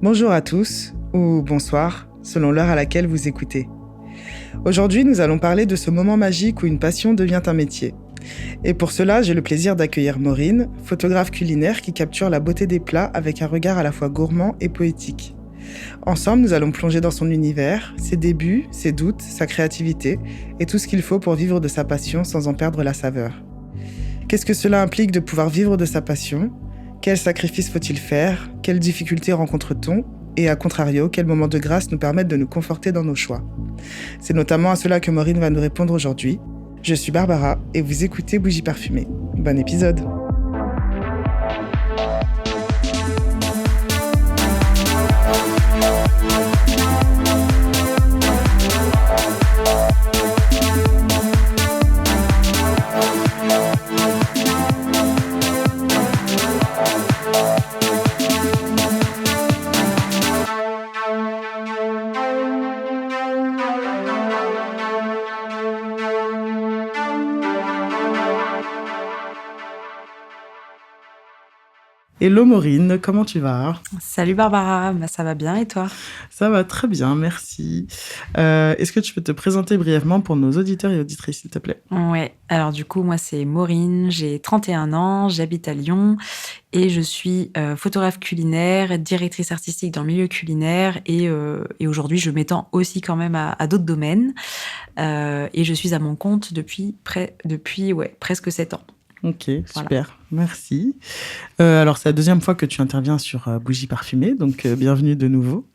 Bonjour à tous, ou bonsoir, selon l'heure à laquelle vous écoutez. Aujourd'hui, nous allons parler de ce moment magique où une passion devient un métier. Et pour cela, j'ai le plaisir d'accueillir Maureen, photographe culinaire qui capture la beauté des plats avec un regard à la fois gourmand et poétique. Ensemble, nous allons plonger dans son univers, ses débuts, ses doutes, sa créativité et tout ce qu'il faut pour vivre de sa passion sans en perdre la saveur. Qu'est-ce que cela implique de pouvoir vivre de sa passion ? Quels sacrifices faut-il faire ? Quelles difficultés rencontre-t-on ? Et à contrario, quels moments de grâce nous permettent de nous conforter dans nos choix ? C'est notamment à cela que Maureen va nous répondre aujourd'hui. Je suis Barbara et vous écoutez Bougie Parfumée. Bon épisode. Hello Maureen, comment tu vas ? Salut Barbara, ça va bien et toi ? Ça va très bien, merci. Est-ce que tu peux te présenter brièvement pour nos auditeurs et auditrices, s'il te plaît ? Ouais, alors du coup, moi c'est Maureen, j'ai 31 ans, j'habite à Lyon et je suis photographe culinaire, directrice artistique dans le milieu culinaire et aujourd'hui je m'étends aussi quand même à d'autres domaines et je suis à mon compte depuis presque 7 ans. Ok, super, voilà. Merci. Alors, c'est la deuxième fois que tu interviens sur Bougie Parfumée, donc bienvenue de nouveau.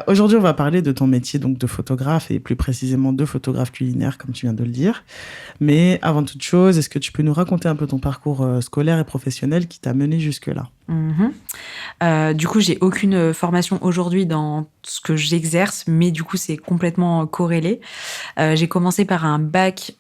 Aujourd'hui, on va parler de ton métier donc de photographe et plus précisément de photographe culinaire, comme tu viens de le dire. Mais avant toute chose, est-ce que tu peux nous raconter un peu ton parcours scolaire et professionnel qui t'a mené jusque-là ? Du coup, j'ai aucune formation aujourd'hui dans ce que j'exerce, mais du coup, c'est complètement corrélé. J'ai commencé par un bac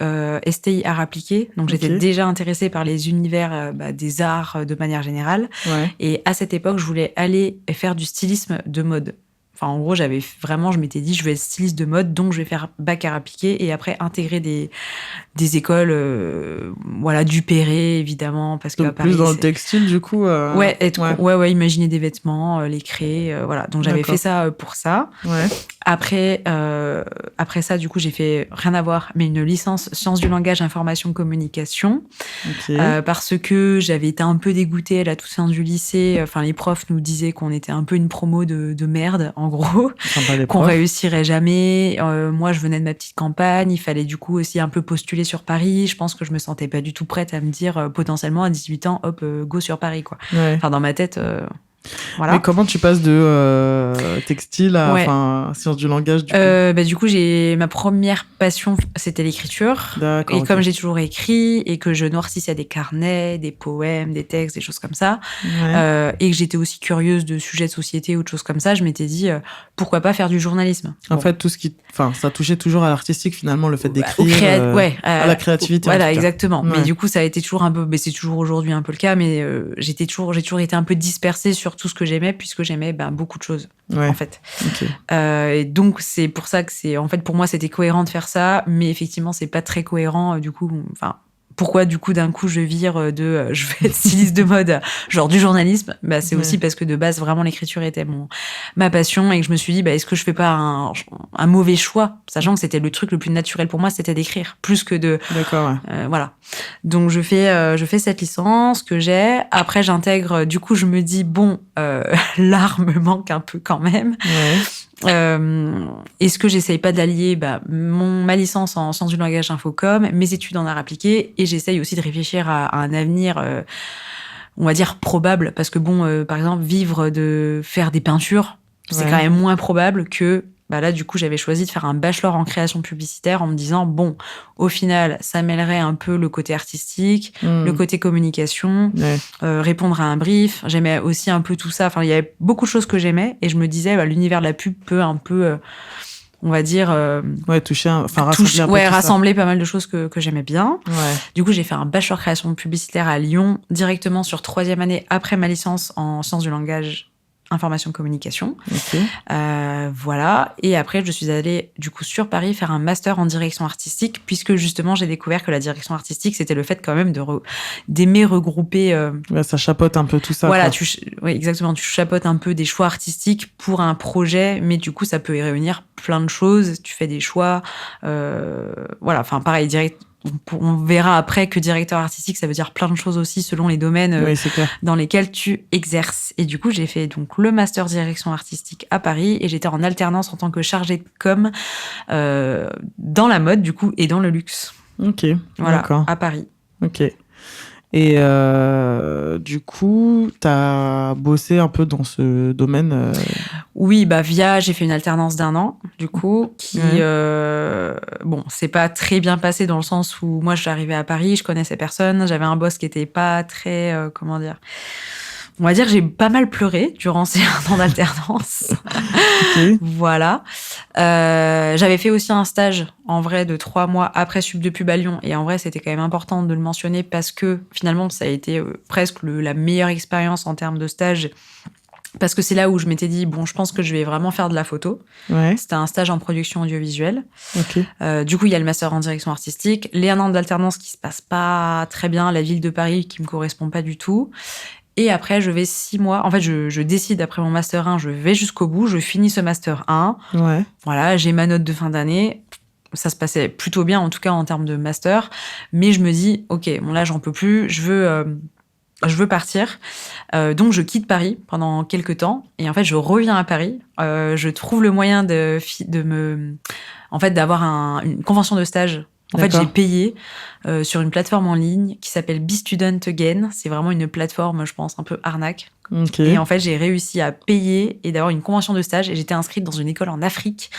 STI art appliqué, donc j'étais déjà intéressée par les univers des arts de manière générale. Ouais. Et à cette époque, je voulais aller faire du stylisme de mode. Enfin, en gros, je m'étais dit, je vais être styliste de mode, donc je vais faire bac art appliqué et après intégrer des écoles, du Perret, évidemment, parce donc qu'à Paris, plus dans le textile, du coup. Ouais, imaginer des vêtements, les créer, voilà. Donc j'avais fait ça pour ça. Ouais. Après ça, du coup, j'ai fait rien à voir, mais une licence sciences du langage, information, communication, parce que j'avais été un peu dégoûtée à la toute fin du lycée. Enfin, les profs nous disaient qu'on était un peu une promo de merde, en gros, qu'on réussirait jamais. Moi, je venais de ma petite campagne, il fallait du coup aussi un peu postuler sur Paris. Je pense que je me sentais pas du tout prête à me dire potentiellement à 18 ans, hop, go sur Paris, quoi. Ouais. Enfin, dans ma tête. Voilà. Mais comment tu passes de textile à sciences du langage du coup Du coup, ma première passion, c'était l'écriture. D'accord, et comme j'ai toujours écrit et que je noircissais des carnets, des poèmes, des textes, des choses comme ça, et que j'étais aussi curieuse de sujets de société ou de choses comme ça, je m'étais dit pourquoi pas faire du journalisme. En fait, ça touchait toujours à l'artistique finalement, le fait d'écrire, à la créativité. Voilà, exactement. Ouais. Mais du coup, ça a été toujours un peu, mais c'est toujours aujourd'hui un peu le cas, mais j'ai toujours été un peu dispersée sur tout ce que j'aimais, puisque j'aimais beaucoup de choses, en fait. Okay. Et donc, c'est pour ça que en fait, pour moi, c'était cohérent de faire ça, mais effectivement, c'est pas très cohérent, du coup, pourquoi, du coup, d'un coup, je vire de je vais être styliste de mode, genre du journalisme, c'est aussi parce que de base, vraiment, l'écriture était ma passion et que je me suis dit, est-ce que je fais pas un mauvais choix, sachant que c'était le truc le plus naturel pour moi, c'était d'écrire, plus que de... D'accord, ouais. Voilà. Donc, je fais cette licence que j'ai. Après, j'intègre, du coup, je me dis, l'art me manque un peu quand même. Ouais. Est-ce que j'essaye pas d'allier ma licence en sciences du langage infocom, mes études en art appliqué, et j'essaye aussi de réfléchir à un avenir, on va dire probable, parce que par exemple, vivre de faire des peintures, c'est quand même moins probable que... là, du coup, j'avais choisi de faire un bachelor en création publicitaire en me disant, au final, ça mêlerait un peu le côté artistique, le côté communication, répondre à un brief. J'aimais aussi un peu tout ça. Enfin, il y avait beaucoup de choses que j'aimais et je me disais, l'univers de la pub peut un peu, on va dire... rassembler pas mal de choses que j'aimais bien. Ouais. Du coup, j'ai fait un bachelor création publicitaire à Lyon, directement sur 3e année après ma licence en sciences du langage information communication. Ok. Voilà. Et après, je suis allée, du coup, sur Paris faire un master en direction artistique, puisque justement, j'ai découvert que la direction artistique, c'était le fait quand même d'aimer regrouper. Ouais, ça chapeaute un peu tout ça. Voilà, quoi. oui, exactement. Tu chapeautes un peu des choix artistiques pour un projet, mais du coup, ça peut y réunir plein de choses. Tu fais des choix. Voilà. Enfin, pareil, on verra après que directeur artistique, ça veut dire plein de choses aussi selon les domaines Oui, c'est clair. dans lesquels tu exerces. Et du coup, j'ai fait donc le master direction artistique à Paris et j'étais en alternance en tant que chargée de com dans la mode du coup et dans le luxe. Ok, Voilà, d'accord. à Paris. Ok. Et du coup, t'as bossé un peu dans ce domaine Oui, j'ai fait une alternance d'1 an, du coup, qui, bon, c'est pas très bien passé dans le sens où moi, je suis arrivée à Paris, je connaissais personne, j'avais un boss qui était pas très, comment dire, on va dire, j'ai pas mal pleuré durant ces 1 an d'alternance. Ok. Voilà. J'avais fait aussi un stage, en vrai, de 3 mois après Sup de Pub à Lyon. Et en vrai, c'était quand même important de le mentionner parce que finalement, ça a été presque la meilleure expérience en termes de stage. Parce que c'est là où je m'étais dit, bon, je pense que je vais vraiment faire de la photo. Ouais. C'était un stage en production audiovisuelle. Ok. Du coup, il y a le master en direction artistique. Les 1 an d'alternance qui se passe pas très bien. La ville de Paris qui me correspond pas du tout. Et après, je vais 6 mois. En fait, je décide après mon master 1, je vais jusqu'au bout. Je finis ce master 1. Ouais. Voilà, j'ai ma note de fin d'année. Ça se passait plutôt bien, en tout cas en termes de master. Mais je me dis, ok, bon là, j'en peux plus. Je veux partir. Donc, je quitte Paris pendant quelques temps. Et en fait, je reviens à Paris. Je trouve le moyen d'avoir une convention de stage. En fait, j'ai payé sur une plateforme en ligne qui s'appelle Be Student Again. C'est vraiment une plateforme, je pense, un peu arnaque. Ok. Et en fait, j'ai réussi à payer et d'avoir une convention de stage. Et j'étais inscrite dans une école en Afrique.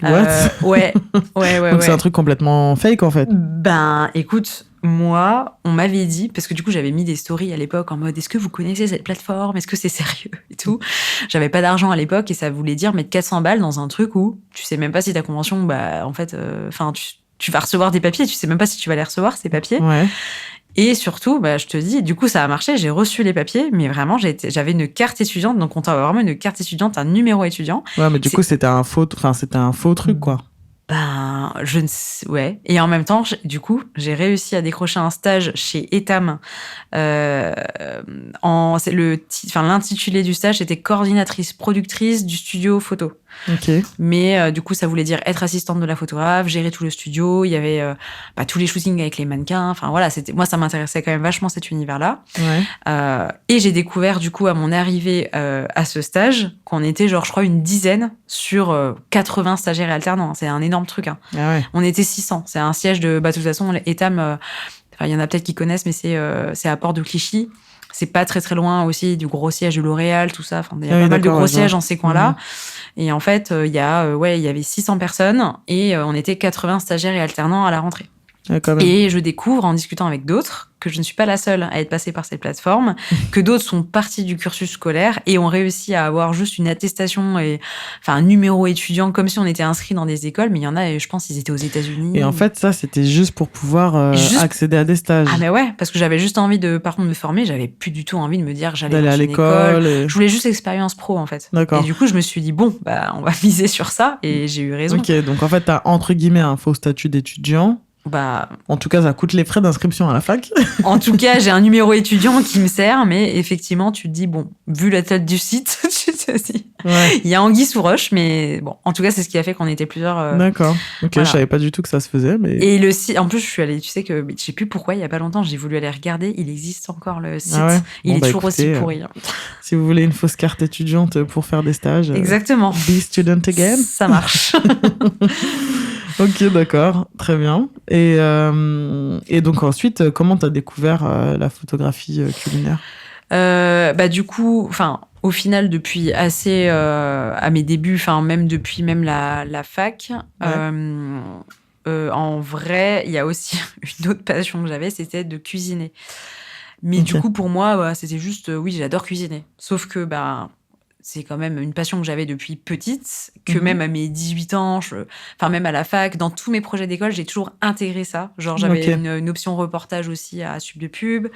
What Ouais. Donc c'est un truc complètement fake en fait. Ben, écoute, moi, on m'avait dit, parce que du coup, j'avais mis des stories à l'époque en mode, est-ce que vous connaissez cette plateforme? Est-ce que c'est sérieux? Et tout. J'avais pas d'argent à l'époque et ça voulait dire mettre 400 balles dans un truc où tu sais même pas si ta convention, en fait, tu vas recevoir des papiers, tu sais même pas si tu vas les recevoir, ces papiers. Ouais. Et surtout, je te dis, du coup, ça a marché, j'ai reçu les papiers, mais vraiment, j'avais une carte étudiante, donc on t'envoie vraiment une carte étudiante, un numéro étudiant. Ouais, mais du coup, c'était un faux truc, quoi. Je ne sais, ouais. Et en même temps, du coup, j'ai réussi à décrocher un stage chez Etam. L'intitulé du stage, c'était coordinatrice productrice du studio photo. Ok. Mais du coup, ça voulait dire être assistante de la photographe, gérer tout le studio. Il y avait tous les shootings avec les mannequins. Enfin voilà, moi, ça m'intéressait quand même vachement cet univers-là. Ouais. Et j'ai découvert du coup à mon arrivée à ce stage qu'on était je crois une dizaine sur 80 stagiaires et alternants. C'est un énorme truc. Hein. Ah ouais. On était 600. C'est un siège de toute façon Etam. Il y en a peut-être qui connaissent, mais c'est à Port de Clichy. C'est pas très très loin aussi du gros siège de L'Oréal, tout ça. Enfin, il y a pas mal de gros sièges dans ces coins-là. Et en fait, il y avait 600 personnes et on était 80 stagiaires et alternants à la rentrée. Ouais, quand même. Et je découvre en discutant avec d'autres que je ne suis pas la seule à être passée par cette plateforme, que d'autres sont partis du cursus scolaire et ont réussi à avoir juste une attestation et un numéro étudiant comme si on était inscrit dans des écoles, mais il y en a, je pense, ils étaient aux États-Unis. Et en fait, ça, c'était juste pour pouvoir accéder à des stages. Ah mais ouais, parce que j'avais juste envie par contre, me former, j'avais plus du tout envie de me dire j'allais d'aller dans à une l'école. école. Je voulais juste expérience pro en fait. D'accord. Et du coup, je me suis dit bon, on va miser sur ça et j'ai eu raison. Ok, donc en fait, t'as entre guillemets un faux statut d'étudiant. En tout cas, ça coûte les frais d'inscription à la fac. En tout cas, j'ai un numéro étudiant qui me sert, mais effectivement, tu te dis, bon, vu la tête du site, tu te dis, il y a anguille sous roche, mais bon, en tout cas, c'est ce qui a fait qu'on était plusieurs. D'accord. Ok, voilà. Je savais pas du tout que ça se faisait, mais. Et le site, en plus, je suis allée, tu sais que, je sais plus pourquoi, il y a pas longtemps, j'ai voulu aller regarder, il existe encore le site. Ah ouais. Il est toujours aussi pourri. Si vous voulez une fausse carte étudiante pour faire des stages. Exactement. Be Student Again. Ça marche. Ok, d'accord, très bien. Et donc ensuite, comment t'as découvert la photographie culinaire ? Du coup, au final, depuis assez à mes débuts, même depuis la fac, en vrai, il y a aussi une autre passion que j'avais, c'était de cuisiner. Mais du coup, pour moi, c'était juste, oui, j'adore cuisiner. Sauf que, c'est quand même une passion que j'avais depuis petite, que même à mes 18 ans, même à la fac, dans tous mes projets d'école, j'ai toujours intégré ça. Genre, j'avais une option reportage aussi à Sup de Pub.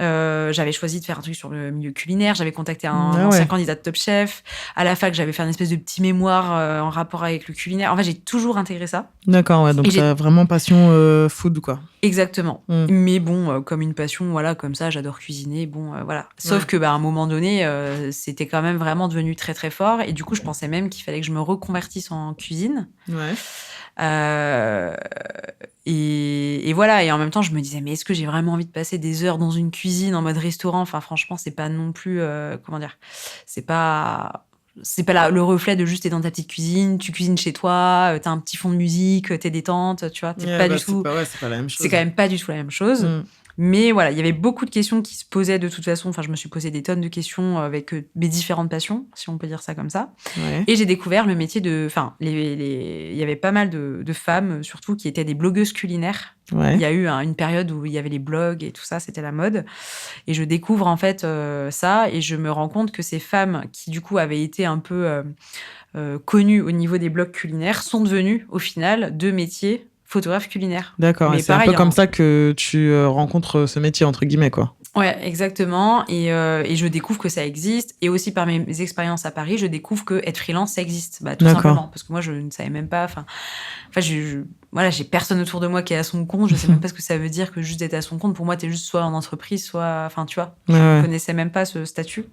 J'avais choisi de faire un truc sur le milieu culinaire. J'avais contacté un ancien candidat de Top Chef. À la fac, j'avais fait une espèce de petit mémoire en rapport avec le culinaire. En fait, j'ai toujours intégré ça. D'accord, ouais. Donc, t'as vraiment passion food, quoi. Exactement. Mais bon, comme une passion, voilà, comme ça, j'adore cuisiner. Bon, voilà. Sauf que, à un moment donné, c'était quand même vraiment devenu très, très fort. Et du coup, je pensais même qu'il fallait que je me reconvertisse en cuisine. Ouais. Et voilà. Et en même temps, je me disais, mais est-ce que j'ai vraiment envie de passer des heures dans une cuisine en mode restaurant? Enfin, franchement, c'est pas non plus, comment dire, c'est pas le reflet de juste t'es dans ta petite cuisine, tu cuisines chez toi, t'as un petit fond de musique, t'es détente, tu vois, t'es pas du tout. C'est pas la même chose. C'est quand même pas du tout la même chose. Mais voilà, il y avait beaucoup de questions qui se posaient de toute façon. Enfin, je me suis posé des tonnes de questions avec mes différentes passions, si on peut dire ça comme ça. Ouais. Et j'ai découvert le métier de... Enfin, il y avait pas mal de femmes, surtout, qui étaient des blogueuses culinaires. Ouais. Il y a eu une période où il y avait les blogs et tout ça, c'était la mode. Et je découvre en fait ça et je me rends compte que ces femmes qui, du coup, avaient été un peu connues au niveau des blogs culinaires sont devenues, au final, deux métiers photographe culinaire. D'accord, et c'est pareil, un peu comme ça que tu rencontres ce métier, entre guillemets, quoi. Ouais, exactement. Et je découvre que ça existe. Et aussi, par mes expériences à Paris, je découvre que être freelance, ça existe. Tout simplement. Parce que moi, je ne savais même pas... Enfin, voilà, j'ai personne autour de moi qui est à son compte. Je sais même pas ce que ça veut dire que juste d'être à son compte. Pour moi, t'es juste soit en entreprise, soit... Enfin, tu vois, je ne connaissais même pas ce statut.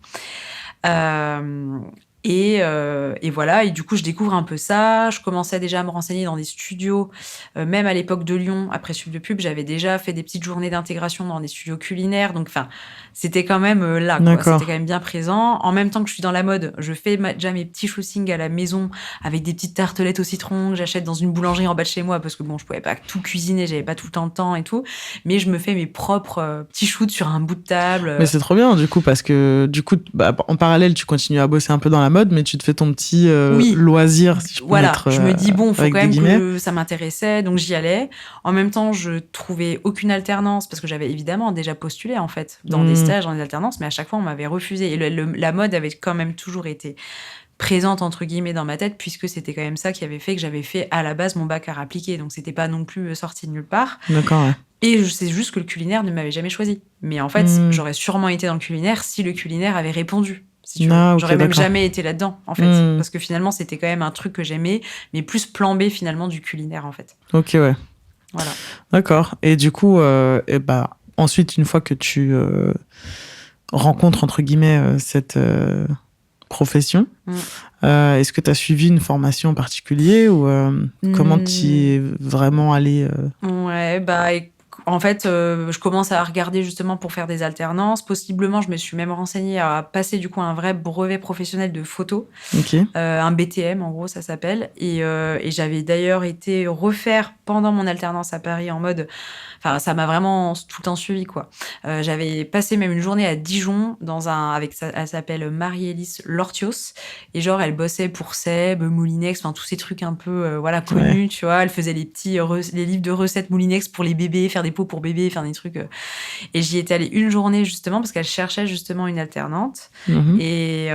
Et voilà, et du coup, je découvre un peu ça. Je commençais déjà à me renseigner dans des studios. Même à l'époque de Lyon, après Sub de Pub, j'avais déjà fait des petites journées d'intégration dans des studios culinaires. Donc, enfin, c'était quand même là, quoi. C'était quand même bien présent. En même temps que je suis dans la mode, je fais déjà mes petits shootings à la maison avec des petites tartelettes au citron que j'achète dans une boulangerie en bas de chez moi parce que bon, je pouvais pas tout cuisiner, j'avais pas tout le temps de temps et tout. Mais je me fais mes propres petits shoots sur un bout de table. Mais c'est trop bien, du coup, parce que du coup, en parallèle, tu continues à bosser un peu dans la mode, mais tu te fais ton petit loisir, si je peux mettre, je me dis, bon, faut quand même guillemets. que ça m'intéressait, donc j'y allais. En même temps, je trouvais aucune alternance, parce que j'avais évidemment déjà postulé, en fait, dans des stages, dans des alternances, mais à chaque fois, on m'avait refusé. Et la mode avait quand même toujours été présente, entre guillemets, dans ma tête, puisque c'était quand même ça qui avait fait que j'avais fait, à la base, mon bac art appliqué. Donc, c'était pas non plus sorti de nulle part. D'accord, ouais. Et c'est juste que le culinaire ne m'avait jamais choisi. Mais en fait, j'aurais sûrement été dans le culinaire si le culinaire avait répondu. Si tu veux. Okay, j'aurais même jamais été là-dedans, en fait. Parce que finalement, c'était quand même un truc que j'aimais, mais plus plan B, finalement, du culinaire, en fait. Ok, ouais. Voilà. D'accord. Et du coup, ensuite, une fois que tu rencontres, entre guillemets, cette profession, est-ce que tu as suivi une formation en particulier ou comment tu y es vraiment allé Ouais, en fait, je commence à regarder justement pour faire des alternances. Possiblement, je me suis même renseignée à passer du coup un vrai brevet professionnel de photo. Okay. Un BTM, en gros, ça s'appelle. Et j'avais d'ailleurs été refaire pendant mon alternance à Paris en mode... Enfin, ça m'a vraiment tout le temps suivi, quoi. J'avais passé même une journée à Dijon elle s'appelle Marie-Élise Lortios. Et genre, elle bossait pour Seb, Moulinex, enfin, tous ces trucs un peu, connus, tu vois. Elle faisait les livres de recettes Moulinex pour les bébés, faire des pots pour bébés, faire des trucs. Et j'y étais allée une journée, justement, parce qu'elle cherchait justement une alternante. Et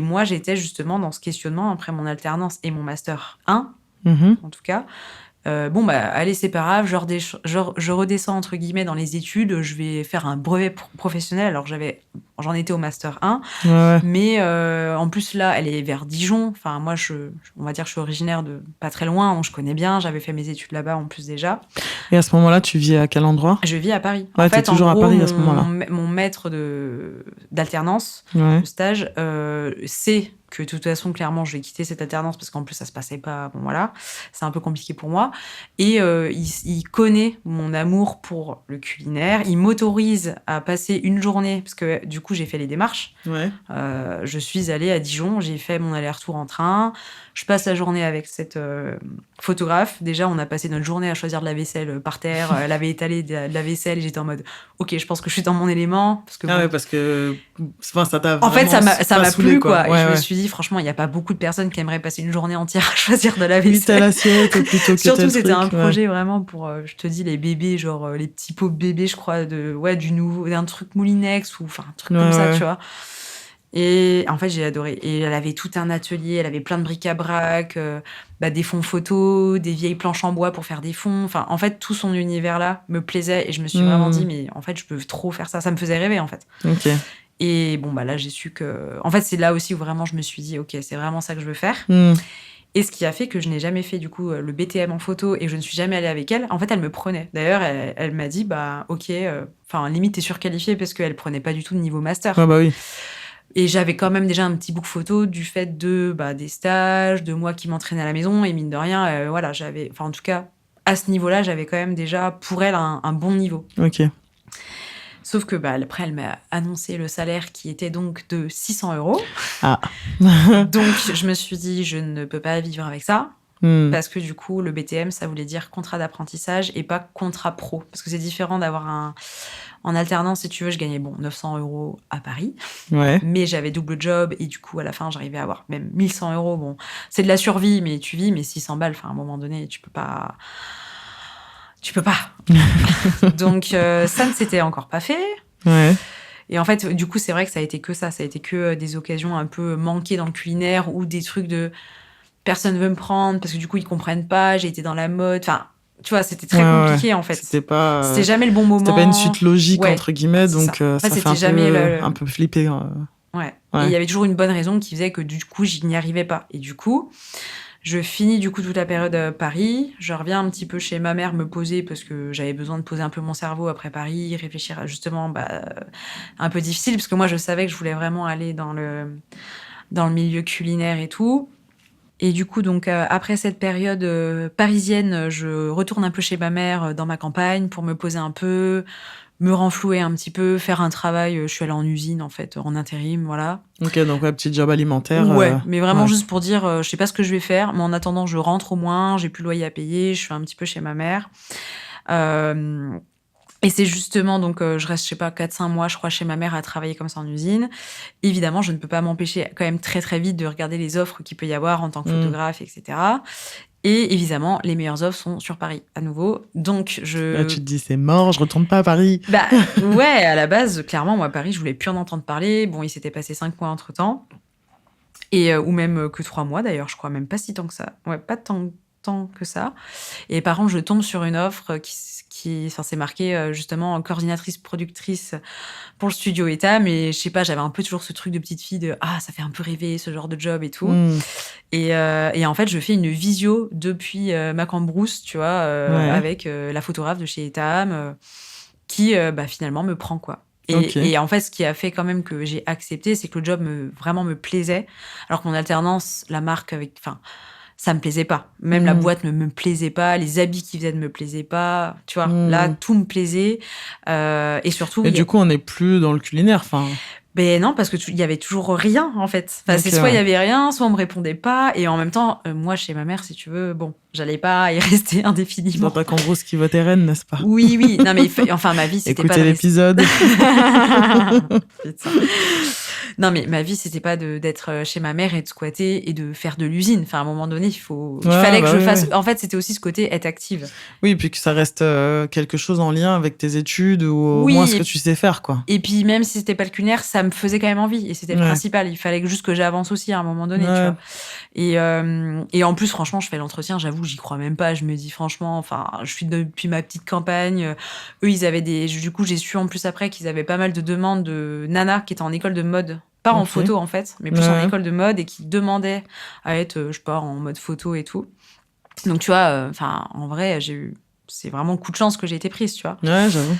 moi, j'étais justement dans ce questionnement après mon alternance et mon master 1, en tout cas. Allez, c'est pas grave, je redescends entre guillemets dans les études, je vais faire un brevet professionnel. Alors j'en étais au master 1, mais en plus là, elle est vers Dijon. Enfin, moi, on va dire que je suis originaire de pas très loin, donc je connais bien. J'avais fait mes études là-bas en plus déjà. Et à ce moment-là, tu vis à quel endroit ? Je vis à Paris. Ouais, en fait, toujours en gros, à Paris à ce moment-là. Mon maître d'alternance, de stage, c'est que de toute façon, clairement, je vais quitter cette alternance parce qu'en plus, ça se passait pas... Bon, voilà, c'est un peu compliqué pour moi. Et il connaît mon amour pour le culinaire. Il m'autorise à passer une journée, parce que du coup, j'ai fait les démarches. Je suis allée à Dijon, j'ai fait mon aller-retour en train. Je passe la journée avec cette photographe. Déjà, on a passé notre journée à choisir de la vaisselle par terre. Elle avait étalé de la vaisselle et j'étais en mode, ok, je pense que je suis dans mon élément. Parce que, parce que ça t'a en fait, ça m'a saoulé, plu, quoi. Ouais, et je me suis dit, franchement, il n'y a pas beaucoup de personnes qui aimeraient passer une journée entière à choisir de la vaisselle. L'assiette plutôt que surtout, c'était un projet vraiment pour, je te dis, les bébés, genre les petits pots bébés, je crois, d'un truc Moulinex ou enfin un truc comme ça, tu vois. Et en fait, j'ai adoré. Et elle avait tout un atelier, elle avait plein de bric-à-brac, des fonds photos, des vieilles planches en bois pour faire des fonds. Enfin, en fait, tout son univers-là me plaisait et je me suis vraiment dit, mais en fait, je peux trop faire ça. Ça me faisait rêver, en fait. Ok. Et bon, là, j'ai su que... En fait, c'est là aussi où vraiment je me suis dit, ok, c'est vraiment ça que je veux faire. Et ce qui a fait que je n'ai jamais fait, du coup, le BTM en photo et que je ne suis jamais allée avec elle. En fait, elle me prenait. D'ailleurs, elle m'a dit, ok, limite, t'es surqualifiée parce qu'elle prenait pas du tout de niveau master. Ah bah oui. Et j'avais quand même déjà un petit book photo du fait de des stages, de moi qui m'entraînais à la maison. Et mine de rien, j'avais... Enfin, en tout cas, à ce niveau-là, j'avais quand même déjà, pour elle, un bon niveau. Ok. Sauf que après, elle m'a annoncé le salaire qui était donc de 600 €. Ah. Donc, je me suis dit, je ne peux pas vivre avec ça. Parce que du coup, le BTM, ça voulait dire contrat d'apprentissage et pas contrat pro. Parce que c'est différent d'avoir en alternance, si tu veux, je gagnais 900 € à Paris. Ouais. Mais j'avais double job et du coup, à la fin, j'arrivais à avoir même 1100 €. Bon, c'est de la survie, mais tu vis, mais 600 balles, à un moment donné, tu peux pas. Donc, ça ne s'était encore pas fait. Ouais. Et en fait, du coup, c'est vrai que ça a été que ça. Ça a été que des occasions un peu manquées dans le culinaire ou des trucs de personne veut me prendre parce que du coup, ils comprennent pas. J'ai été dans la mode. Enfin, tu vois, c'était très compliqué en fait. C'était jamais le bon moment. C'était pas une suite logique, entre guillemets. Donc, ça fait un peu flipper. Ouais. Et il y avait toujours une bonne raison qui faisait que du coup, je n'y arrivais pas. Et du coup, je finis du coup toute la période à Paris. Je reviens un petit peu chez ma mère me poser parce que j'avais besoin de poser un peu mon cerveau après Paris, réfléchir à justement un peu difficile parce que moi je savais que je voulais vraiment aller dans le milieu culinaire et tout. Et du coup, donc, après cette période parisienne, je retourne un peu chez ma mère dans ma campagne pour me poser un peu, me renflouer un petit peu, faire un travail. Je suis allée en usine, en fait, en intérim, voilà. Ok, donc petit job alimentaire. Ouais, mais vraiment juste pour dire, je sais pas ce que je vais faire, mais en attendant, je rentre au moins, j'ai plus le loyer à payer, je suis un petit peu chez ma mère. Et c'est justement, donc, je reste, je sais pas, 4-5 mois, je crois, chez ma mère à travailler comme ça en usine. Évidemment, je ne peux pas m'empêcher quand même très, très vite de regarder les offres qu'il peut y avoir en tant que photographe, etc. Et évidemment, les meilleures offres sont sur Paris, à nouveau. Donc, Là, tu te dis, c'est mort, je retourne pas à Paris. Ouais, à la base, clairement, moi, Paris, je voulais plus en entendre parler. Bon, il s'était passé 5 mois entre-temps. Et, ou même que 3 mois, d'ailleurs, je crois, même pas si tant que ça. Ouais, pas tant que ça. Et par contre, je tombe sur une offre c'est marqué justement coordinatrice productrice pour le studio Etam, mais je sais pas, j'avais un peu toujours ce truc de petite fille de ça fait un peu rêver ce genre de job et tout. Et en fait, je fais une visio depuis ma Cambrousse, tu vois, avec la photographe de chez Etam qui finalement me prend quoi. Et en fait, ce qui a fait quand même que j'ai accepté, c'est que le job vraiment me plaisait, alors que mon alternance, la marque ça me plaisait pas. Même la boîte ne me plaisait pas, les habits qu'ils faisaient ne me plaisaient pas. Tu vois, là, tout me plaisait. Et surtout... Et du coup, on n'est plus dans le culinaire, Ben non, parce que il y avait toujours rien, en fait. C'est soit il y avait rien, soit on me répondait pas. Et en même temps, moi, chez ma mère, si tu veux, bon, j'allais pas y rester indéfiniment. Dans ta Cambrousse qui votait reine, n'est-ce pas? Oui. Non, mais ma vie, c'était pas... Écoutez l'épisode. Non, mais ma vie, c'était pas d'être chez ma mère et de squatter et de faire de l'usine. Enfin, à un moment donné, il fallait que je fasse... En fait, c'était aussi ce côté être active. Oui, puis que ça reste quelque chose en lien avec tes études ou au moins ce que tu sais faire, quoi. Et puis, même si c'était pas le culinaire, ça me faisait quand même envie. Et c'était le principal. Il fallait juste que j'avance aussi à un moment donné, tu vois. Et en plus, franchement, je fais l'entretien, j'avoue, j'y crois même pas. Je me dis, franchement, je suis depuis ma petite campagne. Eux, ils avaient du coup, j'ai su en plus après qu'ils avaient pas mal de demandes de nanas qui étaient en école de mode. Pas en photo, en fait, mais plus en école de mode et qui demandaient à être, je sais pas, en mode photo et tout. Donc, tu vois, en vrai, c'est vraiment coup de chance que j'ai été prise, tu vois. Ouais, j'avoue.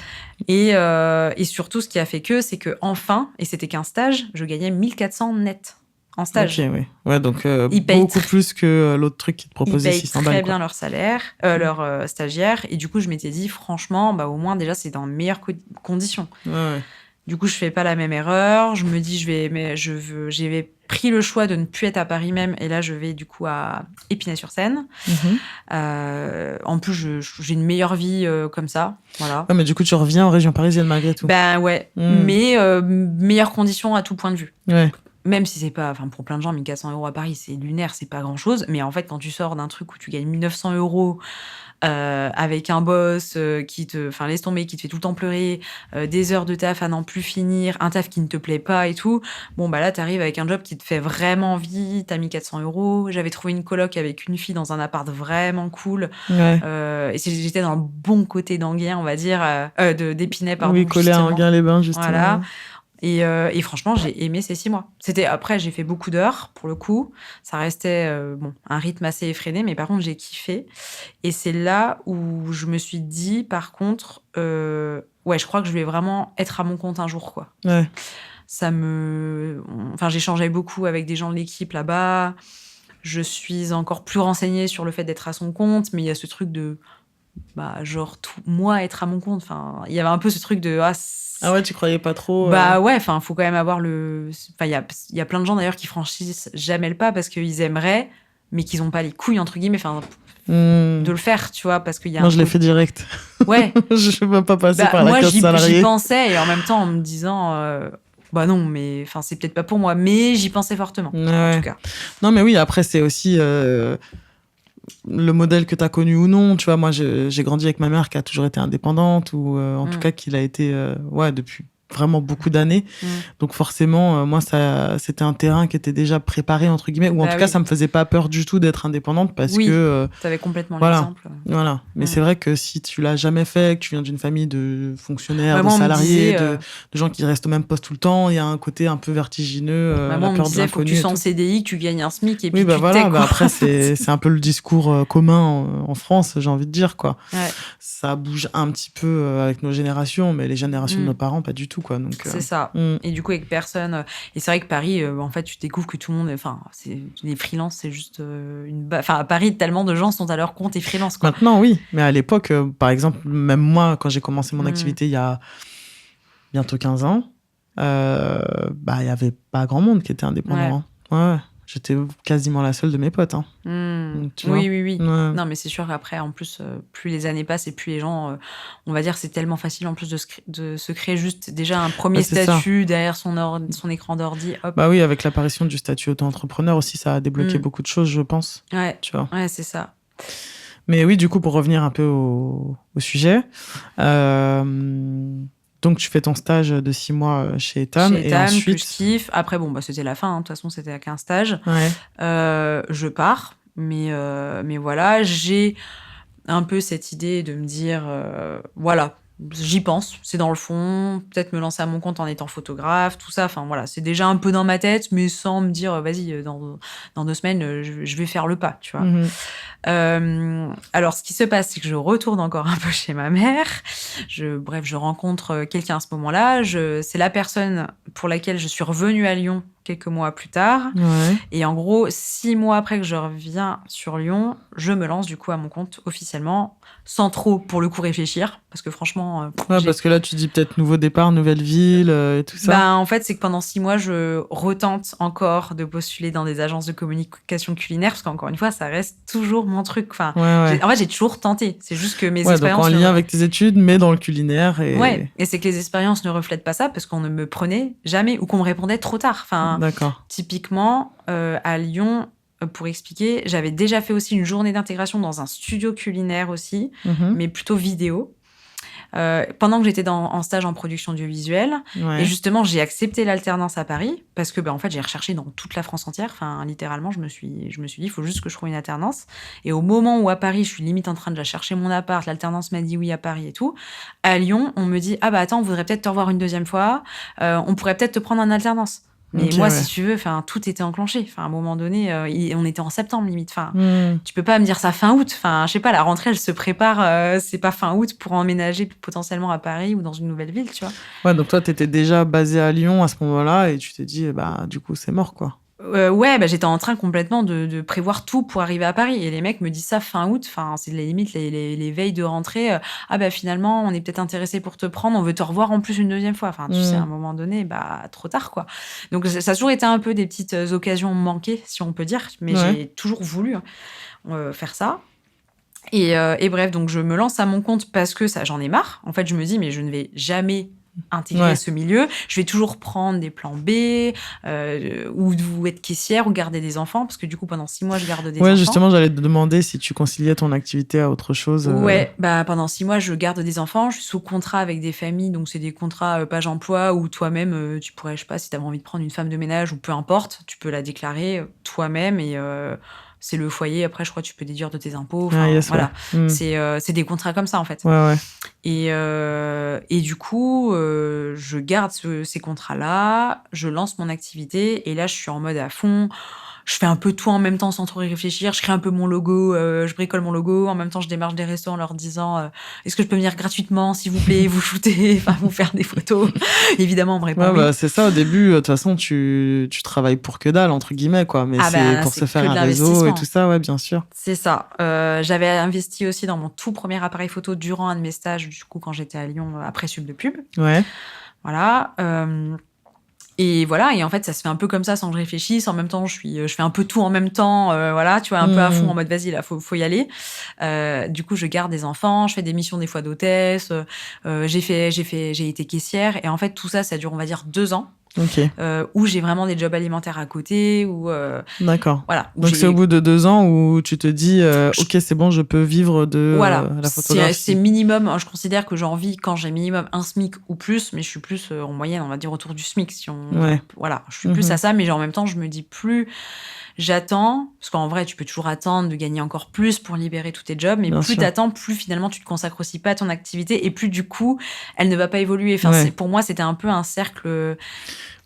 Et surtout, ce qui a fait c'est que enfin, et c'était qu'un stage, je gagnais 1400 net en stage. Ok, oui. Ouais, donc beaucoup plus que l'autre truc qui te proposait 600 balles. Ils payent très bien leur salaire, leur stagiaire. Et du coup, je m'étais dit, franchement, au moins, déjà, c'est dans de meilleures conditions. Ouais. Du coup, je fais pas la même erreur. Je me dis, j'ai pris le choix de ne plus être à Paris même. Et là, je vais du coup à Épinay-sur-Seine. En plus, j'ai une meilleure vie comme ça. Voilà. Ouais, mais du coup, tu reviens en région parisienne malgré tout. Ben ouais. Mais meilleures conditions à tout point de vue. Ouais. même si c'est pas, enfin, pour plein de gens, 1400 € à Paris, c'est lunaire, c'est pas grand-chose. Mais en fait, quand tu sors d'un truc où tu gagnes 900 €, avec un boss enfin, laisse tomber, qui te fait tout le temps pleurer, des heures de taf à n'en plus finir, un taf qui ne te plaît pas et tout. Bon, bah là, t'arrives avec un job qui te fait vraiment envie, t'as mis 400 €. J'avais trouvé une coloc avec une fille dans un appart vraiment cool. Ouais. Et j'étais dans le bon côté d'Enghien, on va dire, d'Épinay, pardon. Oui, collé à Enghien-les-Bains, justement. Voilà. Et franchement, j'ai aimé ces 6 mois. Après, j'ai fait beaucoup d'heures, pour le coup. Ça restait un rythme assez effréné, mais par contre, j'ai kiffé. Et c'est là où je me suis dit, par contre, ouais, je crois que je vais vraiment être à mon compte un jour, quoi. Ouais. Enfin, j'échangeais beaucoup avec des gens de l'équipe là-bas. Je suis encore plus renseignée sur le fait d'être à son compte, mais il y a ce truc de, genre, moi, être à mon compte. Enfin, il y avait un peu ce truc de, Ah ouais, tu croyais pas trop ouais, enfin, faut quand même avoir enfin, il y a plein de gens d'ailleurs qui franchissent jamais le pas parce qu'ils aimeraient, mais qu'ils ont pas les couilles, entre guillemets, enfin, de le faire, tu vois, parce qu'il y a Moi, je l'ai fait direct. Ouais. Je ne veux pas passer par la case salariée. Moi, j'y pensais, et en même temps, en me disant, non, mais enfin, c'est peut-être pas pour moi, mais j'y pensais fortement, en tout cas. Non, mais oui, après, c'est aussi le modèle que tu as connu ou non. Tu vois, moi, j'ai grandi avec ma mère qui a toujours été indépendante, ou en tout cas, qu'il a été depuis vraiment beaucoup d'années. Donc forcément, moi, c'était un terrain qui était déjà préparé, entre guillemets, ou en tout cas, ça me faisait pas peur du tout d'être indépendante parce que... t'avais complètement l'exemple. Voilà. Mais c'est vrai que si tu l'as jamais fait, que tu viens d'une famille de fonctionnaires, de salariés, de gens qui restent au même poste tout le temps, il y a un côté un peu vertigineux, la peur de l'inconnu. Faut que tu sois en CDI, que tu gagnes un SMIC et puis après, c'est un peu le discours commun en France, j'ai envie de dire, quoi. Ouais. Ça bouge un petit peu avec nos générations, mais les générations de nos parents, pas du tout, quoi. Donc, c'est ça. Et du coup, avec personne... Et c'est vrai que Paris, en fait, tu découvres que tout le monde... Enfin, les freelances, c'est juste Enfin, à Paris, tellement de gens sont à leur compte et freelance, quoi. Maintenant, oui. Mais à l'époque, par exemple, même moi, quand j'ai commencé mon activité il y a bientôt 15 ans, il y avait pas grand monde qui était indépendant. Ouais. J'étais quasiment la seule de mes potes. Hein. Tu vois. Oui. Ouais. Non, mais c'est sûr qu'après, en plus, plus les années passent et plus les gens, on va dire, c'est tellement facile en plus de se créer juste déjà un premier statut derrière son écran d'ordi. Hop. Bah oui, avec l'apparition du statut auto-entrepreneur aussi, ça a débloqué beaucoup de choses, je pense. Ouais. Tu vois. Ouais, c'est ça. Mais oui, du coup, pour revenir un peu au sujet, donc tu fais ton stage de 6 mois chez Etam. Et ensuite... que je kiffe. Après, c'était la fin. De toute façon, c'était qu'un stage. Ouais. Je pars. Mais voilà, j'ai un peu cette idée de me dire, voilà, j'y pense, c'est dans le fond, peut-être me lancer à mon compte en étant photographe, tout ça, enfin voilà, c'est déjà un peu dans ma tête, mais sans me dire, vas-y, dans 2 semaines, je vais faire le pas, tu vois. Alors, ce qui se passe, c'est que je retourne encore un peu chez ma mère. Je rencontre quelqu'un à ce moment-là. C'est la personne pour laquelle je suis revenue à Lyon quelques mois plus tard. Ouais. Et en gros, 6 mois après que je reviens sur Lyon, je me lance du coup à mon compte officiellement, sans trop, pour le coup, réfléchir. Parce que franchement... parce que là, tu dis peut-être nouveau départ, nouvelle ville et tout ça. En fait, c'est que pendant 6 mois, je retente encore de postuler dans des agences de communication culinaire, parce qu'encore une fois, ça reste toujours mon truc. Enfin, en fait, j'ai toujours tenté. C'est juste que mes expériences... donc en lien avec tes études, mais dans le culinaire. Et c'est que les expériences ne reflètent pas ça, parce qu'on ne me prenait jamais, ou qu'on me répondait trop tard. Enfin, d'accord. Typiquement, à Lyon, pour expliquer, j'avais déjà fait aussi une journée d'intégration dans un studio culinaire aussi, mais plutôt vidéo. Pendant que j'étais en stage en production audiovisuelle. Et justement, j'ai accepté l'alternance à Paris parce que, en fait, j'ai recherché dans toute la France entière. Enfin, littéralement, je me suis dit, il faut juste que je trouve une alternance. Et au moment où à Paris, je suis limite en train de chercher mon appart, l'alternance m'a dit oui à Paris et tout. À Lyon, on me dit, attends, on voudrait peut-être te revoir une deuxième fois. On pourrait peut-être te prendre en alternance. Mais moi, si tu veux, tout était enclenché. Enfin, à un moment donné, on était en septembre limite. Enfin, tu peux pas me dire ça fin août. Enfin, je sais pas, la rentrée, elle se prépare. C'est pas fin août pour emménager potentiellement à Paris ou dans une nouvelle ville, tu vois. Ouais, donc toi, t'étais déjà basée à Lyon à ce moment-là et tu t'es dit, du coup, c'est mort, quoi. J'étais en train complètement de prévoir tout pour arriver à Paris. Et les mecs me disent ça fin août. Enfin, c'est limite les veilles de rentrée. Finalement, on est peut-être intéressé pour te prendre. On veut te revoir en plus une deuxième fois. Enfin, tu sais, à un moment donné, trop tard, quoi. Donc, ça a toujours été un peu des petites occasions manquées, si on peut dire. Mais j'ai toujours voulu faire ça. Et bref, donc je me lance à mon compte parce que ça, j'en ai marre. En fait, je me dis, mais je ne vais jamais intégrer ce milieu. Je vais toujours prendre des plans B, ou être caissière, ou garder des enfants, parce que du coup, pendant 6 mois, je garde des enfants. Ouais, justement, j'allais te demander si tu conciliais ton activité à autre chose. Ouais, pendant 6 mois, je garde des enfants. Je suis sous contrat avec des familles, donc c'est des contrats page emploi où toi-même, tu pourrais, je sais pas, si tu avais envie de prendre une femme de ménage ou peu importe, tu peux la déclarer toi-même et c'est le foyer. Après, je crois que tu peux déduire de tes impôts. Voilà. C'est des contrats comme ça, en fait. Ouais. Et du coup, je garde ces contrats-là, je lance mon activité et là, je suis en mode à fond. Je fais un peu tout en même temps sans trop y réfléchir. Je crée un peu mon logo, je bricole mon logo. En même temps, je démarche des restos en leur disant est-ce que je peux venir gratuitement, s'il vous plaît, vous shooter, vous faire des photos. Évidemment, on me répond oui. C'est ça, au début, de toute façon, tu travailles pour que dalle, entre guillemets, quoi. Mais c'est pour se faire un réseau et tout ça, ouais, bien sûr. C'est ça. J'avais investi aussi dans mon tout premier appareil photo durant un de mes stages, du coup, quand j'étais à Lyon, après Sub de Pub. Ouais. Voilà. Et voilà, et en fait, ça se fait un peu comme ça, sans que je réfléchisse. En même temps, je fais un peu tout en même temps, voilà, tu vois, un peu à fond, en mode, vas-y, là, faut y aller. Du coup, je garde des enfants, je fais des missions des fois d'hôtesse, j'ai été caissière, et en fait, tout ça, ça dure, on va dire, 2 ans. Okay. Où j'ai vraiment des jobs alimentaires à côté. D'accord. Voilà, donc c'est au bout de 2 ans où tu te dis ok, c'est bon, je peux vivre de la photographie. C'est minimum, je considère que j'en vis quand j'ai minimum un SMIC ou plus, mais je suis plus en moyenne, on va dire autour du SMIC. Voilà, je suis plus à ça, mais en même temps, je me dis plus j'attends, parce qu'en vrai, tu peux toujours attendre de gagner encore plus pour libérer tous tes jobs, mais plus t'attends, plus finalement tu te consacres aussi pas à ton activité, et plus du coup, elle ne va pas évoluer. Pour moi, c'était un peu un cercle.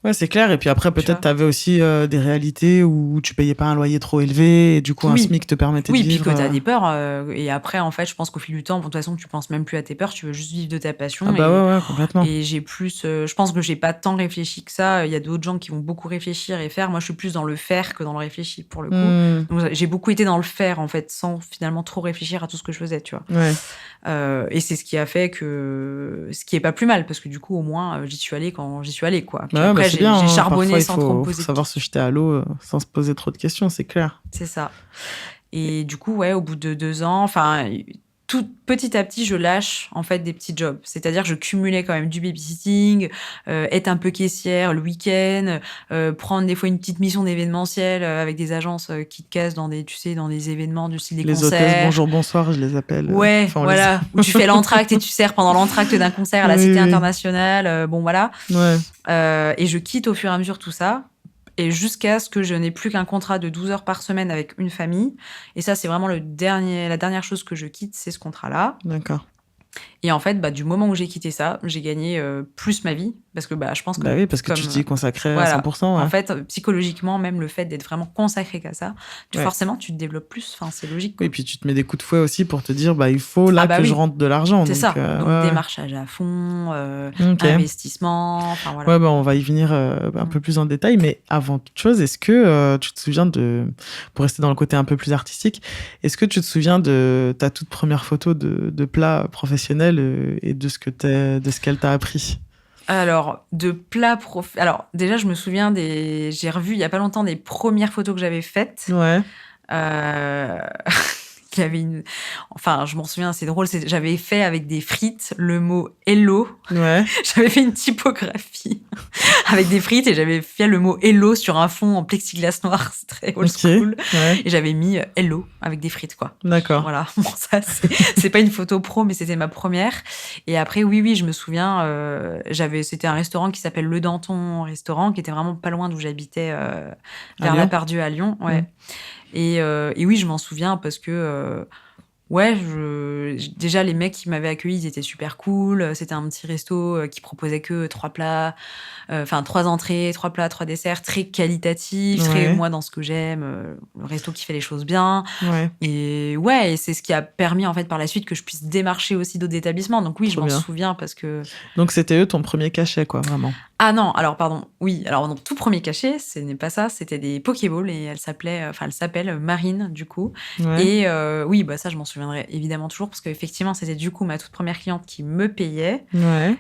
Ouais, c'est clair. Et puis après, peut-être tu avais aussi des réalités où tu payais pas un loyer trop élevé et du coup, un SMIC te permettait de vivre. Oui, puis que tu as des peurs. Et après, en fait, je pense qu'au fil du temps, de toute façon, tu penses même plus à tes peurs, tu veux juste vivre de ta passion. Ouais, complètement. Et j'ai plus... je pense que j'ai pas tant réfléchi que ça. Il y a d'autres gens qui vont beaucoup réfléchir et faire. Moi, je suis plus dans le faire que dans le réfléchir, pour le coup. Donc, j'ai beaucoup été dans le faire, en fait, sans finalement trop réfléchir à tout ce que je faisais, tu vois. Ouais. Et c'est ce qui a fait que... Ce qui est pas plus mal, parce que du coup, au moins, j'y suis allée quand j'y suis allée, quoi. Puis après, j'ai charbonné sans trop me poser. Il faut savoir se jeter à l'eau sans se poser trop de questions, c'est clair. C'est ça. Et du coup, ouais, au bout de 2 ans, tout petit à petit, je lâche en fait des petits jobs. C'est-à-dire que je cumulais quand même du babysitting, être un peu caissière le week-end, prendre des fois une petite mission d'événementiel avec des agences qui te cassent dans des événements du style des concerts. Les hôtesses bonjour bonsoir, je les appelle. Ouais, voilà. Où tu fais l'entracte et tu sers pendant l'entracte d'un concert à la Cité internationale. Bon, voilà. Ouais. Et je quitte au fur et à mesure tout ça. Et jusqu'à ce que je n'ai plus qu'un contrat de 12 heures par semaine avec une famille. Et ça, c'est vraiment la dernière chose que je quitte, c'est ce contrat-là. D'accord. Et en fait, du moment où j'ai quitté ça, j'ai gagné plus ma vie. Parce que je pense que... oui, parce que tu t'y consacrais à 100%. Ouais. En fait, psychologiquement, même le fait d'être vraiment consacré qu'à ça, forcément, tu te développes plus. C'est logique. Oui, et puis tu te mets des coups de fouet aussi pour te dire, il faut je rentre de l'argent. C'est ça. Donc, démarchage à fond, investissement, voilà. Ouais, on va y venir un peu plus en détail. Mais avant toute chose, est-ce que tu te souviens pour rester dans le côté un peu plus artistique, est-ce que tu te souviens de ta toute première photo de plat professionnel et de ce qu'elle t'a appris? Alors, Alors, déjà, je me souviens j'ai revu il y a pas longtemps des premières photos que j'avais faites. Ouais. Il y avait je m'en souviens, c'est drôle, j'avais fait avec des frites le mot hello. Ouais. J'avais fait une typographie avec des frites et j'avais fait le mot hello sur un fond en plexiglas noir, c'est très old school. Ouais. Et j'avais mis hello avec des frites, quoi. D'accord. Voilà. Bon, ça, c'est pas une photo pro, mais c'était ma première. Et après, oui, je me souviens, c'était un restaurant qui s'appelle Le Danton Restaurant, qui était vraiment pas loin d'où j'habitais, vers La Part-Dieu à Lyon. Ouais. Et oui, je m'en souviens parce que déjà les mecs qui m'avaient accueilli, ils étaient super cool. C'était un petit resto qui proposait que 3 plats, 3 entrées, 3 plats, 3 desserts, très qualitatif, très moi dans ce que j'aime, le resto qui fait les choses bien. Ouais. Et c'est ce qui a permis en fait par la suite que je puisse démarcher aussi d'autres établissements. Donc oui, je m'en souviens parce que... Donc c'était eux ton premier cachet, quoi, vraiment. Ah non, alors pardon, oui, alors donc tout premier cachet, ce n'est pas ça, c'était des Pokéballs et elle s'appelle Marine du coup. Ouais. Et oui, ça je m'en souviendrai évidemment toujours parce qu'effectivement c'était du coup ma toute première cliente qui me payait. Ouais.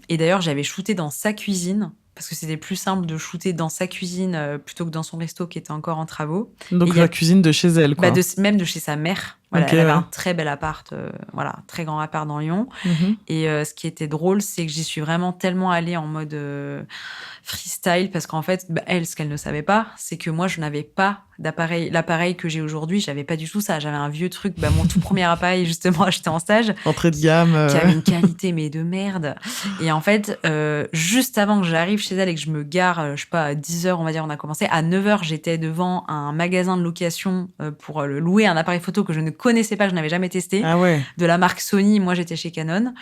Et d'ailleurs j'avais shooté dans sa cuisine parce que c'était plus simple de shooter dans sa cuisine plutôt que dans son resto qui était encore en travaux. Donc la cuisine de chez elle, quoi. Même de chez sa mère. Voilà, Ok, elle avait ouais. un très bel appart, très grand appart dans Lyon. Et ce qui était drôle, c'est que j'y suis vraiment tellement allée en mode freestyle parce qu'en fait, elle, ce qu'elle ne savait pas, c'est que moi, je n'avais pas d'appareil. L'appareil que j'ai aujourd'hui, j'avais pas du tout ça. J'avais un vieux truc, mon tout premier appareil, justement, acheté en stage. Entrée de gamme. Qui avait une qualité, mais de merde. Et en fait, juste avant que j'arrive chez elle et que je me gare, je sais pas, à 10h, on va dire, on a commencé. À 9h, j'étais devant un magasin de location pour louer un appareil photo que je ne connaissais pas, que je n'avais jamais testé. Ah ouais. De la marque Sony. Moi, j'étais chez Canon.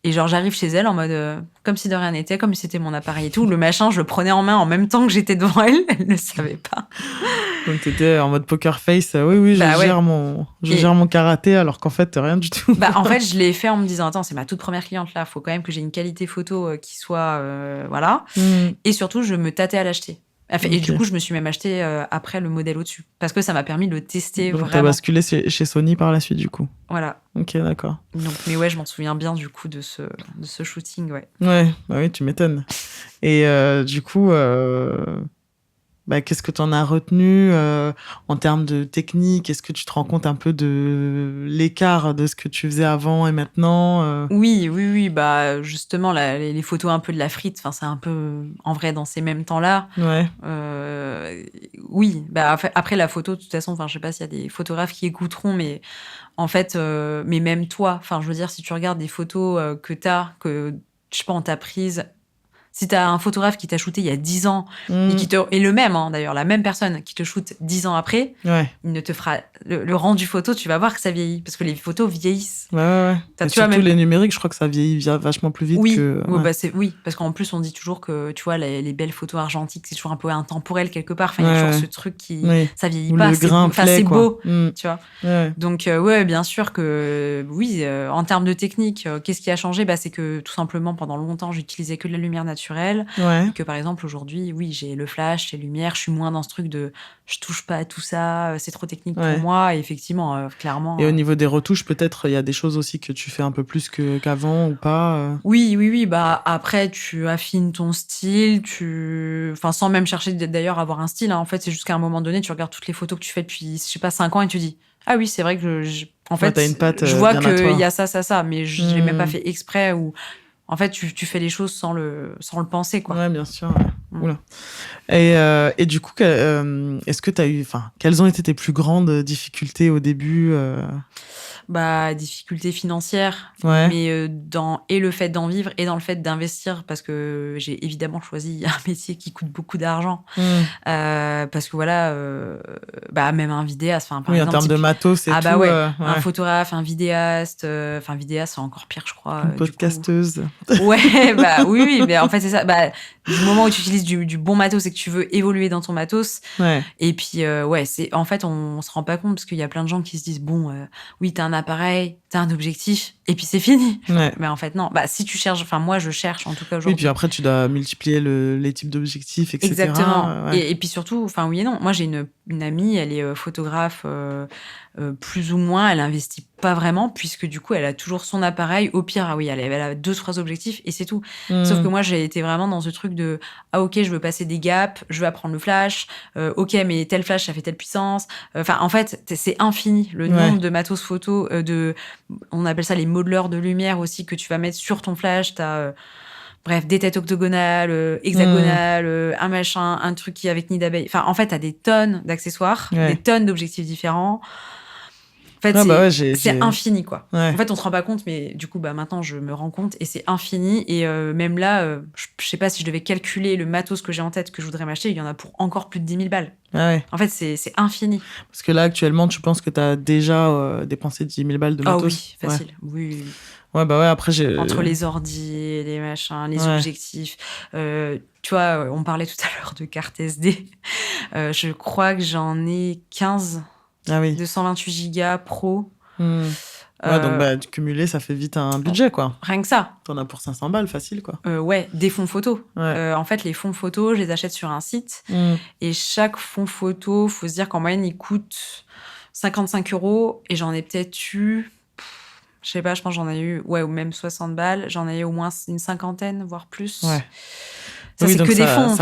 Et genre, j'arrive chez elle en mode comme si de rien n'était, comme si c'était mon appareil et tout. Le machin, je le prenais en main en même temps que j'étais devant elle. Elle ne savait pas. Donc t'étais en mode poker face. Oui, je gère mon karaté, alors qu'en fait, rien du tout. En fait, je l'ai fait en me disant, attends, c'est ma toute première cliente là. Faut quand même que j'ai une qualité photo qui soit, voilà. Et surtout, je me tâtais à l'acheter. Enfin, et du coup, je me suis même acheté après le modèle au-dessus. Parce que ça m'a permis de le tester. Donc, vraiment. t'as basculé chez Sony par la suite, du coup. Voilà. Ok, d'accord. Donc, mais ouais, je m'en souviens bien, du coup, de ce shooting, ouais. Ouais, oui, tu m'étonnes. Et du coup, qu'est-ce que tu en as retenu en termes de technique? Est-ce que tu te rends compte un peu de l'écart de ce que tu faisais avant et maintenant Oui. Justement, les photos un peu de la frite, c'est un peu en vrai dans ces mêmes temps-là. Ouais. Oui, après la photo, de toute façon, je sais pas s'il y a des photographes qui écouteront, mais en fait, mais même toi, je veux dire, si tu regardes des photos que je sais pas, on t'a prises. Si t'as un photographe qui t'a shooté il y a 10 ans, et le même, d'ailleurs, la même personne qui te shoote 10 ans après, il ne te fera le rendu photo, tu vas voir que ça vieillit. Parce que les photos vieillissent. Ouais. Et surtout les numériques, je crois que ça vieillit vachement plus vite que... Oui, parce qu'en plus, on dit toujours que, tu vois, les belles photos argentiques, c'est toujours un peu intemporel quelque part. Il y a toujours ce truc qui... Ça vieillit pas. Le grain c'est beau, tu vois. Ouais. Donc, bien sûr que, oui, en termes de technique, qu'est-ce qui a changé? C'est que, tout simplement, pendant longtemps, j'utilisais que de la lumière naturelle. Que par exemple aujourd'hui, oui, j'ai le flash, j'ai lumière, je suis moins dans ce truc de je touche pas à tout ça, c'est trop technique pour moi. Et effectivement, clairement. Et au niveau des retouches, peut-être il y a des choses aussi que tu fais un peu plus qu'avant ou pas Oui. Après, tu affines ton style, sans même chercher d'ailleurs à avoir un style. En fait, c'est juste qu'à un moment donné, tu regardes toutes les photos que tu fais depuis, je sais pas, 5 ans et tu dis ah oui, c'est vrai que en fait, t'as une patte, je vois qu'il y a ça, mais je l'ai même pas fait exprès ou. En fait, tu fais les choses sans le penser, quoi. Ouais, bien sûr. Oula. Et du coup, est-ce que tu as eu... quelles ont été tes plus grandes difficultés au début Difficultés financières, mais dans le fait d'en vivre et dans le fait d'investir, parce que j'ai évidemment choisi un métier qui coûte beaucoup d'argent. Parce que voilà, même un vidéaste, par exemple... en termes de matos et tout. Un photographe, un vidéaste, vidéaste, c'est encore pire, je crois. Une podcasteuse. Oui, mais en fait, c'est ça. Du moment où tu utilises du bon matos et que tu veux évoluer dans ton matos. Et puis, en fait, on se rend pas compte parce qu'il y a plein de gens qui se disent, oui, t'as un appareil, t'as un objectif, et puis c'est fini. Mais en fait, non. Si tu cherches, moi, je cherche, en tout cas aujourd'hui. Oui, puis après, tu dois multiplier les types d'objectifs, etc. Exactement. Et puis surtout, oui et non. Moi, j'ai une amie, elle est photographe, plus ou moins, elle investit pas vraiment, puisque du coup, elle a toujours son appareil. Au pire, elle a 2-3 objectifs, et c'est tout. Sauf que moi, j'ai été vraiment dans ce truc de ok, je veux passer des gaps, je veux apprendre le flash, ok, mais tel flash, ça fait telle puissance. En fait, c'est infini, le nombre de matos photo, on appelle ça les modeleurs de lumière aussi, que tu vas mettre sur ton flash. T'as... Bref, des têtes octogonales, hexagonales, un machin, un truc qui avec nid d'abeille. En fait, t'as des tonnes d'accessoires, des tonnes d'objectifs différents. En fait, c'est infini, quoi. En fait, on se rend pas compte, mais du coup, maintenant, je me rends compte et c'est infini. Et même là, je sais pas si je devais calculer le matos que j'ai en tête que je voudrais m'acheter, il y en a pour encore plus de 10 000 balles. En fait, c'est infini. Parce que là, actuellement, tu penses que tu as déjà dépensé 10 000 balles de matos? Oui, facile. Oui. Après, j'ai... Entre les ordis, les machins, les objectifs. Tu vois, on parlait tout à l'heure de carte SD. Je crois que j'en ai 15 de 128 gigas pro. Donc, cumuler, ça fait vite un budget, quoi. Rien que ça. T'en as pour 500 balles, facile, quoi. Des fonds photos. En fait, les fonds photos, je les achète sur un site. Et chaque fonds photo, faut se dire qu'en moyenne, il coûte 55 €. Et j'en ai peut-être eu... Je sais pas, je pense que j'en ai eu... ou même 60 balles. J'en ai eu au moins une cinquantaine, voire plus. Ça, c'est que des fonds.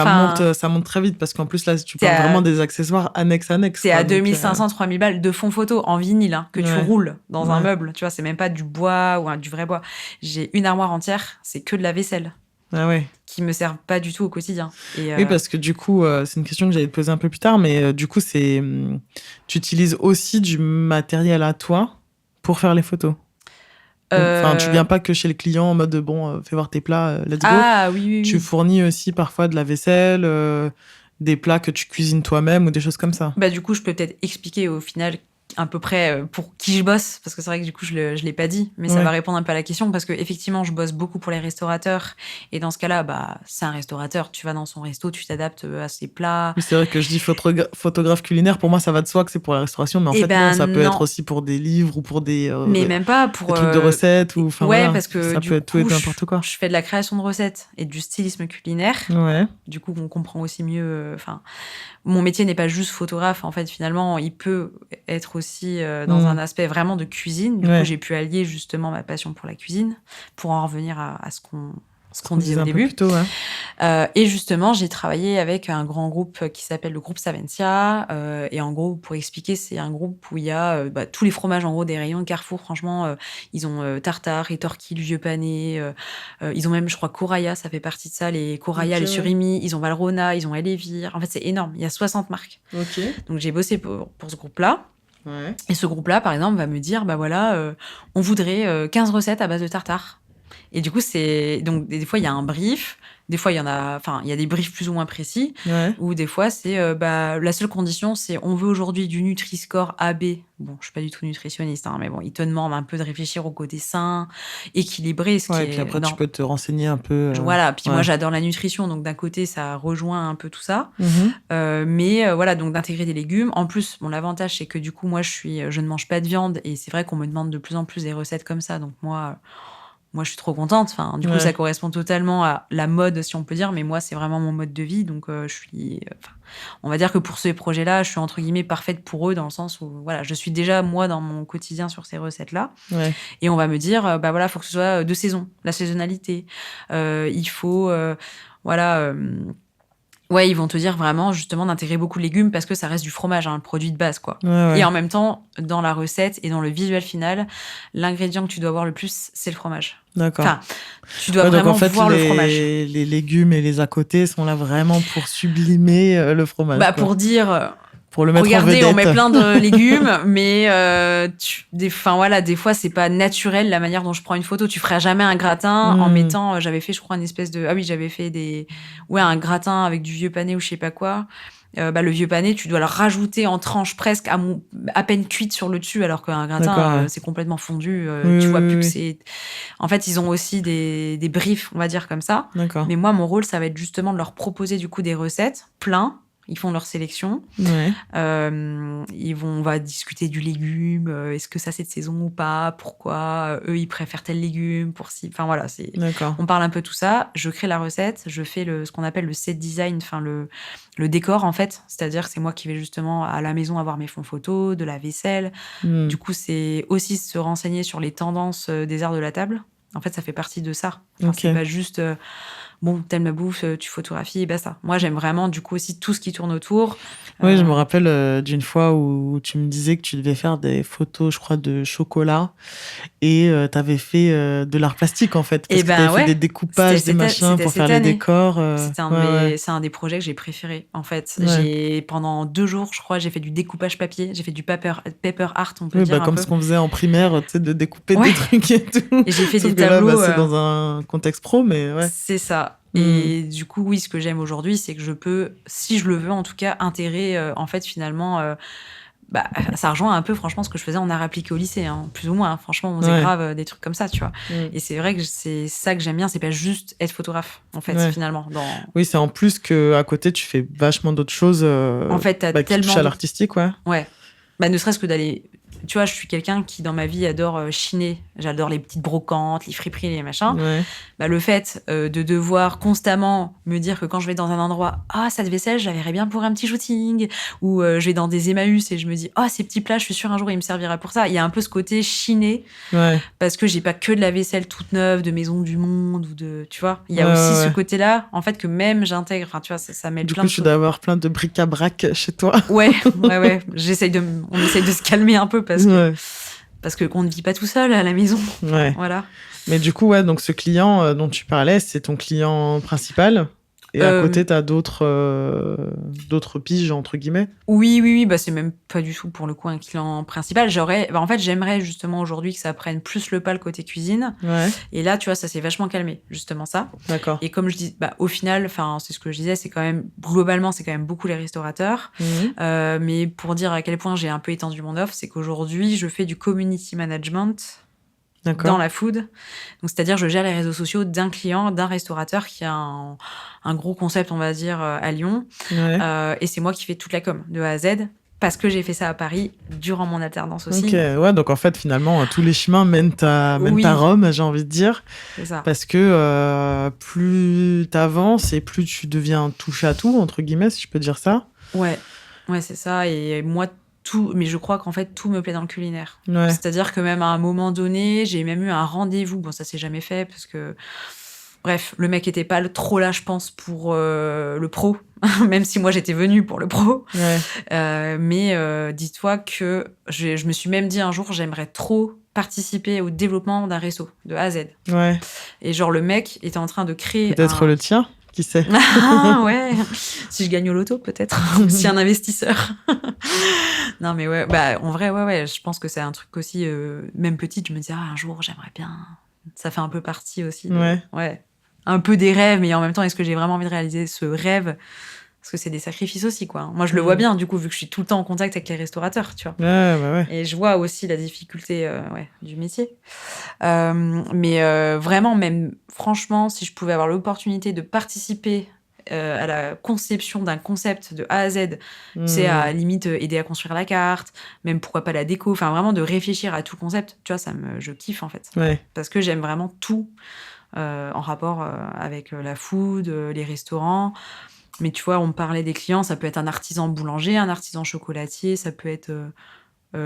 Ça monte très vite parce qu'en plus, là, tu parles vraiment des accessoires annexes. C'est à 2500, 3000 balles de fonds photo en vinyle que tu roules dans un meuble. Tu vois, c'est même pas du bois ou du vrai bois. J'ai une armoire entière, c'est que de la vaisselle. Ah ouais. Qui me servent pas du tout au quotidien. Oui, parce que du coup, c'est une question que j'allais te poser un peu plus tard, mais du coup, tu utilises aussi du matériel à toi pour faire les photos. Enfin, tu viens pas que chez le client en mode fais voir tes plats, let's go. Ah oui. Tu fournis aussi parfois de la vaisselle, des plats que tu cuisines toi-même ou des choses comme ça. Bah du coup, je peux peut-être expliquer au final à peu près pour qui je bosse, parce que c'est vrai que du coup je l'ai pas dit, mais ça va répondre un peu à la question, parce que effectivement je bosse beaucoup pour les restaurateurs, et dans ce cas-là, bah c'est un restaurateur, tu vas dans son resto, tu t'adaptes à ses plats. Oui, c'est vrai que je dis photographe culinaire, pour moi ça va de soi que c'est pour la restauration, mais en fait non, ça peut être aussi pour des livres ou pour des mais même pas pour des trucs de recettes ou parce que ça peut être tout et n'importe quoi. Je fais de la création de recettes et du stylisme culinaire. Ouais. Du coup, on comprend aussi mieux. Mon métier n'est pas juste photographe. En fait, finalement, il peut être aussi dans un aspect vraiment de cuisine. Du coup, j'ai pu allier justement ma passion pour la cuisine pour en revenir à ce qu'on disait au début. Plutôt, et justement, j'ai travaillé avec un grand groupe qui s'appelle le groupe Savencia. Et en gros, pour expliquer, c'est un groupe où il y a tous les fromages en gros des rayons de Carrefour. Franchement, ils ont tartare, rétorquille, vieux pané. Ils ont même, je crois, Coraya, ça fait partie de ça. Les Coraya, les Surimi. Ils ont Valrhona, ils ont Elevir. En fait, c'est énorme. Il y a 60 marques. Okay. Donc, j'ai bossé pour ce groupe-là. Ouais. Et ce groupe-là, par exemple, va me dire, on voudrait 15 recettes à base de tartare. Et du coup, donc des fois il y a un brief, des fois il y a des briefs plus ou moins précis, ou des fois c'est la seule condition c'est on veut aujourd'hui du Nutri-Score AB. Bon, je suis pas du tout nutritionniste, mais bon, ils te demandent un peu de réfléchir au côté sain, équilibré, ce qui est. Et puis après tu peux te renseigner un peu. Voilà, puis moi j'adore la nutrition, donc d'un côté ça rejoint un peu tout ça, mais voilà, donc d'intégrer des légumes. En plus, l'avantage c'est que du coup moi je ne mange pas de viande, et c'est vrai qu'on me demande de plus en plus des recettes comme ça, donc moi je suis trop contente. Enfin, du coup, ça correspond totalement à la mode, si on peut dire. Mais moi, c'est vraiment mon mode de vie. Donc, on va dire que pour ces projets-là, je suis entre guillemets parfaite pour eux, dans le sens où, voilà, je suis déjà moi dans mon quotidien sur ces recettes-là. Ouais. Et on va me dire, faut que ce soit de saison, la saisonnalité. Il faut, ils vont te dire vraiment, justement, d'intégrer beaucoup de légumes parce que ça reste du fromage, le produit de base, quoi. Ouais. Et en même temps, dans la recette et dans le visuel final, l'ingrédient que tu dois avoir le plus, c'est le fromage. D'accord. Enfin, tu dois vraiment donc en fait, voir le fromage. Les légumes et les à côté sont là vraiment pour sublimer le fromage. Pour dire... Pour le mettre regardez, en vedette. on met plein de légumes, mais des fois, c'est pas naturel la manière dont je prends une photo. Tu feras jamais un gratin en mettant... j'avais fait, je crois, j'avais fait un gratin avec du vieux pané ou je sais pas quoi. Le vieux pané, tu dois le rajouter en tranches presque à peine cuites sur le dessus, alors qu'un gratin, c'est complètement fondu. Tu vois plus que c'est... En fait, ils ont aussi des briefs, on va dire comme ça. D'accord. Mais moi, mon rôle, ça va être justement de leur proposer du coup des recettes plein. Ils font leur sélection. Ouais. On va discuter du légume. Est-ce que ça, c'est de saison ou pas? Pourquoi? Eux, ils préfèrent tel légume pour si... Enfin, voilà. D'accord. On parle un peu tout ça. Je crée la recette. Je fais ce qu'on appelle le set design, le décor, en fait. C'est-à-dire que c'est moi qui vais justement à la maison avoir mes fonds photos, de la vaisselle. Du coup, c'est aussi se renseigner sur les tendances des arts de la table. En fait, ça fait partie de ça. C'est pas juste... t'aimes la bouffe, tu photographies et basta. Moi, j'aime vraiment, du coup, aussi tout ce qui tourne autour. Oui, je me rappelle d'une fois où tu me disais que tu devais faire des photos, je crois, de chocolat et t'avais fait de l'art plastique, en fait. Parce que t'avais fait des découpages, des machins pour faire les décors. C'est un des projets que j'ai préféré, en fait. Pendant 2 jours, je crois, j'ai fait du découpage papier. J'ai fait du paper art, on peut dire. Comme ce qu'on faisait en primaire, tu sais, de découper des trucs et tout. Et j'ai fait Sauf des tableaux. Là, c'est dans un contexte pro, mais ouais. C'est ça. Et du coup, oui, ce que j'aime aujourd'hui, c'est que je peux, si je le veux en tout cas, intégrer, en fait, finalement, ça rejoint un peu, franchement, ce que je faisais en art appliqué au lycée, plus ou moins. Franchement, on faisait grave des trucs comme ça, tu vois. Et c'est vrai que c'est ça que j'aime bien, c'est pas juste être photographe, en fait, finalement. Oui, c'est en plus qu'à côté, tu fais vachement d'autres choses en fait, qui touchent à l'artistique, Ouais. Ne serait-ce que d'aller tu vois, je suis quelqu'un qui, dans ma vie, adore chiner. J'adore les petites brocantes, les friperies, les machins. Ouais. Bah, le fait de devoir constamment me dire que quand je vais dans un endroit, cette vaisselle, je la verrais bien pour un petit shooting, ou je vais dans des Emmaüs et je me dis, ces petits plats, je suis sûre un jour il me servira pour ça. Il y a un peu ce côté chiné, parce que j'ai pas que de la vaisselle toute neuve de Maison du Monde, ou de, tu vois. Il y a aussi ce côté-là, en fait, que même j'intègre. Enfin, tu vois, ça mêle plein de choses. Du coup, tu dois avoir plein de bric-à-brac chez toi. Ouais. On essaye de se calmer un peu parce qu'on ne vit pas tout seul à la maison. Ouais. Voilà. Mais du coup, donc ce client dont tu parlais, c'est ton client principal. Et à côté, t'as d'autres piges, entre guillemets. Oui. Bah, c'est même pas du tout, pour le coup, un client principal. En fait, j'aimerais justement aujourd'hui que ça prenne plus le pas le côté cuisine. Ouais. Et là, tu vois, ça s'est vachement calmé, justement ça. D'accord. Et comme je dis, au final, c'est ce que je disais, c'est quand même, globalement, c'est quand même beaucoup les restaurateurs. Mais pour dire à quel point j'ai un peu étendu mon offre, c'est qu'aujourd'hui, je fais du community management. D'accord. Dans la food. Donc, c'est-à-dire, je gère les réseaux sociaux d'un client, d'un restaurateur qui a un gros concept, on va dire, à Lyon. Ouais. Et c'est moi qui fais toute la com, de A à Z, parce que j'ai fait ça à Paris durant mon alternance aussi. Ok, ouais, donc en fait, finalement, tous les chemins mènent à Rome, j'ai envie de dire. C'est ça. Parce que plus t'avances et plus tu deviens touche à tout, entre guillemets, si je peux dire ça. Ouais, c'est ça. Et moi, mais je crois qu'en fait, tout me plaît dans le culinaire. Ouais. C'est-à-dire que même à un moment donné, j'ai même eu un rendez-vous. Bon, ça s'est jamais fait parce que... Bref, le mec était pas trop là, je pense, pour le pro. Même si moi, j'étais venue pour le pro. Ouais. Mais dis-toi que je me suis même dit un jour, j'aimerais trop participer au développement d'un resto, de A à Z. Ouais. Et genre, le mec était en train de créer... Peut-être le tien, qui sait. Ouais. Si je gagne au loto, peut-être. Ou si un investisseur. Non, mais ouais. En vrai, ouais. Je pense que c'est un truc aussi... même petite, je me dis, un jour, j'aimerais bien... Ça fait un peu partie aussi. Ouais. Un peu des rêves, mais en même temps, est-ce que j'ai vraiment envie de réaliser ce rêve ? Parce que c'est des sacrifices aussi, quoi. Moi, je le vois bien, du coup, vu que je suis tout le temps en contact avec les restaurateurs, tu vois. Ouais. Et je vois aussi la difficulté du métier. Mais vraiment, même franchement, si je pouvais avoir l'opportunité de participer à la conception d'un concept de A à Z, c'est à limite aider à construire la carte, même pourquoi pas la déco, enfin vraiment de réfléchir à tout concept, tu vois, je kiffe en fait. Ouais. Parce que j'aime vraiment tout en rapport avec la food, les restaurants. Mais tu vois, on me parlait des clients, ça peut être un artisan boulanger, un artisan chocolatier, ça peut être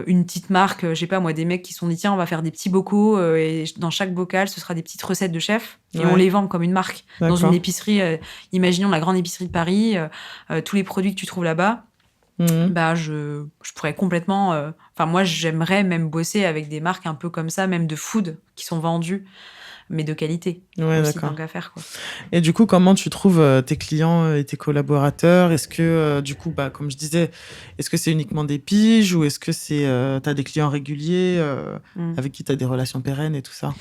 une petite marque, je sais pas moi, des mecs qui se sont dit tiens, on va faire des petits bocaux et dans chaque bocal, ce sera des petites recettes de chef et on les vend comme une marque. Dans une épicerie, imaginons la grande épicerie de Paris, tous les produits que tu trouves là-bas, je pourrais complètement... moi, j'aimerais même bosser avec des marques un peu comme ça, même de food, qui sont vendues, mais de qualité. Ouais, aussi, d'accord. tant qu'à faire, quoi. Et du coup, comment tu trouves tes clients et tes collaborateurs ? Est-ce que, du coup, comme je disais, est-ce que c'est uniquement des piges ou est-ce que t'as des clients réguliers avec qui t'as des relations pérennes et tout ça ?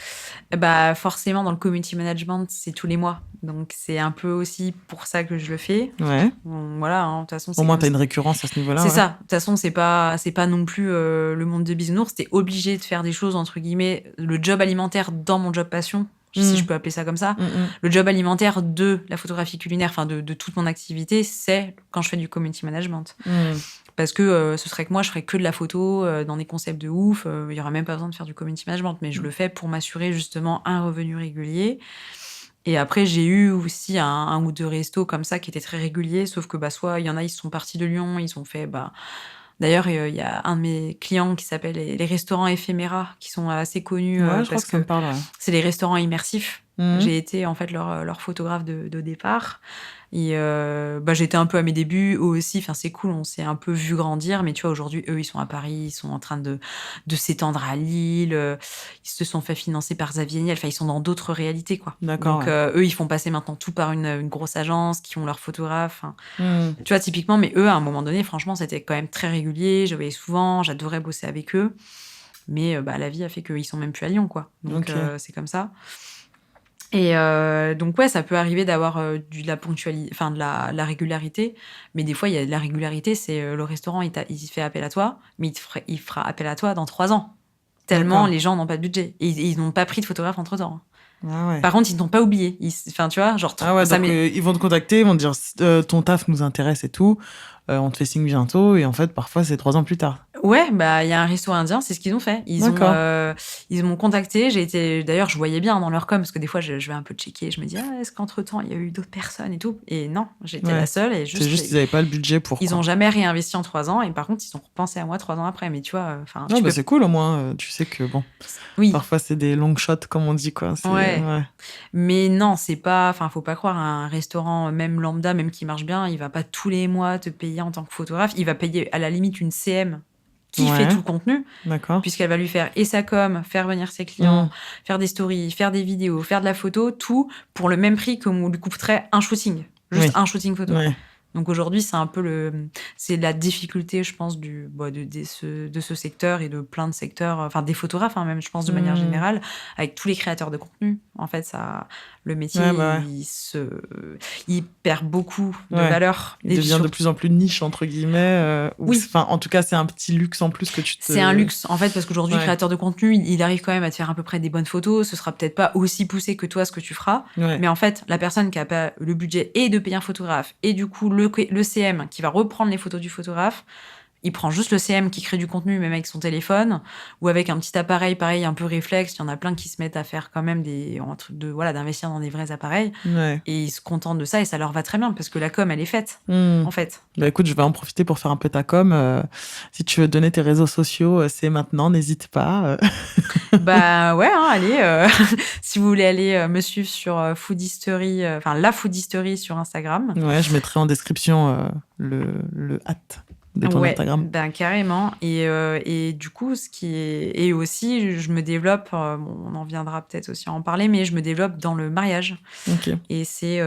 Forcément, dans le community management, c'est tous les mois. Donc, c'est un peu aussi pour ça que je le fais. Ouais. Voilà, de toute façon... Au moins, t'as une récurrence à ce niveau-là. C'est ça. De toute façon, c'est pas non plus le monde de bisounours. T'es obligé de faire des choses, entre guillemets, le job alimentaire dans mon job passion, si je peux appeler ça comme ça. Le job alimentaire de la photographie culinaire, enfin de toute mon activité, c'est quand je fais du community management. Parce que ce serait que moi, je ferais que de la photo dans des concepts de ouf. Il y aura même pas besoin de faire du community management, mais je le fais pour m'assurer justement un revenu régulier. Et après, j'ai eu aussi un ou deux restos comme ça qui étaient très réguliers, sauf que soit il y en a, ils sont partis de Lyon, ils ont fait... D'ailleurs, il y a un de mes clients qui s'appelle les restaurants éphéméra, qui sont assez connus je parce crois que ça me parle, ouais. C'est les restaurants immersifs. J'ai été en fait leur photographe de départ. Et j'étais un peu à mes débuts, eux aussi, c'est cool, on s'est un peu vu grandir, mais tu vois, aujourd'hui, eux, ils sont à Paris, ils sont en train de s'étendre à Lille, ils se sont fait financer par Xavier Niel, ils sont dans d'autres réalités, quoi. D'accord. Donc, eux, ils font passer maintenant tout par une grosse agence, qui ont leur photographe. Tu vois, typiquement, mais eux, à un moment donné, franchement, c'était quand même très régulier, je voyais souvent, j'adorais bosser avec eux, mais la vie a fait qu'ils sont même plus à Lyon, quoi. Donc, c'est comme ça. Et donc ça peut arriver d'avoir de la ponctualité, de la régularité, mais des fois il y a de la régularité, c'est le restaurant il fait appel à toi, mais il fera appel à toi dans 3 ans, tellement les gens n'ont pas de budget et ils n'ont pas pris de photographe entre temps. Ah ouais. Par contre, ils t'ont pas oublié. Tu vois, genre... ils vont te contacter, ils vont te dire ton taf nous intéresse et tout, on te fait signe bientôt, et en fait, parfois, c'est 3 ans plus tard. Ouais, bah il y a un resto indien, c'est ce qu'ils ont fait. Ils m'ont contacté. D'ailleurs, je voyais bien dans leur com parce que des fois je vais un peu checker. Je me dis est-ce qu'entre-temps il y a eu d'autres personnes et tout. Et non, j'étais la seule et C'est juste ils n'avaient pas le budget pour. Ils ont jamais réinvesti en 3 ans et par contre ils ont repensé à moi 3 ans après. Mais tu vois, c'est cool au moins. Tu sais que bon. Oui. Parfois c'est des long shots comme on dit quoi. Ouais. Mais non, c'est pas. Enfin, faut pas croire un restaurant même lambda, même qui marche bien, il va pas tous les mois te payer en tant que photographe. Il va payer à la limite une CM qui fait tout le contenu, puisqu'elle va lui faire et sa com, faire venir ses clients, faire des stories, faire des vidéos, faire de la photo, tout pour le même prix que lui coûterait un shooting, juste un shooting photo. Donc aujourd'hui, c'est la difficulté, je pense, de ce secteur et de plein de secteurs, enfin des photographes, même, je pense, de manière générale, avec tous les créateurs de contenu. En fait, le métier, il perd beaucoup de valeur. Il devient de plus en plus niche, entre guillemets. En tout cas, c'est un petit luxe en plus que tu te... C'est un luxe, en fait, parce qu'aujourd'hui, créateur de contenu, il arrive quand même à te faire à peu près des bonnes photos. Ce sera peut-être pas aussi poussé que toi, ce que tu feras. Mais en fait, la personne qui a pas le budget et de payer un photographe, et du coup, le CM qui va reprendre les photos du photographe, il prend juste le CM qui crée du contenu, même avec son téléphone, ou avec un petit appareil, pareil, un peu réflexe. Il y en a plein qui se mettent à faire quand même d'investir dans des vrais appareils. Et ils se contentent de ça et ça leur va très bien parce que la com, elle est faite, en fait. Bah écoute, je vais en profiter pour faire un peu ta com. Si tu veux donner tes réseaux sociaux, c'est maintenant, n'hésite pas. Bah ouais, allez. Si vous voulez aller me suivre sur Foodisterie, la Foodisterie sur Instagram. Ouais, je mettrai en description le @ de ton Instagram. Ben carrément. Et du coup, et aussi, je me développe, on en viendra peut-être aussi à en parler, mais je me développe dans le mariage. Et c'est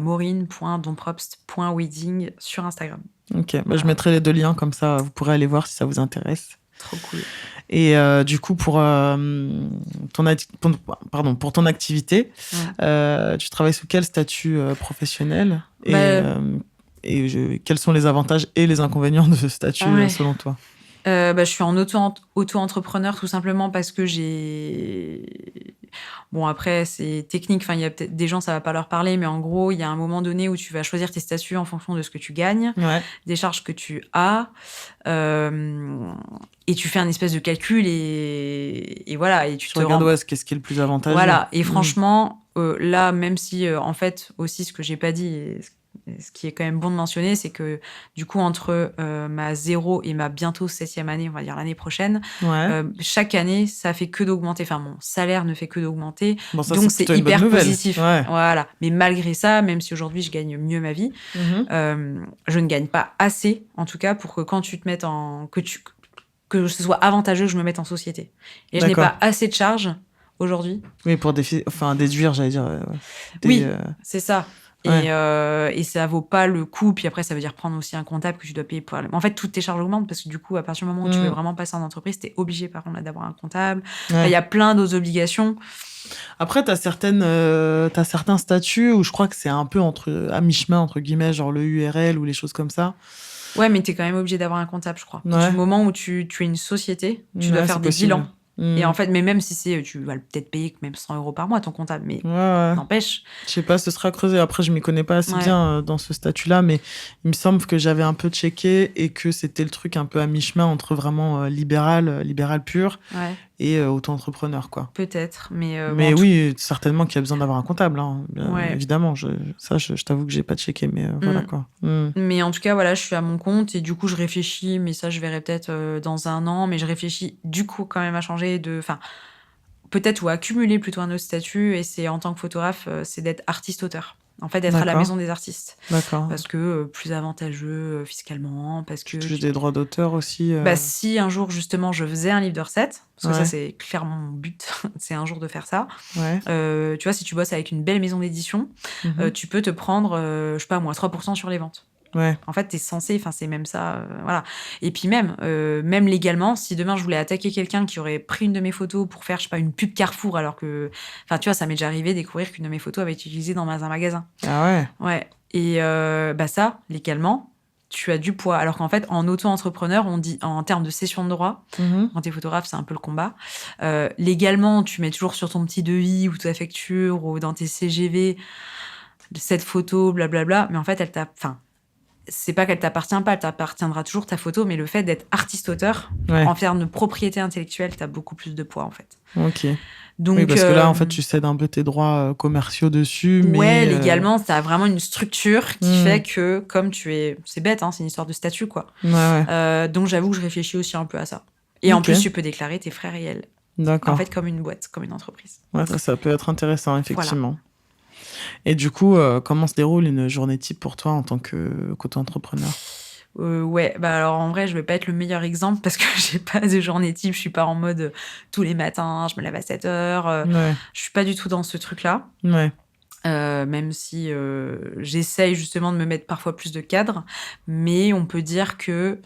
maureen.donpropst.wedding sur Instagram. Ok, je mettrai les 2 liens, comme ça, vous pourrez aller voir si ça vous intéresse. Trop cool. Et du coup, pour ton activité, tu travailles sous quel statut professionnel et quels sont les avantages et les inconvénients de ce statut selon toi? Je suis en auto-entrepreneur tout simplement parce que Bon, après, c'est technique. Il y a peut-être des gens, ça va pas leur parler, mais en gros, il y a un moment donné où tu vas choisir tes statuts en fonction de ce que tu gagnes, des charges que tu as, et tu fais un espèce de calcul et voilà. Et tu te regardes qu'est-ce qui est le plus avantageux. Voilà. Et franchement, là, même si, en fait, aussi, ce que j'ai pas dit, ce qui est quand même bon de mentionner, c'est que du coup, entre ma 0 et ma bientôt 7e année, on va dire l'année prochaine, chaque année, ça fait que d'augmenter. Enfin, mon salaire ne fait que d'augmenter. Donc, c'est hyper positif. Voilà. Mais malgré ça, même si aujourd'hui, je gagne mieux ma vie, je ne gagne pas assez, en tout cas, pour que quand tu te mettes que ce soit avantageux que je me mette en société. Et je n'ai pas assez de charges aujourd'hui. Oui, pour déduire, j'allais dire. C'est ça. Et ça vaut pas le coup. Puis après, ça veut dire prendre aussi un comptable que tu dois payer pour... En fait, toutes tes charges augmentent parce que du coup, à partir du moment où tu veux vraiment passer en entreprise, t'es obligé, par contre, d'avoir un comptable. Il y a plein d'autres obligations. Après, t'as certains statuts où je crois que c'est un peu à mi-chemin, entre guillemets, genre le URL ou les choses comme ça. Ouais, mais t'es quand même obligé d'avoir un comptable, je crois. Du moment où tu es une société, tu dois faire des bilans. Et en fait, mais même si tu vas peut-être payer même 100 € par mois ton comptable, mais n'empêche. Je sais pas, ce sera creusé. Après, je m'y connais pas assez bien dans ce statut-là, mais il me semble que j'avais un peu checké et que c'était le truc un peu à mi-chemin entre vraiment libéral pur et auto-entrepreneur, quoi. Peut-être, mais oui, certainement qu'il y a besoin d'avoir un comptable, évidemment. Je t'avoue que j'ai pas checké, mais voilà, quoi. Mais en tout cas, voilà, je suis à mon compte et du coup, je réfléchis, mais ça, je verrai peut-être dans 1 an, mais je réfléchis du coup quand même à changer peut-être ou accumuler plutôt un autre statut, et c'est en tant que photographe, c'est d'être artiste-auteur. En fait, d'être à la maison des artistes. D'accord. Parce que plus avantageux fiscalement, parce que... Tu as des droits d'auteur aussi si un jour, justement, je faisais un livre de recettes, parce que ça, c'est clairement mon but, c'est un jour de faire ça. Tu vois, si tu bosses avec une belle maison d'édition, tu peux te prendre, je sais pas moi, 3% sur les ventes. En fait, t'es censé, c'est même ça, voilà. Et puis même légalement, si demain je voulais attaquer quelqu'un qui aurait pris une de mes photos pour faire, je sais pas, une pub Carrefour, alors que, tu vois, ça m'est déjà arrivé de découvrir qu'une de mes photos avait été utilisée dans un magasin. Ah ouais. Ouais. Et ça, légalement, tu as du poids. Alors qu'en fait, en auto-entrepreneur, on dit, en termes de cession de droit, quand t'es photographe, c'est un peu le combat. Légalement, tu mets toujours sur ton petit devis ou ta facture ou dans tes CGV cette photo, blablabla. Mais en fait, c'est pas qu'elle t'appartient pas, elle t'appartiendra toujours ta photo, mais le fait d'être artiste-auteur, en termes de propriété intellectuelle, t'as beaucoup plus de poids, en fait. Ok. Donc, oui, parce que là, en fait, tu cèdes un peu tes droits commerciaux dessus, mais... Ouais, légalement, t'as vraiment une structure qui fait que, comme tu es... C'est bête, hein, c'est une histoire de statut, quoi. Donc, j'avoue que je réfléchis aussi un peu à ça. Et en plus, tu peux déclarer tes frais réels. D'accord. En fait, comme une boîte, comme une entreprise. Ouais, ça peut être intéressant, effectivement. Voilà. Et du coup, comment se déroule une journée type pour toi en tant qu'auto-entrepreneur ? Ouais, bah alors en vrai, je vais pas être le meilleur exemple parce que j'ai pas de journée type. Je suis pas en mode tous les matins, je me lève à 7h. Je suis pas du tout dans ce truc-là. Même si j'essaye justement de me mettre parfois plus de cadre. Mais on peut dire que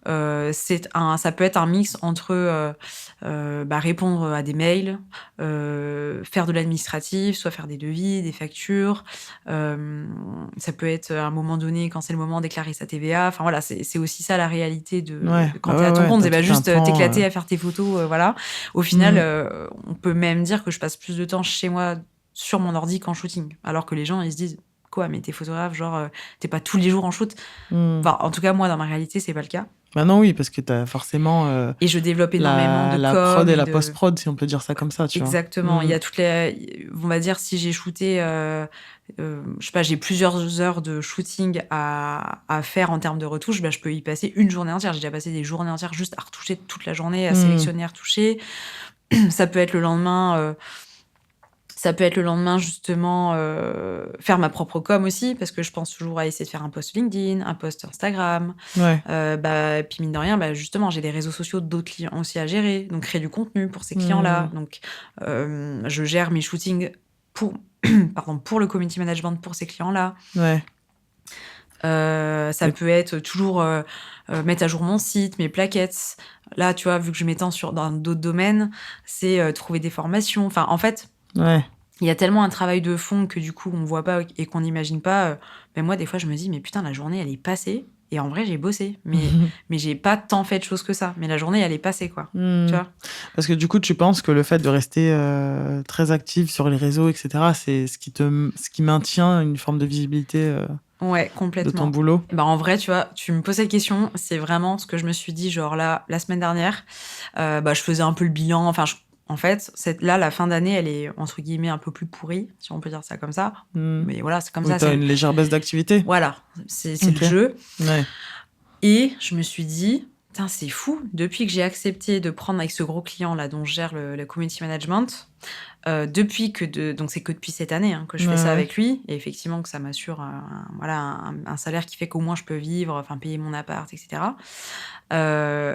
ça peut être un mix entre répondre à des mails, faire de l'administratif, soit faire des devis, des factures. Ça peut être à un moment donné, quand c'est le moment, déclarer sa TVA. Enfin voilà, c'est aussi ça la réalité de quand t'es à ton compte. C'est pas juste t'éclater à faire tes photos. Voilà. Au final, on peut même dire que je passe plus de temps chez moi sur mon ordi qu'en shooting. Alors que les gens, ils se disent quoi, mais t'es photographe, genre t'es pas tous les jours en shoot. Enfin, en tout cas, moi, dans ma réalité, c'est pas le cas. Bah non, oui, parce que t'as forcément... et je développe énormément de la prod et la post-prod, si on peut dire ça comme ça, tu vois. Exactement. Il y a toutes les... On va dire, si j'ai shooté... je sais pas, j'ai plusieurs heures de shooting à faire en termes de retouches, bah, je peux y passer une journée entière. J'ai déjà passé des journées entières juste à retoucher toute la journée, à sélectionner, à retoucher. Ça peut être le lendemain... Ça peut être le lendemain, justement, faire ma propre com aussi, parce que je pense toujours à essayer de faire un post LinkedIn, un post Instagram. Puis mine de rien, justement, j'ai les réseaux sociaux d'autres clients aussi à gérer, donc créer du contenu pour ces clients-là. Donc, je gère mes shootings pour le community management pour ces clients-là. Ça peut être toujours mettre à jour mon site, mes plaquettes. Là, tu vois, vu que je m'étends dans d'autres domaines, c'est trouver des formations. Enfin, en fait... Il y a tellement un travail de fond que du coup, on voit pas et qu'on n'imagine pas. Mais moi, des fois, je me dis, mais putain, la journée, elle est passée. Et en vrai, j'ai bossé. Mais j'ai pas tant fait de choses que ça. Mais la journée, elle est passée, quoi. Tu vois ? Parce que du coup, tu penses que le fait de rester très active sur les réseaux, etc., c'est ce qui maintient une forme de visibilité ouais, complètement. de ton boulot ? En vrai, tu vois, tu me poses cette question, c'est vraiment ce que je me suis dit, genre là, la semaine dernière. Je faisais un peu le bilan. Enfin, en fait, là, la fin d'année, elle est, entre guillemets, un peu plus pourrie, si on peut dire ça comme ça. Mais voilà, c'est comme ça. T'as une légère baisse d'activité. Voilà, c'est le jeu. Et je me suis dit, putain, c'est fou. Depuis que j'ai accepté de prendre avec ce gros client-là, dont je gère le community management, donc c'est que depuis cette année que je fais ça avec lui, et effectivement que ça m'assure un salaire qui fait qu'au moins je peux vivre, enfin payer mon appart, etc.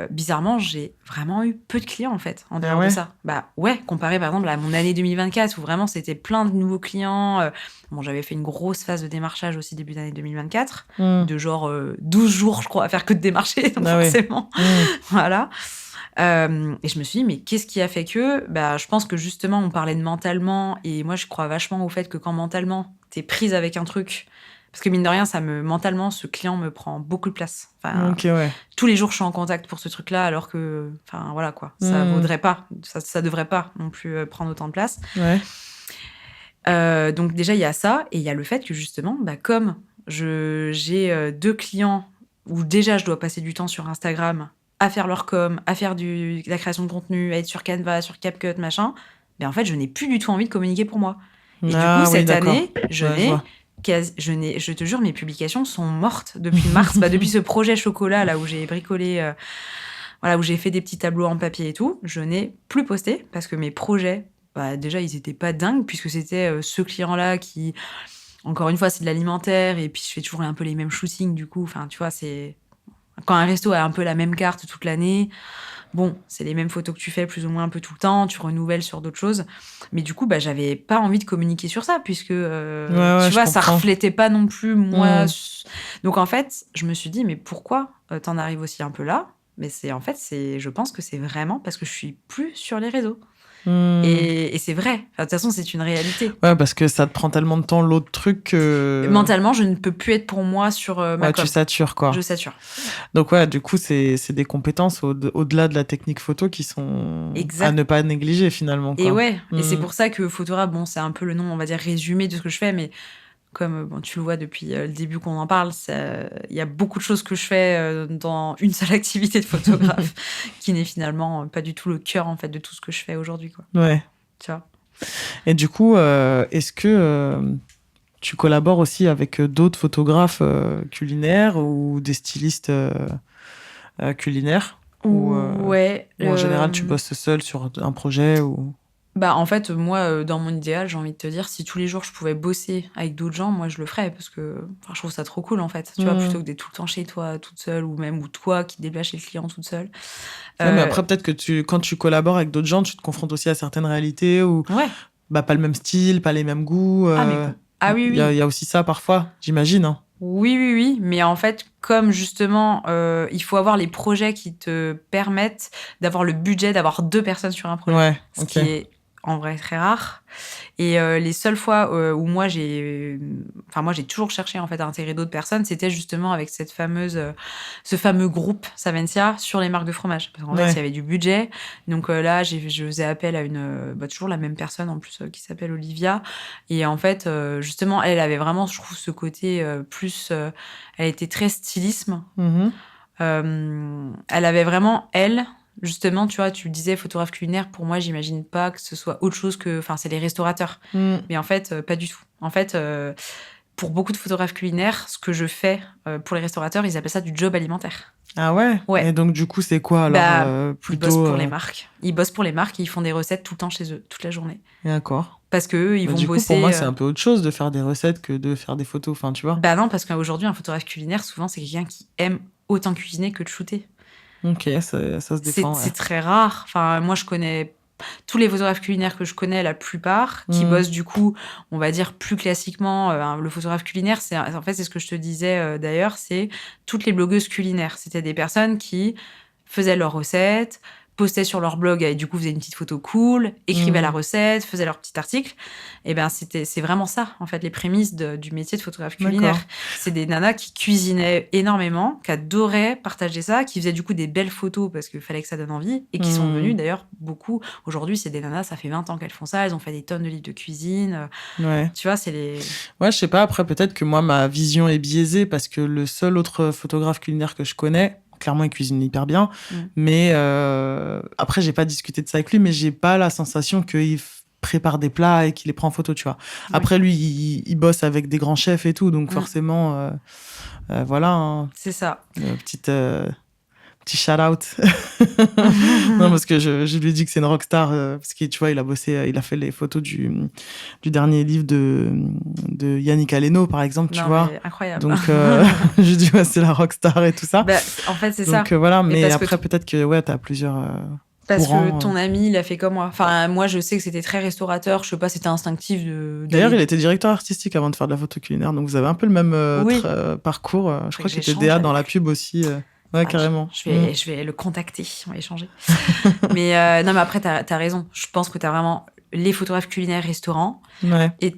Bizarrement, j'ai vraiment eu peu de clients en fait en dehors de ça. Comparé par exemple à mon année 2024 où vraiment c'était plein de nouveaux clients. J'avais fait une grosse phase de démarchage aussi début d'année 2024, de genre 12 jours je crois à faire que de démarcher, donc forcément. Voilà. Et je me suis dit, mais qu'est-ce qui a fait que... je pense que justement, on parlait de mentalement, et moi, je crois vachement au fait que quand mentalement, t'es prise avec un truc... Parce que mine de rien, mentalement, ce client me prend beaucoup de place. Enfin, tous les jours, je suis en contact pour ce truc-là, alors que... Enfin, voilà, quoi. Ça vaudrait pas. Ça devrait pas non plus prendre autant de place. Donc déjà, il y a ça, et il y a le fait que justement, comme j'ai 2 clients où déjà, je dois passer du temps sur Instagram... à faire leur com, à faire de la création de contenu, à être sur Canva, sur CapCut, machin, en fait, je n'ai plus du tout envie de communiquer pour moi. Et du coup, cette année, je te jure, mes publications sont mortes depuis mars. Depuis ce projet chocolat, là, où j'ai bricolé, où j'ai fait des petits tableaux en papier et tout, je n'ai plus posté parce que mes projets, déjà, ils n'étaient pas dingues puisque c'était ce client-là qui, encore une fois, c'est de l'alimentaire et puis je fais toujours un peu les mêmes shootings, du coup, enfin, tu vois, c'est... Quand un resto a un peu la même carte toute l'année, c'est les mêmes photos que tu fais plus ou moins un peu tout le temps, tu renouvelles sur d'autres choses. Mais du coup, j'avais pas envie de communiquer sur ça, puisque, tu vois, ça reflétait pas non plus moi. Donc, en fait, je me suis dit, mais pourquoi t'en arrives aussi un peu là ? Mais je pense que c'est vraiment parce que je suis plus sur les réseaux. Et c'est vrai. De toute façon, c'est une réalité. Ouais, parce que ça te prend tellement de temps l'autre truc que... Mentalement, je ne peux plus être pour moi sur ma com. Tu satures, quoi. Je sature. Donc, du coup, c'est des compétences au-delà de la technique photo qui sont à ne pas négliger, finalement, quoi. Et et c'est pour ça que photographe, c'est un peu le nom, on va dire, résumé de ce que je fais, mais comme tu le vois depuis le début qu'on en parle, il y a beaucoup de choses que je fais dans une seule activité de photographe qui n'est finalement pas du tout le cœur en fait de tout ce que je fais aujourd'hui, quoi. Ouais. Tu vois. Et du coup, est-ce que tu collabores aussi avec d'autres photographes culinaires ou des stylistes culinaires Ouais. Ou en général, tu bosses seul sur un projet ou... Bah, en fait, moi, dans mon idéal, j'ai envie de te dire, si tous les jours je pouvais bosser avec d'autres gens, moi, je le ferais parce que je trouve ça trop cool, en fait. Tu vois, plutôt que d'être tout le temps chez toi, toute seule, ou toi qui déplace chez le client toute seule. Ouais, mais après, peut-être que quand tu collabores avec d'autres gens, tu te confrontes aussi à certaines réalités ou pas le même style, pas les mêmes goûts. Oui, Il y a aussi ça parfois, j'imagine. Hein. Oui. Mais en fait, comme justement, il faut avoir les projets qui te permettent d'avoir le budget d'avoir 2 personnes sur un projet. Ouais, ce qui est en vrai très rare. Et les seules fois où moi j'ai toujours cherché en fait à intégrer d'autres personnes, c'était justement avec ce fameux groupe Savencia sur les marques de fromage. Parce qu'en fait, il y avait du budget. Donc là, je faisais appel à toujours la même personne en plus qui s'appelle Olivia. Et en fait, justement, elle avait vraiment, je trouve, ce côté plus. Elle était très stylisme. Elle avait vraiment, justement, tu vois, tu disais photographe culinaire, pour moi, j'imagine pas que ce soit autre chose que... Enfin, c'est les restaurateurs. Mais en fait, pas du tout. En fait, pour beaucoup de photographes culinaires, ce que je fais pour les restaurateurs, ils appellent ça du job alimentaire. Ah ouais. Et donc, du coup, c'est quoi alors plutôt... Ils bossent pour les marques. Ils bossent pour les marques et ils font des recettes tout le temps chez eux, toute la journée. D'accord. Parce qu'eux, ils vont du bosser... coup, pour moi, c'est un peu autre chose de faire des recettes que de faire des photos, enfin, tu vois. Bah non, parce qu'aujourd'hui, un photographe culinaire, souvent, c'est quelqu'un qui aime autant cuisiner que de shooter. Ok, ça se défend. C'est très rare. Enfin, moi, je connais tous les photographes culinaires que je connais, la plupart, qui bossent du coup, on va dire plus classiquement. Le photographe culinaire, c'est ce que je te disais d'ailleurs, c'est toutes les blogueuses culinaires. C'était des personnes qui faisaient leurs recettes, postaient sur leur blog et du coup faisaient une petite photo cool, écrivaient la recette, faisaient leur petit article. Et ben c'est vraiment ça en fait les prémices du métier de photographe culinaire. D'accord. C'est des nanas qui cuisinaient énormément, qui adoraient partager ça, qui faisaient du coup des belles photos parce qu'il fallait que ça donne envie et qui sont devenues d'ailleurs beaucoup. Aujourd'hui, c'est des nanas, ça fait 20 ans qu'elles font ça, elles ont fait des tonnes de livres de cuisine. Tu vois, c'est les... Ouais, je sais pas, après peut-être que moi ma vision est biaisée parce que le seul autre photographe culinaire que je connais, clairement, il cuisine hyper bien. Mais après, j'ai pas discuté de ça avec lui, mais j'ai pas la sensation qu'il prépare des plats et qu'il les prend en photo, tu vois. Oui. Après, lui, il bosse avec des grands chefs et tout, donc forcément, voilà. Hein, c'est ça. Petit shout-out. Non, parce que je lui ai dit que c'est une rockstar, parce que, tu vois, il a fait les photos du dernier livre de Yannick Aleno, par exemple, tu vois. Incroyable. Donc, je lui ai dit, ouais, c'est la rockstar et tout ça. Bah, en fait, c'est ça. Donc, voilà, mais après, peut-être que, t'as plusieurs... Parce que ton ami, il a fait comme moi. Enfin, moi, je sais que c'était très restaurateur. Je sais pas, c'était instinctif D'ailleurs, il était directeur artistique avant de faire de la photo culinaire. Donc, vous avez un peu le même parcours. Je crois qu'il était DA dans la pub aussi. Ouais, carrément. Je vais le contacter. On va échanger. Mais non, mais après, t'as raison. Je pense que t'as vraiment les photographes culinaires restaurants. Ouais. Et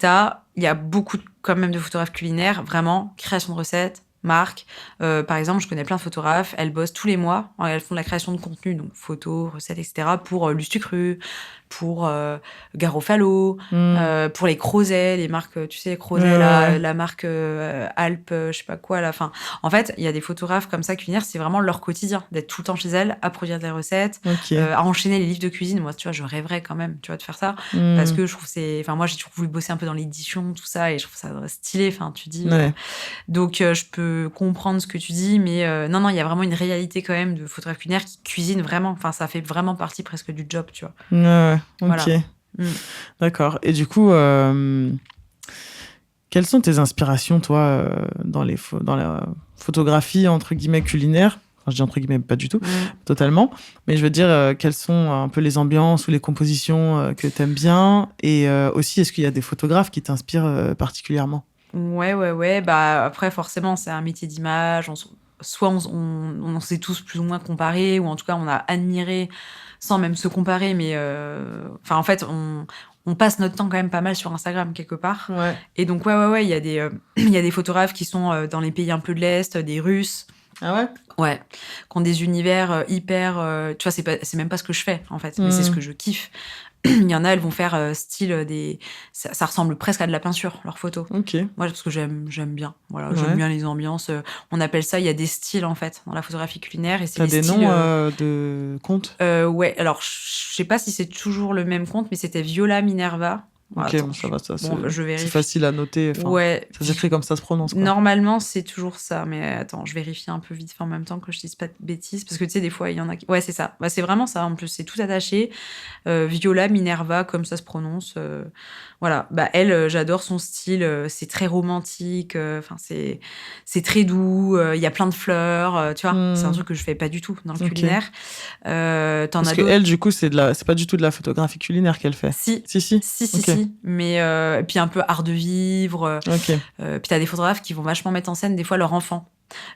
il y a beaucoup quand même de photographes culinaires, vraiment, création de recettes, marque. Par exemple, je connais plein de photographes, elles bossent tous les mois, elles font de la création de contenu, donc photos, recettes, etc. pour Lustucru, pour Garofalo, pour les Crozet, les marques, tu sais, Crozet, la marque Alpes, je sais pas quoi. Enfin, en fait, il y a des photographes comme ça culinaires, c'est vraiment leur quotidien, d'être tout le temps chez elles, à produire des recettes, à enchaîner les livres de cuisine. Moi, tu vois, je rêverais quand même, tu vois, de faire ça, parce que je trouve moi, j'ai toujours voulu bosser un peu dans l'édition, tout ça, et je trouve ça stylé. Enfin, tu dis. Donc, je peux comprendre ce que tu dis, mais non, il y a vraiment une réalité quand même de photographes culinaires qui cuisinent vraiment. Enfin, ça fait vraiment partie presque du job, tu vois. Ok. Voilà. D'accord. Et du coup, quelles sont tes inspirations, toi, dans la photographie, entre guillemets, culinaire? Enfin, je dis entre guillemets, pas du tout, totalement. Mais je veux dire, quelles sont un peu les ambiances ou les compositions que t'aimes bien? Et aussi, est-ce qu'il y a des photographes qui t'inspirent particulièrement? Ouais. Bah, après, forcément, c'est un métier d'image. Soit on s'est tous plus ou moins comparés, ou en tout cas, on a admiré sans même se comparer. Mais en fait, on passe notre temps quand même pas mal sur Instagram, quelque part. Ouais. Et donc, ouais, il y a des photographes qui sont dans les pays un peu de l'Est, des Russes, Ah ouais? Ouais, qui ont des univers hyper. Tu vois, c'est même pas ce que je fais, en fait, mais c'est ce que je kiffe. Il y en a, elles vont faire style des. Ça ressemble presque à de la peinture, leurs photos. Ok. Moi, parce que j'aime bien. Voilà, Ouais. j'aime bien les ambiances. On appelle ça, il y a des styles, en fait, dans la photographie culinaire. Et c'est T'as les des styles. noms de comptes? Ouais, alors, je sais pas si c'est toujours le même compte, mais c'était Viola Minerva. Ok, Attends, bon, ça va, ça. bon, je vérifie. C'est facile à noter. Ouais. Ça s'écrit comme ça se prononce, quoi. Normalement, c'est toujours ça. Mais attends, je vérifie un peu vite fait en même temps que je dise pas de bêtises. Parce que tu sais, des fois, il y en a qui. Ouais, c'est ça. Bah, c'est vraiment ça. En plus, c'est tout attaché. Viola Minerva, comme ça se prononce. Voilà. Bah, elle, j'adore son style. C'est très romantique. Enfin, c'est très doux. Il y a plein de fleurs. Tu vois, c'est un truc que je fais pas du tout dans le culinaire. Parce que elle, du coup, c'est pas du tout de la photographie culinaire qu'elle fait. Si. Mais puis un peu art de vivre. Puis t'as des photographes qui vont vachement mettre en scène des fois leur enfant,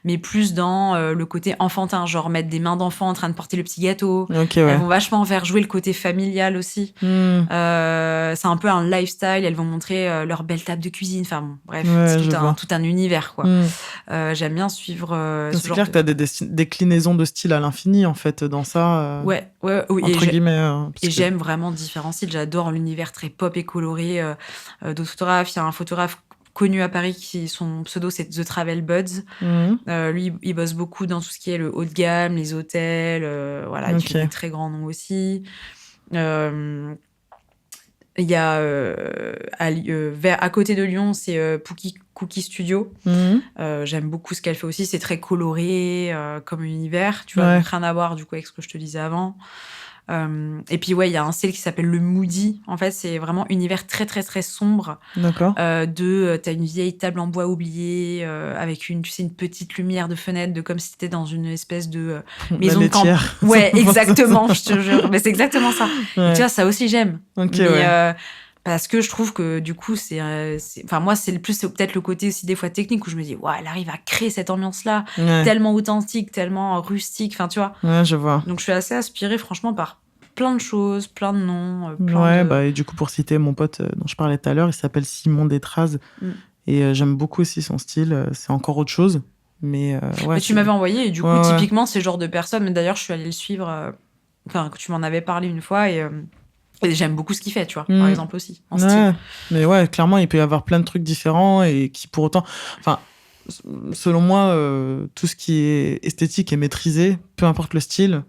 mais plus dans le côté enfantin, genre mettre des mains d'enfant en train de porter le petit gâteau. Elles vont vachement faire jouer le côté familial aussi. C'est un peu un lifestyle. Elles vont montrer leur belle table de cuisine. Enfin bon, bref, c'est tout un univers, quoi. J'aime bien suivre. C'est clair que t'as des déclinaisons de style à l'infini, en fait, dans ça. Oui, entre guillemets. Et j'aime vraiment différents styles. J'adore l'univers très pop et coloré d'autres photographes. Il y a un photographe connu à Paris son pseudo c'est The Travel Buds. Lui, il bosse beaucoup dans tout ce qui est le haut de gamme, les hôtels. Voilà, il fait des très grands noms aussi. Il y a à côté de Lyon, c'est Pookie Cookie Studio. J'aime beaucoup ce qu'elle fait aussi. C'est très coloré comme univers. Tu vois, donc rien à voir du coup avec ce que je te disais avant. Et puis ouais, il y a un style qui s'appelle le Moody. En fait, c'est vraiment univers très très très sombre. D'accord. T'as une vieille table en bois oubliée avec une petite lumière de fenêtre, comme si t'étais dans une espèce de maison de campagne. Ouais, exactement, je te jure. Mais c'est exactement ça. Et tu vois, ça aussi j'aime. Parce que je trouve que du coup, enfin moi, c'est peut-être le côté aussi des fois technique où je me dis, ouais, elle arrive à créer cette ambiance-là, tellement authentique, tellement rustique. Enfin, tu vois. Ouais, je vois. Donc je suis assez inspirée, franchement, par plein de choses, plein de noms. Et du coup, pour citer mon pote dont je parlais tout à l'heure, il s'appelle Simon Détraz. Et j'aime beaucoup aussi son style. C'est encore autre chose. Mais tu m'avais envoyé, et du coup, typiquement, c'est le genre de personne. Mais d'ailleurs, je suis allée le suivre. Enfin, tu m'en avais parlé une fois et j'aime beaucoup ce qu'il fait, tu vois, par exemple aussi, en style. Mais ouais, clairement, il peut y avoir plein de trucs différents et qui pour autant... Enfin, selon moi, tout ce qui est esthétique et maîtrisé, peu importe le style,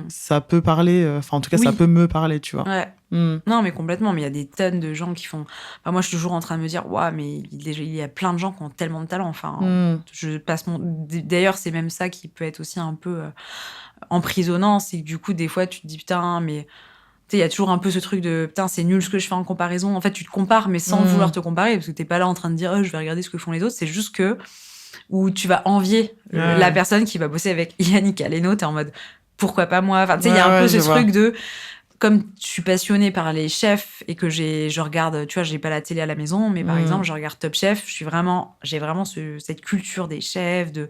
ça peut parler... Enfin, en tout cas, ça peut me parler, tu vois. Ouais. Non, mais complètement. Mais il y a des tonnes de gens qui font... Enfin, moi, je suis toujours en train de me dire, ouais, mais il y a plein de gens qui ont tellement de talent. Enfin, D'ailleurs, c'est même ça qui peut être aussi un peu emprisonnant. C'est que du coup, des fois, tu te dis, putain, mais... Il y a toujours un peu ce truc de putain, c'est nul ce que je fais en comparaison. En fait, tu te compares, mais sans vouloir te comparer, parce que t'es pas là en train de dire je vais regarder ce que font les autres. C'est juste que où tu vas envier la personne qui va bosser avec Yannick Aleno. T'es en mode pourquoi pas moi. Enfin, tu sais, il y a un peu ce truc de comme je suis passionnée par les chefs et que je regarde, tu vois, j'ai pas la télé à la maison, mais par exemple, je regarde Top Chef. J'ai vraiment cette culture des chefs de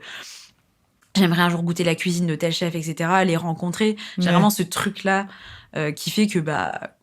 j'aimerais un jour goûter la cuisine de tel chef, etc., les rencontrer. J'ai vraiment ce truc-là qui fait que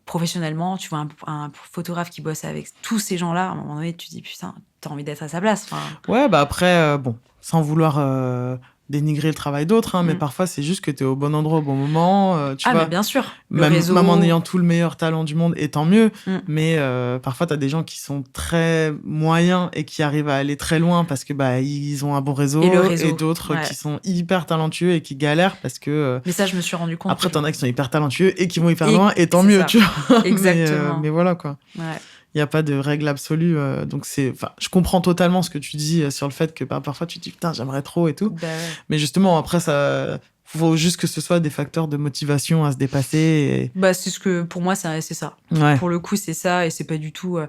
professionnellement, tu vois un photographe qui bosse avec tous ces gens-là, à un moment donné, tu te dis, putain, t'as envie d'être à sa place. Ouais, après, sans vouloir dénigrer le travail d'autres, mais parfois, c'est juste que t'es au bon endroit au bon moment. Tu vois, mais bien sûr. Même en ayant tout le meilleur talent du monde, et tant mieux. Mais parfois, t'as des gens qui sont très moyens et qui arrivent à aller très loin parce que ils ont un bon réseau. Et d'autres qui sont hyper talentueux et qui galèrent parce que... mais ça, je me suis rendu compte. Après, t'en as qui sont hyper talentueux et qui vont hyper loin, et tant mieux, tu vois. Exactement. Mais voilà, quoi. Ouais. Il n'y a pas de règle absolue. Donc, je comprends totalement ce que tu dis sur le fait que parfois, tu te dis, putain, j'aimerais trop et tout. Mais justement, après, ça... faut juste que ce soit des facteurs de motivation à se dépasser. C'est ce que, pour moi, c'est ça. Ouais. Pour le coup, c'est ça. Et c'est pas du tout...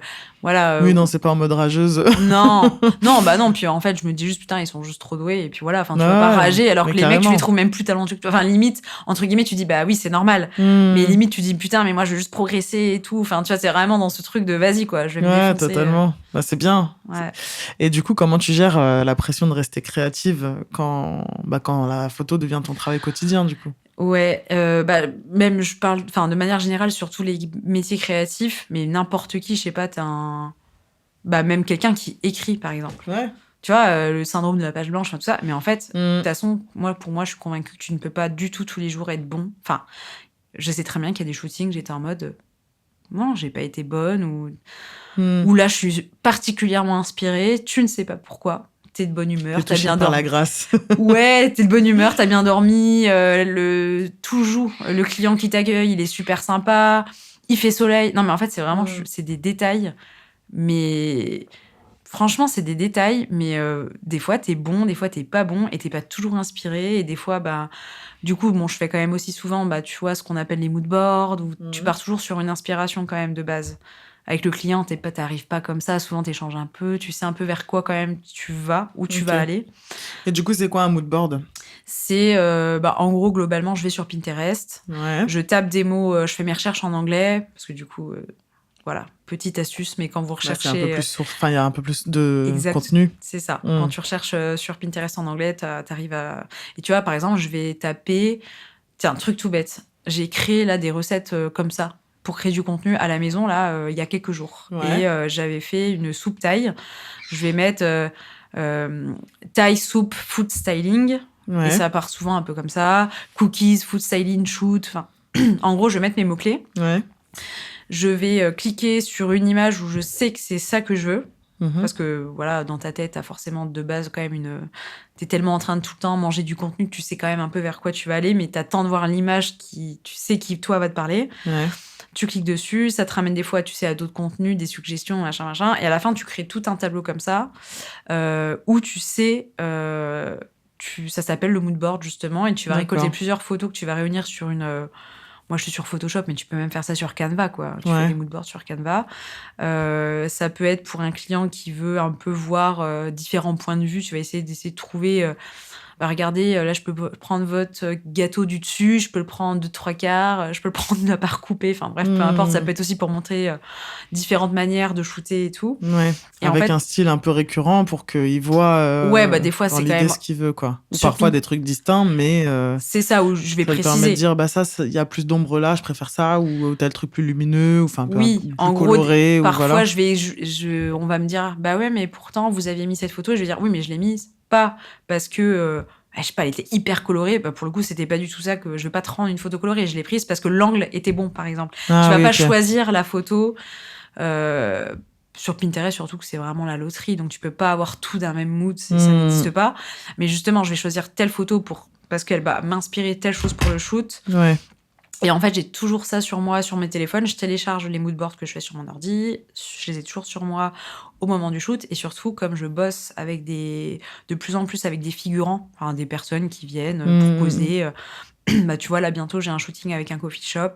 voilà. Oui, non, c'est pas en mode rageuse. Non. Non. Puis en fait, je me dis juste, putain, ils sont juste trop doués. Et puis voilà, enfin, tu vas pas rager alors que les mecs, tu les trouves même plus talentueux que toi. Enfin, limite, entre guillemets, tu dis, oui, c'est normal. Mais limite, tu dis, putain, mais moi, je veux juste progresser et tout. Enfin, tu vois, c'est vraiment dans ce truc de vas-y, quoi. Je vais me défoncer. Totalement. C'est bien. Ouais. Et du coup, comment tu gères la pression de rester créative quand la photo devient ton travail quotidien, du coup? Ouais, même je parle, de manière générale sur tous les métiers créatifs, mais n'importe qui, je sais pas, même quelqu'un qui écrit, par exemple. Ouais. tu vois, le syndrome de la page blanche, tout ça. Mais en fait, de toute façon, pour moi, je suis convaincue que tu ne peux pas du tout tous les jours être bon. Enfin, je sais très bien qu'il y a des shootings, j'étais en mode, non, j'ai pas été bonne, ou là, je suis particulièrement inspirée, tu ne sais pas pourquoi. T'es de bonne humeur, t'as bien dormi. La grâce. Ouais, t'es de bonne humeur, t'as bien dormi, tout joue. Le client qui t'accueille, il est super sympa, il fait soleil. Non, mais en fait, c'est vraiment, c'est des détails. Mais franchement, c'est des détails. Mais des fois, t'es bon, des fois, t'es pas bon, et t'es pas toujours inspiré. Et des fois, du coup, bon, je fais quand même aussi souvent, tu vois, ce qu'on appelle les mood boards, où tu pars toujours sur une inspiration quand même de base. Avec le client, t'arrives pas comme ça. Souvent, t'échanges un peu. Tu sais un peu vers quoi quand même tu vas, où tu vas aller. Et du coup, c'est quoi un mood board ? C'est, en gros, globalement, je vais sur Pinterest. Ouais. Je tape des mots, je fais mes recherches en anglais. Parce que du coup, voilà, petite astuce, mais quand vous recherchez... c'est un peu plus il y a un peu plus de contenu. C'est ça. Quand tu recherches sur Pinterest en anglais, t'arrives à... Et tu vois, par exemple, je vais taper... Tiens, un truc tout bête. J'ai créé là des recettes comme ça pour créer du contenu à la maison, là, il y a quelques jours. Ouais. Et j'avais fait une soupe thaï. Je vais mettre Thai soup food styling. Ouais. Et ça part souvent un peu comme ça. Cookies, food styling, shoot. Enfin, en gros, je vais mettre mes mots-clés. Ouais. Je vais cliquer sur une image où je sais que c'est ça que je veux. Parce que, voilà, dans ta tête, t'as forcément de base quand même t'es tellement en train de tout le temps manger du contenu que tu sais quand même un peu vers quoi tu vas aller, mais t'attends de voir l'image qui, tu sais, qui, toi, va te parler. Ouais. Tu cliques dessus, ça te ramène des fois, tu sais, à d'autres contenus, des suggestions, machin. Et à la fin, tu crées tout un tableau comme ça, où tu sais... ça s'appelle le mood board, justement, et tu vas récolter plusieurs photos que tu vas réunir sur une... Moi, je suis sur Photoshop, mais tu peux même faire ça sur Canva, quoi. Tu fais des mood boards sur Canva. Ça peut être pour un client qui veut un peu voir différents points de vue. Tu vas essayer de trouver... regardez, là, je peux prendre votre gâteau du dessus, je peux le prendre de 3/4, je peux le prendre de la part coupée. Enfin, bref, peu importe. Ça peut être aussi pour montrer différentes manières de shooter et tout. Ouais. Et avec un style un peu récurrent pour qu'il voit des fois, c'est quand même... ce qu'il veut, quoi. Ou parfois des trucs distincts, mais... c'est ça où je vais préciser. Ça permet de dire, ça, il y a plus d'ombre là, je préfère ça, ou t'as le truc plus lumineux, ou enfin, plus coloré. Parfois, voilà. on va me dire, ouais, mais pourtant, vous aviez mis cette photo. Et je vais dire, oui, mais je l'ai mise pas parce que... je sais pas, elle était hyper colorée. Pour le coup, c'était pas du tout ça que je vais pas te rendre une photo colorée. Je l'ai prise parce que l'angle était bon, par exemple. Tu vas pas choisir la photo sur Pinterest, surtout que c'est vraiment la loterie. Donc, tu peux pas avoir tout d'un même mood. Ça n'existe pas. Mais justement, je vais choisir telle photo parce qu'elle va m'inspirer telle chose pour le shoot. Ouais. Et en fait, j'ai toujours ça sur moi, sur mes téléphones. Je télécharge les moodboards que je fais sur mon ordi. Je les ai toujours sur moi au moment du shoot. Et surtout, comme je bosse de plus en plus avec des figurants, enfin, des personnes qui viennent pour poser. Tu vois, là, bientôt, j'ai un shooting avec un coffee shop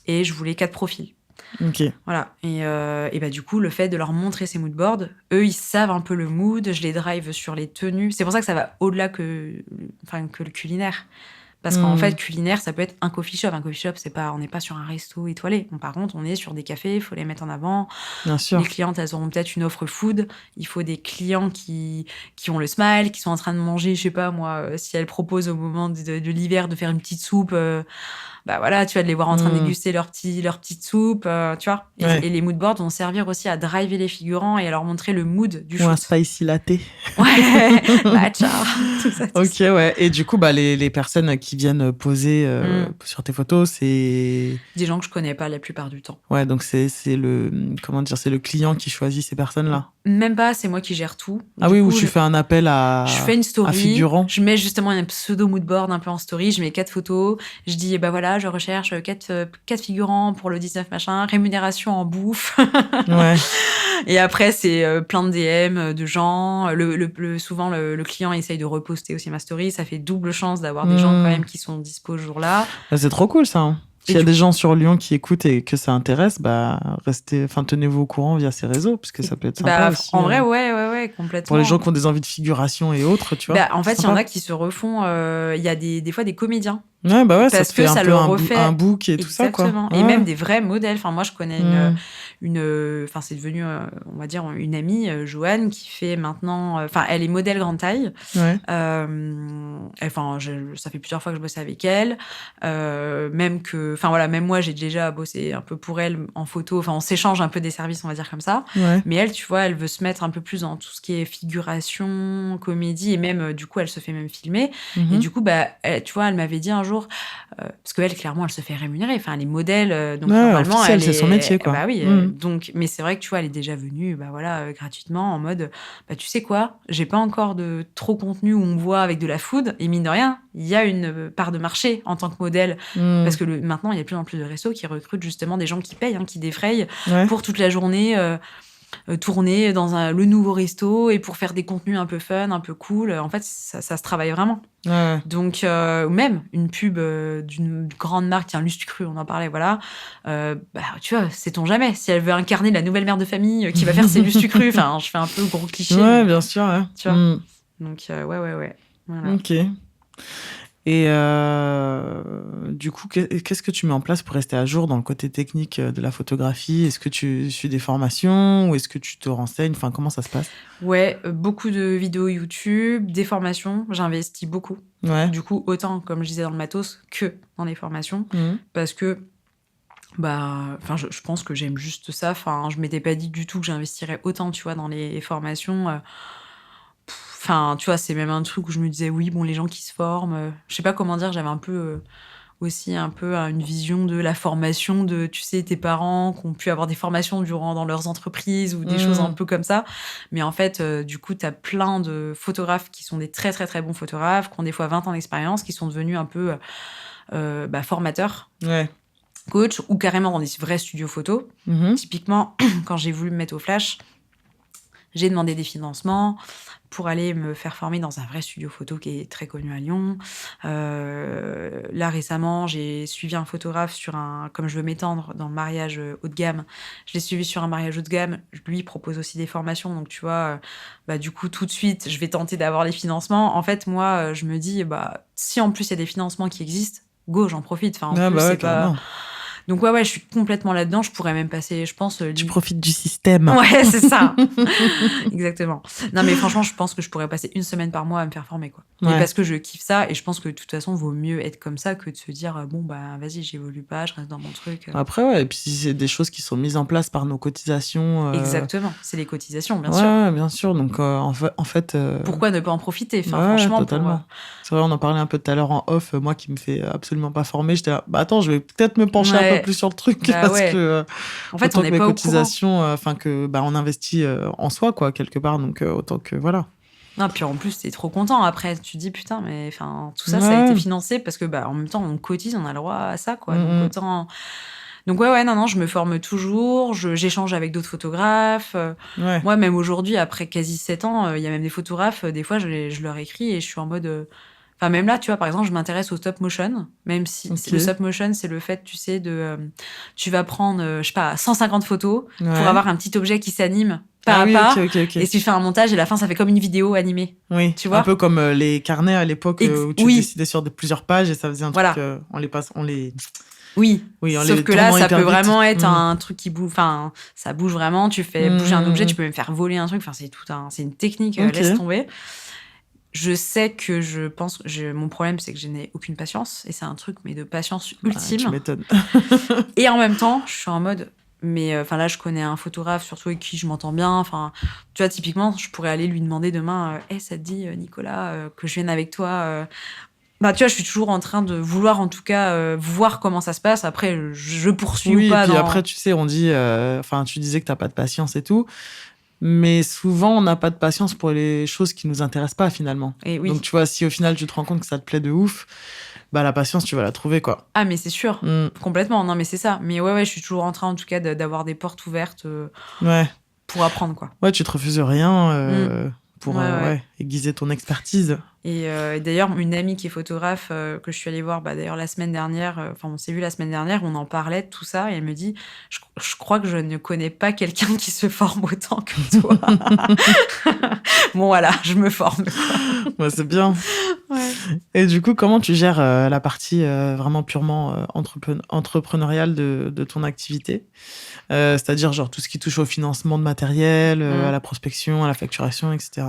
et je voulais 4 profils. Ok. Voilà. Et du coup, le fait de leur montrer ces moodboards, eux, ils savent un peu le mood. Je les drive sur les tenues. C'est pour ça que ça va au-delà que le culinaire. Parce qu'en fait, culinaire, ça peut être un coffee shop. Un coffee shop, on n'est pas sur un resto étoilé. Par contre, on est sur des cafés, il faut les mettre en avant. Bien sûr. Les clientes, elles auront peut-être une offre food. Il faut des clients qui ont le smile, qui sont en train de manger, je sais pas moi, si elles proposent au moment de l'hiver de faire une petite soupe... voilà, tu vas de les voir en train de déguster leur petite soupe, tu vois. Et les moodboards vont servir aussi à driver les figurants et à leur montrer le mood du shoot. Ou un spicy latte. Ouais, matcha, tout ça. Ok, ouais. Et du coup, les personnes qui viennent poser sur tes photos, c'est... Des gens que je connais pas la plupart du temps. Ouais, donc c'est le client qui choisit ces personnes-là. Même pas, c'est moi qui gère tout. Où tu fais un appel à Je fais une story, figurant. Je mets justement un pseudo moodboard un peu en story, je mets 4 photos, je dis voilà, je recherche 4 figurants pour le 19 machin, rémunération en bouffe. Ouais. Et après c'est plein de DM de gens, souvent le client essaye de reposter aussi ma story, ça fait double chance d'avoir des gens quand même qui sont dispo ce jour-là. C'est trop cool ça. Hein. S'il y a des gens sur Lyon qui écoutent et que ça intéresse, tenez-vous au courant via ces réseaux, parce que ça peut être sympa aussi. En vrai, ouais, complètement. Pour les gens qui ont des envies de figuration et autres, tu vois. En fait, il y en a qui se refont. Il y a des fois des comédiens. Ouais, ça te fait un peu un book et tout ça, quoi. Exactement. Et même des vrais modèles. Enfin, moi, je connais c'est devenu, on va dire, une amie, Joanne, qui fait maintenant... elle est modèle grande taille. Ouais. Ça fait plusieurs fois que je bosse avec elle. Même moi, j'ai déjà bossé un peu pour elle en photo. Enfin, on s'échange un peu des services, on va dire comme ça. Ouais. Mais elle, tu vois, elle veut se mettre un peu plus dans tout tout ce qui est figuration, comédie, et même, du coup, elle se fait même filmer. Et du coup, tu vois, elle m'avait dit un jour, parce qu'elle, clairement, elle se fait rémunérer. Enfin, elle est modèle, donc normalement, officiel, c'est son métier, quoi. Bah oui, donc, mais c'est vrai que, tu vois, elle est déjà venue, gratuitement, en mode, tu sais quoi, j'ai pas encore de trop contenu où on me voit avec de la food, et mine de rien, il y a une part de marché en tant que modèle, parce que maintenant, il y a de plus en plus de restos qui recrutent justement des gens qui payent, qui défrayent pour toute la journée, tourner dans le nouveau resto et pour faire des contenus un peu fun, un peu cool. En fait, ça se travaille vraiment. Ouais. Donc, même une pub d'une grande marque, tiens, Lustucru, on en parlait, voilà. Tu vois, sait-on jamais. Si elle veut incarner la nouvelle mère de famille qui va faire ses Lustucru, enfin, je fais un peu gros cliché. Ouais, bien sûr, ouais. Tu vois. Donc, ouais. Voilà. Ok. Et du coup, qu'est-ce que tu mets en place pour rester à jour dans le côté technique de la photographie ? Est-ce que tu suis des formations ou est-ce que tu te renseignes ? Enfin, comment ça se passe ? Ouais, beaucoup de vidéos YouTube, des formations. J'investis beaucoup. Ouais. Du coup, autant, comme je disais, dans le matos que dans les formations. Parce que, je pense que j'aime juste ça. Enfin, je m'étais pas dit du tout que j'investirais autant, tu vois, dans les formations. Enfin, tu vois, c'est même un truc où je me disais, oui, bon, les gens qui se forment, je sais pas comment dire, j'avais un peu aussi une vision de la formation de, tu sais, tes parents qui ont pu avoir des formations dans leurs entreprises ou des choses un peu comme ça. Mais en fait, du coup, t'as plein de photographes qui sont des très, très, très bons photographes, qui ont des fois 20 ans d'expérience, qui sont devenus un peu formateurs. Ouais. Coach, ou carrément dans des vrais studios photo. Typiquement, quand j'ai voulu me mettre au flash, j'ai demandé des financements pour aller me faire former dans un vrai studio photo qui est très connu à Lyon. Là, récemment, j'ai suivi un photographe comme je veux m'étendre dans le mariage haut de gamme, je l'ai suivi sur un mariage haut de gamme. Lui propose aussi des formations. Donc, tu vois, du coup, tout de suite, je vais tenter d'avoir les financements. En fait, moi, je me dis, si en plus, il y a des financements qui existent, go, j'en profite. Enfin, en plus, c'est pas... Donc, ouais, je suis complètement là-dedans. Je pourrais même passer, je pense... Tu profites du système. Ouais, c'est ça. Exactement. Non, mais franchement, je pense que je pourrais passer 1 semaine par mois à me faire former, quoi. Ouais. Et parce que je kiffe ça. Et je pense que, de toute façon, vaut mieux être comme ça que de se dire, vas-y, j'évolue pas, je reste dans mon truc. Après, ouais. Et puis, si c'est des choses qui sont mises en place par nos cotisations... Exactement. C'est les cotisations, bien sûr. Ouais, bien sûr. Donc, en fait... Pourquoi ne pas en profiter ? Enfin, franchement, totalement. C'est vrai, on en parlait un peu tout à l'heure en off. Moi qui me fais absolument pas former, j'étais là, attends, je vais peut-être me pencher un peu plus sur le truc parce que en fait, on n'est pas cotisations, on investit en soi, quoi, quelque part. Donc, autant que, voilà. Non, puis en plus, t'es trop content. Après, tu te dis, putain, mais tout ça, ça a été financé parce que, en même temps, on cotise, on a le droit à ça, quoi. Donc, autant... Donc, non, je me forme toujours, j'échange avec d'autres photographes. Moi, même aujourd'hui, après quasi 7 ans, il y a même des photographes, des fois, je leur écris et je suis en mode... Enfin, même là, tu vois, par exemple, je m'intéresse au stop motion, même si le stop motion, c'est le fait, tu sais, tu vas prendre, je sais pas, 150 photos pour avoir un petit objet qui s'anime pas à pas. Okay. Et tu fais un montage et à la fin, ça fait comme une vidéo animée. Oui, tu vois, un peu comme les carnets à l'époque où tu décidais sur plusieurs pages et ça faisait un truc, on les... Oui, sauf que là, ça peut vraiment être un truc qui bouge. Enfin, ça bouge vraiment. Tu fais bouger un objet, tu peux même faire voler un truc. Enfin, c'est une technique. Laisse tomber. Je sais que mon problème, c'est que je n'ai aucune patience. Et c'est un truc, mais de patience ultime. Tu m'étonnes. Et en même temps, je suis en mode... Mais là, je connais un photographe, surtout avec qui je m'entends bien. Enfin, tu vois, typiquement, je pourrais aller lui demander demain, ça te dit, Nicolas, que je vienne avec toi tu vois, je suis toujours en train de vouloir, en tout cas, voir comment ça se passe. Après, je poursuis ou pas. Oui, et puis après, tu sais, on dit... tu disais que t'as pas de patience et tout. Mais souvent, on n'a pas de patience pour les choses qui nous intéressent pas, finalement. Et oui. Donc, tu vois, si au final, tu te rends compte que ça te plaît de ouf, la patience, tu vas la trouver, quoi. Ah, mais c'est sûr. Complètement. Non, mais c'est ça. Mais ouais, je suis toujours en train, en tout cas, d'avoir des portes ouvertes pour apprendre, quoi. Ouais, tu te refuses rien pour aiguiser ton expertise. Et d'ailleurs, une amie qui est photographe que je suis allée voir d'ailleurs la semaine dernière, on s'est vu la semaine dernière, on en parlait de tout ça, et elle me dit, je crois que je ne connais pas quelqu'un qui se forme autant que toi. Bon, voilà, je me forme. Ouais, c'est bien. Ouais. Et du coup, comment tu gères la partie vraiment purement entrepreneuriale de ton activité ? C'est-à-dire genre tout ce qui touche au financement de matériel, à la prospection, à la facturation, etc.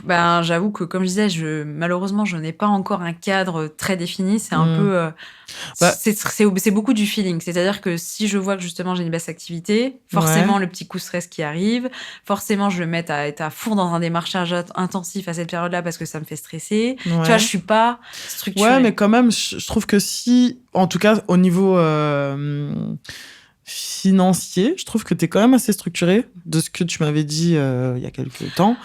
Ben, j'avoue que, comme je disais, malheureusement, je n'ai pas encore un cadre très défini. C'est un peu, Bah, c'est beaucoup du feeling. C'est-à-dire que si je vois que justement j'ai une baisse d'activité, ouais, forcément le petit coup de stress qui arrive, forcément je vais me mettre à être à fond dans un démarchage intensif à cette période-là parce que ça me fait stresser. Tu vois, je ouais. suis pas Ouais, mais structurée. quand même, je trouve que si, en tout cas au niveau financier, je trouve que tu es quand même assez structuré de ce que tu m'avais dit il y a quelques temps.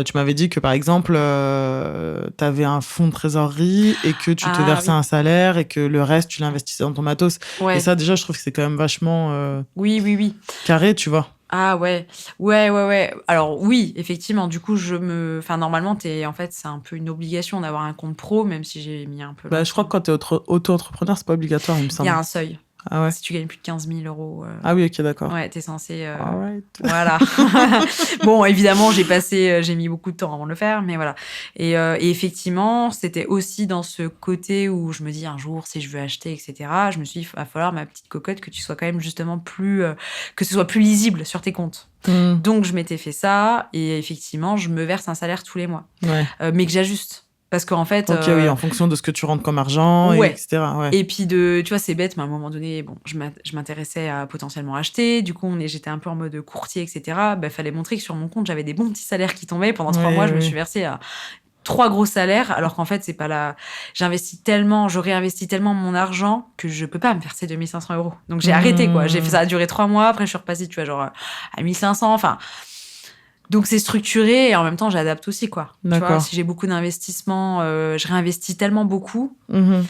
Tu m'avais dit que par exemple, tu avais un fonds de trésorerie et que tu te Ah versais oui, un salaire et que le reste, tu l'investissais dans ton matos. Et ouais, ça, déjà, je trouve que c'est quand même vachement oui, oui, oui. carré, tu vois. Ah ouais, ouais, ouais, ouais. Alors oui, effectivement, du coup, enfin, normalement, en fait, c'est un peu une obligation d'avoir un compte pro, même si j'ai mis un peu Bah, je crois que longtemps. quand tu es auto-entrepreneur, c'est pas obligatoire, il me Il y a semble. un seuil. Ah ouais? Si tu gagnes plus de 15 000 euros, Ah oui, ok, d'accord. ouais, t'es censé. All right. Voilà. Bon, évidemment, j'ai mis beaucoup de temps avant de le faire, mais voilà. Et effectivement, c'était aussi dans ce côté où je me dis un jour, si je veux acheter, etc., je me suis dit, il va falloir, ma petite cocotte, que tu sois quand même justement que ce soit plus lisible sur tes comptes. Hmm, Donc, je m'étais fait ça, et effectivement, je me verse un salaire tous les mois, ouais. mais que j'ajuste. Parce qu'en fait, Ok, oui, en fonction de ce que tu rentres comme argent, et ouais. etc. Ouais. Et puis tu vois, c'est bête, mais à un moment donné, bon, je m'intéressais à potentiellement acheter. Du coup, j'étais un peu en mode courtier, etc. Bah, fallait montrer que sur mon compte, j'avais des bons petits salaires qui tombaient. Pendant 3 mois, Oui, je me oui. suis versée à 3 gros salaires, alors qu'en fait, c'est pas j'investis tellement, je réinvestis tellement mon argent que je peux pas me verser 2 500 euros. Donc, j'ai arrêté, quoi. Ça Hmm, a duré 3 mois. Après, je suis repassée, tu vois, genre à 1 500. Enfin, donc, c'est structuré et en même temps, j'adapte aussi, quoi. Tu vois, d'accord. si j'ai beaucoup d'investissements, je réinvestis tellement beaucoup Mhm.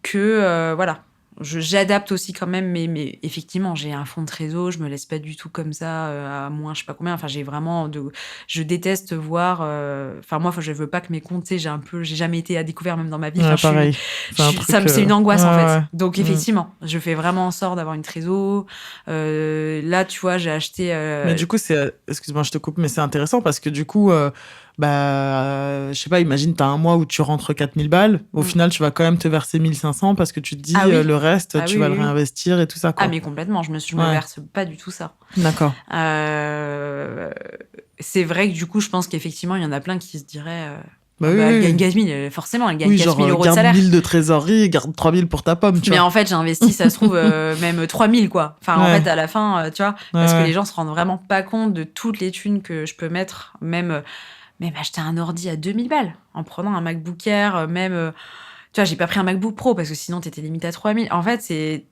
que voilà, j'adapte aussi quand même, mais effectivement, j'ai un fonds de trésor, je me laisse pas du tout comme ça à moins, je sais pas combien. Enfin, je déteste voir. Enfin, moi, je veux pas que mes comptes, tu sais, j'ai jamais été à découvert même dans ma vie. Enfin, Ouais, pareil. C'est un truc. c'est une Ouais, angoisse en fait. ouais. Donc Hmm. effectivement, je fais vraiment en sorte d'avoir une trésor. Là, tu vois, j'ai acheté. Mais du coup, excuse-moi, je te coupe, mais c'est intéressant parce que du coup, je sais pas, imagine, t'as un mois où tu rentres 4000 balles. Au Mm. final, tu vas quand même te verser 1500 parce que tu te Ah dis, oui, le reste, ah tu oui, vas oui, le oui. réinvestir et tout ça, Ah quoi. mais complètement, je me Ouais, verse pas du tout ça. d'accord. Euh, c'est vrai que du coup, je pense qu'effectivement, il y en a plein qui se diraient Bah ah oui, bah, elle oui, gagne oui. 15 000, forcément, elle gagne Oui, 15 genre, 000 euros de garde salaire. 1000 de trésorerie et garde 3000 pour ta pomme, tu Mais vois. en fait, j'ai investi, ça se trouve, même 3 000, quoi. Enfin, en fait, Ouais, à la fin, tu vois, ouais, parce que les ouais. gens se rendent vraiment pas compte de toutes les thunes que je peux mettre, même acheter un ordi à 2 000 balles en prenant un MacBook Air, tu vois, j'ai pas pris un MacBook Pro parce que sinon, t'étais limité à 3 000. En fait, c'est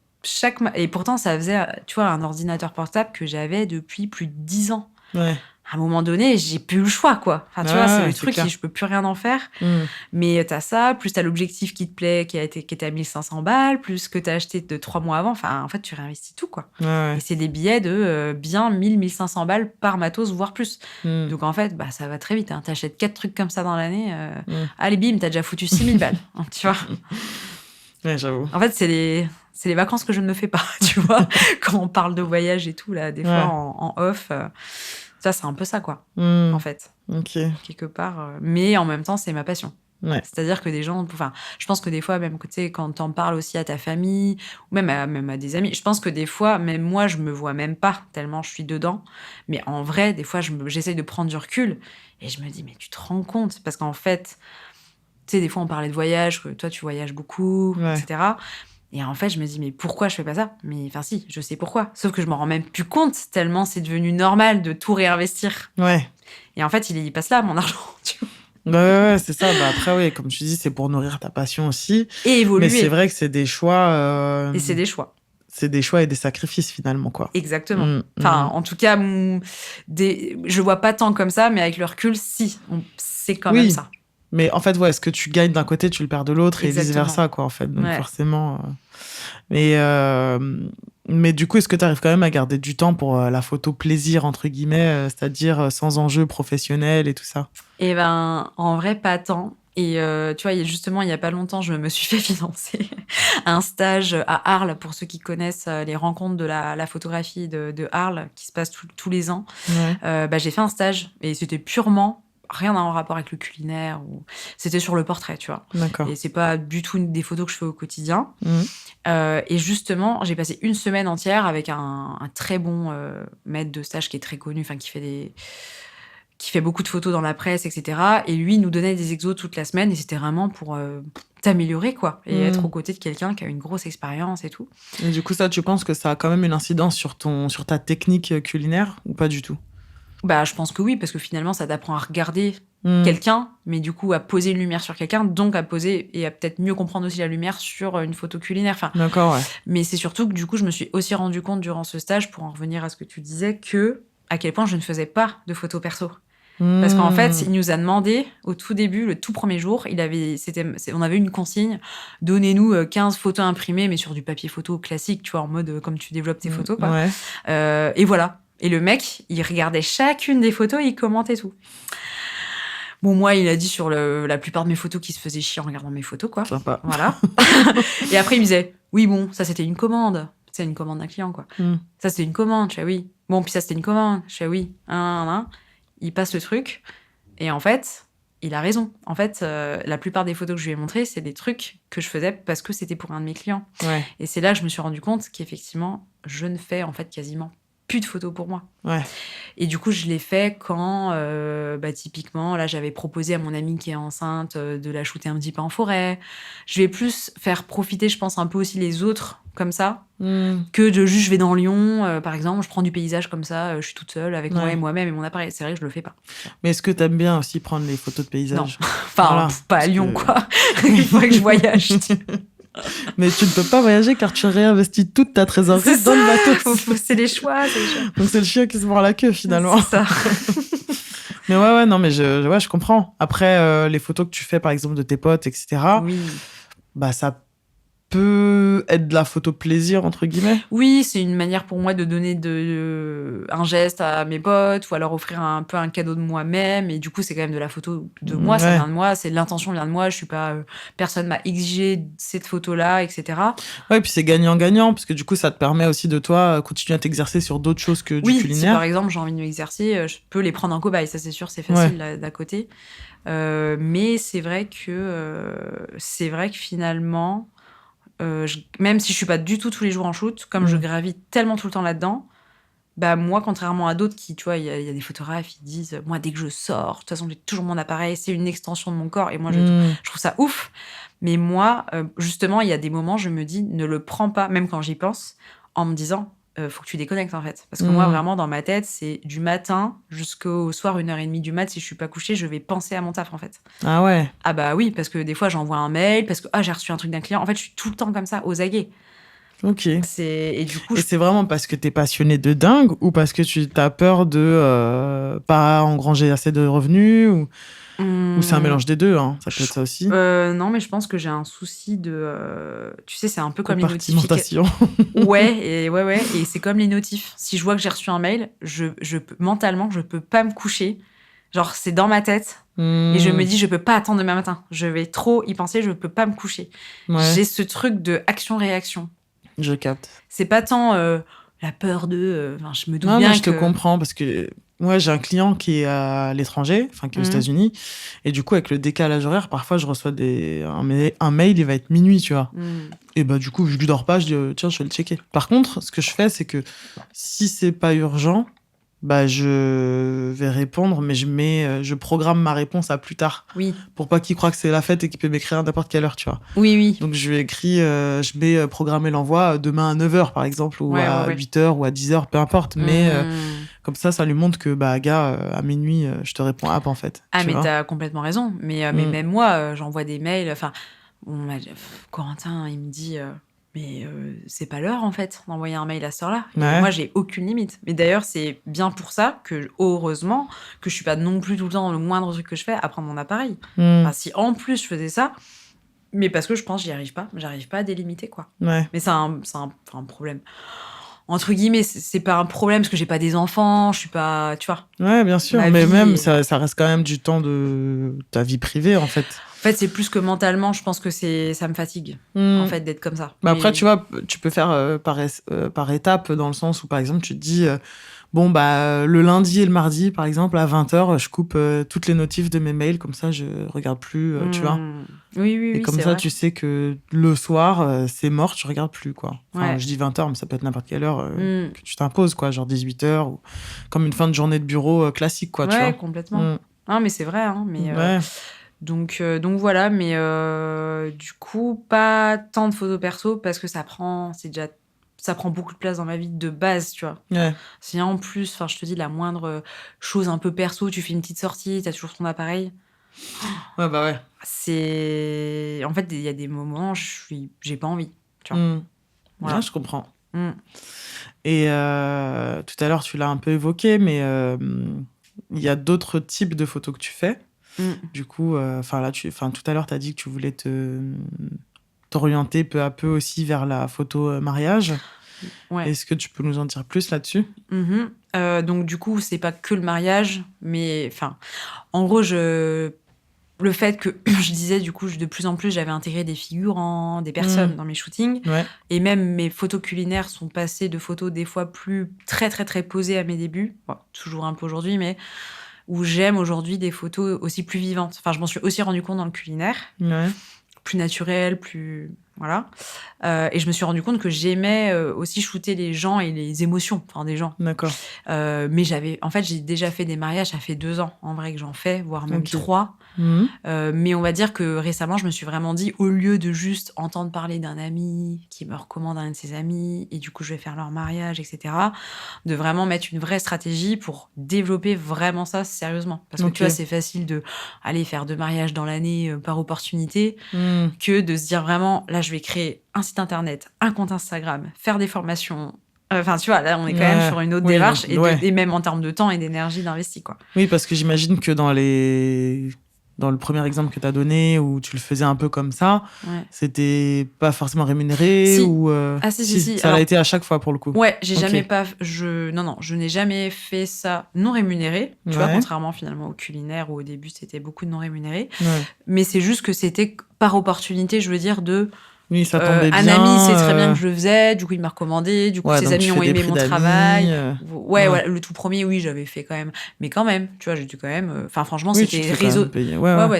et pourtant, ça faisait, tu vois, un ordinateur portable que j'avais depuis plus de 10 ans. Ouais, À un moment donné, j'ai plus eu le choix, quoi. Enfin, ouais, tu vois, c'est ouais, le c'est truc, clair. je peux plus rien en faire. Hmm. Mais t'as ça, plus t'as l'objectif qui te plaît, qui était à 1500 balles, plus que t'as acheté de 3 mois avant. Enfin, en fait, tu réinvestis tout, quoi. Ouais, Et ouais. c'est des billets de bien 1 500 balles par matos, voire plus. Hmm, Donc, en fait, bah, ça va très vite. Hein. T'achètes 4 trucs comme ça dans l'année. hmm. Allez, bim, t'as déjà foutu 6 000 balles. Hein, tu vois. Ouais, j'avoue. En fait, c'est les vacances que je ne me fais pas, tu vois. Quand on parle de voyage et tout, là, des fois Ouais. en off, ça, c'est un peu ça, quoi, en Hmm, fait, ok. quelque part. Mais en même temps, c'est ma passion. Ouais. C'est-à-dire que des gens, enfin, je pense que des fois, même, tu sais, quand t'en parles aussi à ta famille, ou même à des amis, je pense que des fois, même moi, je me vois même pas, tellement je suis dedans. Mais en vrai, des fois, j'essaye de prendre du recul, et je me dis, mais tu te rends compte? Parce qu'en fait, tu sais, des fois, on parlait de voyage, que toi, tu voyages beaucoup, Ouais. etc. Et en fait, je me dis, mais pourquoi je fais pas ça? Mais enfin, si, je sais pourquoi. Sauf que je m'en rends même plus compte, tellement c'est devenu normal de tout réinvestir. Ouais. Et en fait, il passe là, mon argent, tu vois. Ouais, ouais, ouais, c'est ça. Bah après, oui, comme tu dis, c'est pour nourrir ta passion aussi. Et Mais c'est évoluer. vrai que c'est des choix, Et c'est des choix. c'est des choix et des sacrifices finalement, quoi. Exactement. Mm, Enfin, mm. en tout cas, je vois pas tant comme ça, mais avec le recul, si, c'est quand même Oui, ça. mais en fait, ouais, ce que tu gagnes d'un côté, tu le perds de l'autre et vice Exactement. versa, quoi, en fait. Donc Ouais. forcément. Mais, mais du coup, est-ce que tu arrives quand même à garder du temps pour la photo plaisir, entre guillemets, c'est-à-dire sans enjeu professionnel et tout ça? Et ben, en vrai, pas tant. Et tu vois, justement, il y a pas longtemps, je me suis fait financer un stage à Arles, pour ceux qui connaissent les rencontres de la photographie de Arles, qui se passent tous les ans. Ouais, Bah, j'ai fait un stage et c'était purement rien en rapport avec le culinaire. C'était sur le portrait, tu vois. d'accord. Et c'est pas du tout des photos que je fais au quotidien. Mm. Et justement, j'ai passé une semaine entière avec un très bon maître de stage qui est très connu, enfin qui fait qui fait beaucoup de photos dans la presse, etc. Et lui, il nous donnait des exos toute la semaine et c'était vraiment pour t'améliorer, quoi. Et être aux côtés de quelqu'un qui a une grosse expérience et tout. Et du coup, ça, tu penses que ça a quand même une incidence sur ta technique culinaire ou pas du tout? Bah, je pense que oui, parce que finalement, ça t'apprend à regarder quelqu'un, mais du coup, à poser une lumière sur quelqu'un, donc à poser et à peut-être mieux comprendre aussi la lumière sur une photo culinaire. Enfin, d'accord, ouais. Mais c'est surtout que du coup, je me suis aussi rendu compte durant ce stage, pour en revenir à ce que tu disais, à quel point je ne faisais pas de photos perso. Parce qu'en fait, il nous a demandé, au tout début, le tout premier jour, on avait une consigne, donnez-nous 15 photos imprimées, mais sur du papier photo classique, tu vois, en mode comme tu développes tes photos, quoi. Ouais. Et voilà. Et le mec, il regardait chacune des photos et il commentait tout. Bon, moi, il a dit sur la plupart de mes photos qu'il se faisait chier en regardant mes photos, quoi. Sympa. Voilà. Et après, il me disait, oui, bon, ça, c'était une commande. C'est une commande d'un client, quoi. Ça, c'était une commande. Je fais oui. Bon, puis ça, c'était une commande. Je fais oui. Il passe le truc. Et en fait, il a raison. En fait, la plupart des photos que je lui ai montrées, c'est des trucs que je faisais parce que c'était pour un de mes clients. Ouais. Et c'est là que je me suis rendu compte qu'effectivement, je ne fais en fait quasiment plus de photos pour moi. Ouais. Et du coup, je l'ai fait quand, typiquement, là, j'avais proposé à mon amie qui est enceinte de la shooter un petit peu en forêt. Je vais plus faire profiter, je pense, un peu aussi les autres comme ça, que de juste, je vais dans Lyon, par exemple, je prends du paysage comme ça, je suis toute seule avec moi et moi-même et mon appareil. C'est vrai que je le fais pas. Mais est-ce que t'aimes bien aussi prendre les photos de paysage? Non. Enfin, voilà, pas à Lyon, quoi. Il faudrait que je voyage. Mais tu ne peux pas voyager car tu réinvestis toute ta trésorerie dans le bateau. C'est les choix. Donc c'est le chien qui se mord la queue finalement. C'est ça. Mais ouais, non, mais je comprends. Après, les photos que tu fais par exemple de tes potes, etc. Oui. Bah ça peut être de la photo plaisir entre guillemets. Oui, c'est une manière pour moi de donner un geste à mes potes ou alors offrir un peu un cadeau de moi-même. Et du coup, c'est quand même de la photo de moi, ça vient de moi, c'est l'intention vient de moi. Je suis pas personne m'a exigé cette photo-là, etc. Ouais, et puis c'est gagnant-gagnant parce que du coup, ça te permet aussi de toi continuer à t'exercer sur d'autres choses que du culinaire. Si par exemple j'ai envie de m'exercer, je peux les prendre en cobaye. Ça, c'est sûr, c'est facile d'à côté. Mais c'est vrai que finalement. Même si je suis pas du tout tous les jours en shoot, comme je gravis tellement tout le temps là-dedans, bah moi, contrairement à d'autres qui, tu vois, il y a des photographes, ils disent, moi, dès que je sors, de toute façon, j'ai toujours mon appareil, c'est une extension de mon corps, et moi, je trouve ça ouf. Mais moi, justement, il y a des moments, je me dis, ne le prends pas, même quand j'y pense, en me disant, faut que tu déconnectes, en fait. Parce que moi, vraiment, dans ma tête, c'est du matin jusqu'au soir, 1h30 du mat, si je suis pas couchée, je vais penser à mon taf, en fait. Ah ouais? Ah bah oui, parce que des fois, j'envoie un mail, parce que j'ai reçu un truc d'un client. En fait, je suis tout le temps comme ça, aux aguets. Ok. Et du coup, c'est vraiment parce que t'es passionné de dingue ou parce que tu as peur de pas engranger assez de revenus ou c'est un mélange des deux, hein. Ça peut être ça aussi. Non, mais je pense que j'ai un souci de... tu sais, c'est un peu comme les notifications. Ouais. Et c'est comme les notifs. Si je vois que j'ai reçu un mail, mentalement, je peux pas me coucher. Genre, c'est dans ma tête. Et je me dis, je peux pas attendre demain matin. Je vais trop y penser, je peux pas me coucher. Ouais. J'ai ce truc de action-réaction. Je capte. C'est pas tant la peur de... je me doute bien mais je te comprends parce que moi, j'ai un client qui est à l'étranger, enfin qui est aux États-Unis. Et du coup, avec le décalage horaire, parfois, je reçois un mail, il va être minuit, tu vois. Et bah, du coup, vu que je dors pas, je dis, tiens, je vais le checker. Par contre, ce que je fais, c'est que si c'est pas urgent, bah, je vais répondre, mais je programme ma réponse à plus tard. Oui. Pour pas qu'il croie que c'est la fête et qu'il peut m'écrire à n'importe quelle heure, tu vois. Oui. Donc, je mets programmer l'envoi demain à 9h, par exemple, ou à 8h, ou à 10h, peu importe. Mais comme ça lui montre que, bah, gars, à minuit, je te réponds app, en fait. Ah, mais t'as complètement raison. Mais même moi, j'envoie des mails. Enfin, Corentin, il me dit... mais c'est pas l'heure, en fait, d'envoyer un mail à cette heure-là. Ouais. Moi, j'ai aucune limite. Mais d'ailleurs, c'est bien pour ça que, heureusement, que je suis pas non plus tout le temps dans le moindre truc que je fais à prendre mon appareil. Enfin, si en plus je faisais ça, mais parce que je pense que j'y arrive pas. J'arrive pas à délimiter, quoi. Ouais. Mais c'est un problème. Entre guillemets, c'est pas un problème parce que j'ai pas des enfants, je suis pas... Tu vois. Ouais, bien sûr. Mais même, ça reste quand même du temps de ta vie privée, en fait. En fait, c'est plus que mentalement, je pense que ça me fatigue, en fait, d'être comme ça. Mais après, tu vois, tu peux faire par étapes, dans le sens où, par exemple, tu te dis, Bon, le lundi et le mardi, par exemple, à 20h, je coupe toutes les notifs de mes mails, comme ça, je regarde plus, tu vois. Oui, Et comme c'est ça, vrai. tu sais que le soir, c'est mort, tu regardes plus, quoi. Enfin, Ouais. je dis 20h, mais ça peut être n'importe quelle heure que tu t'imposes, quoi. Genre 18h, ou comme une fin de journée de bureau classique, quoi, tu vois. Ouais, complètement. Non, mais c'est vrai, hein. Mais, Ouais. donc voilà, mais du coup, pas tant de photos perso parce que ça prend beaucoup de place dans ma vie de base, tu vois. Ouais. Si en plus, je te dis, la moindre chose un peu perso, tu fais une petite sortie, t'as toujours ton appareil. Ouais, bah ouais. En fait, il y a des moments, j'ai pas envie, tu vois. Voilà. Ouais, je comprends. Et tout à l'heure, tu l'as un peu évoqué, mais il y a d'autres types de photos que tu fais. Du coup, tout à l'heure, tu as dit que tu voulais t'orienter peu à peu aussi vers la photo mariage. Ouais. Est-ce que tu peux nous en dire plus là-dessus? Donc, du coup, c'est pas que le mariage, mais en gros, le fait que je disais, du coup, de plus en plus, j'avais intégré des figurants, des personnes dans mes shootings. Ouais. Et même mes photos culinaires sont passées de photos des fois plus très, très, très posées à mes débuts. Bon, toujours un peu aujourd'hui, mais où j'aime aujourd'hui des photos aussi plus vivantes. Je m'en suis aussi rendu compte dans le culinaire. Ouais. Plus naturel, plus... Voilà. Et je me suis rendu compte que j'aimais aussi shooter les gens et les émotions des gens. D'accord. Mais j'ai déjà fait des mariages, ça fait 2 ans en vrai que j'en fais, voire même 3. Mais on va dire que récemment, je me suis vraiment dit, au lieu de juste entendre parler d'un ami qui me recommande un de ses amis, et du coup, je vais faire leur mariage, etc., de vraiment mettre une vraie stratégie pour développer vraiment ça sérieusement. Parce que tu vois, c'est facile de aller faire 2 mariages dans l'année par opportunité, que de se dire vraiment, là, je vais créer un site internet, un compte Instagram, faire des formations. Tu vois, là, on est quand même sur une autre démarche, et même en termes de temps et d'énergie d'investi, quoi. Oui, parce que j'imagine que dans le premier exemple que tu as donné, où tu le faisais un peu comme ça, c'était pas forcément rémunéré ou si. Ça l'a été à chaque fois pour le coup. Ouais, je n'ai jamais fait ça non rémunéré, tu vois, contrairement finalement au culinaire où au début c'était beaucoup de non rémunéré. Mais c'est juste que c'était par opportunité, je veux dire, oui, ça tombait bien. Un ami sait très bien que je le faisais, du coup il m'a recommandé, du coup ses amis ont aimé mon travail. Ouais, le tout premier, oui, j'avais fait quand même. Mais quand même, tu vois, j'ai dû quand même. Franchement, c'était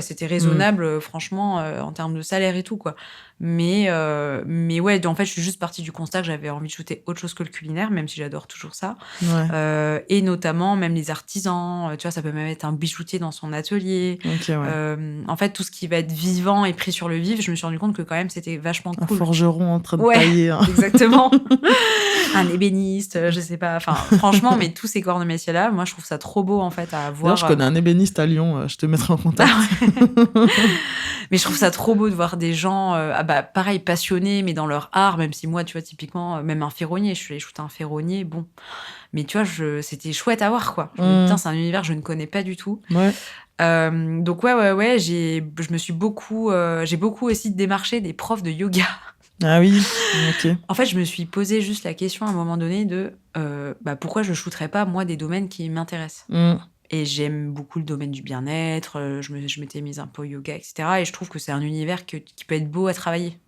c'était raisonnable, franchement, en termes de salaire et tout, quoi. Mais ouais, en fait, je suis juste partie du constat que j'avais envie de shooter autre chose que le culinaire, même si j'adore toujours ça. Et notamment, même les artisans, tu vois, ça peut même être un bijoutier dans son atelier. En fait, tout ce qui va être vivant et pris sur le vif, je me suis rendu compte que quand même, c'était vachement cool. Un forgeron en train de tailler. Hein. Exactement. Un ébéniste, je sais pas. Franchement, mais tous ces corps de métier-là, moi, je trouve ça trop beau, en fait, à voir. D'ailleurs, je connais un ébéniste à Lyon, je te mettrai en contact. Mais je trouve ça trop beau de voir des gens, pareil, passionnés, mais dans leur art, même si moi, tu vois, typiquement, même un ferronnier, je suis allée shooter un ferronnier, bon. Mais tu vois, c'était chouette à voir, quoi. Je me dis, putain, c'est un univers que je ne connais pas du tout. Donc ouais, j'ai beaucoup aussi démarché des profs de yoga. Ah oui, ok. En fait, je me suis posé juste la question à un moment donné de pourquoi je shooterais pas, moi, des domaines qui m'intéressent. Et j'aime beaucoup le domaine du bien-être, je m'étais mise un peu au yoga, etc. Et je trouve que c'est un univers qui peut être beau à travailler.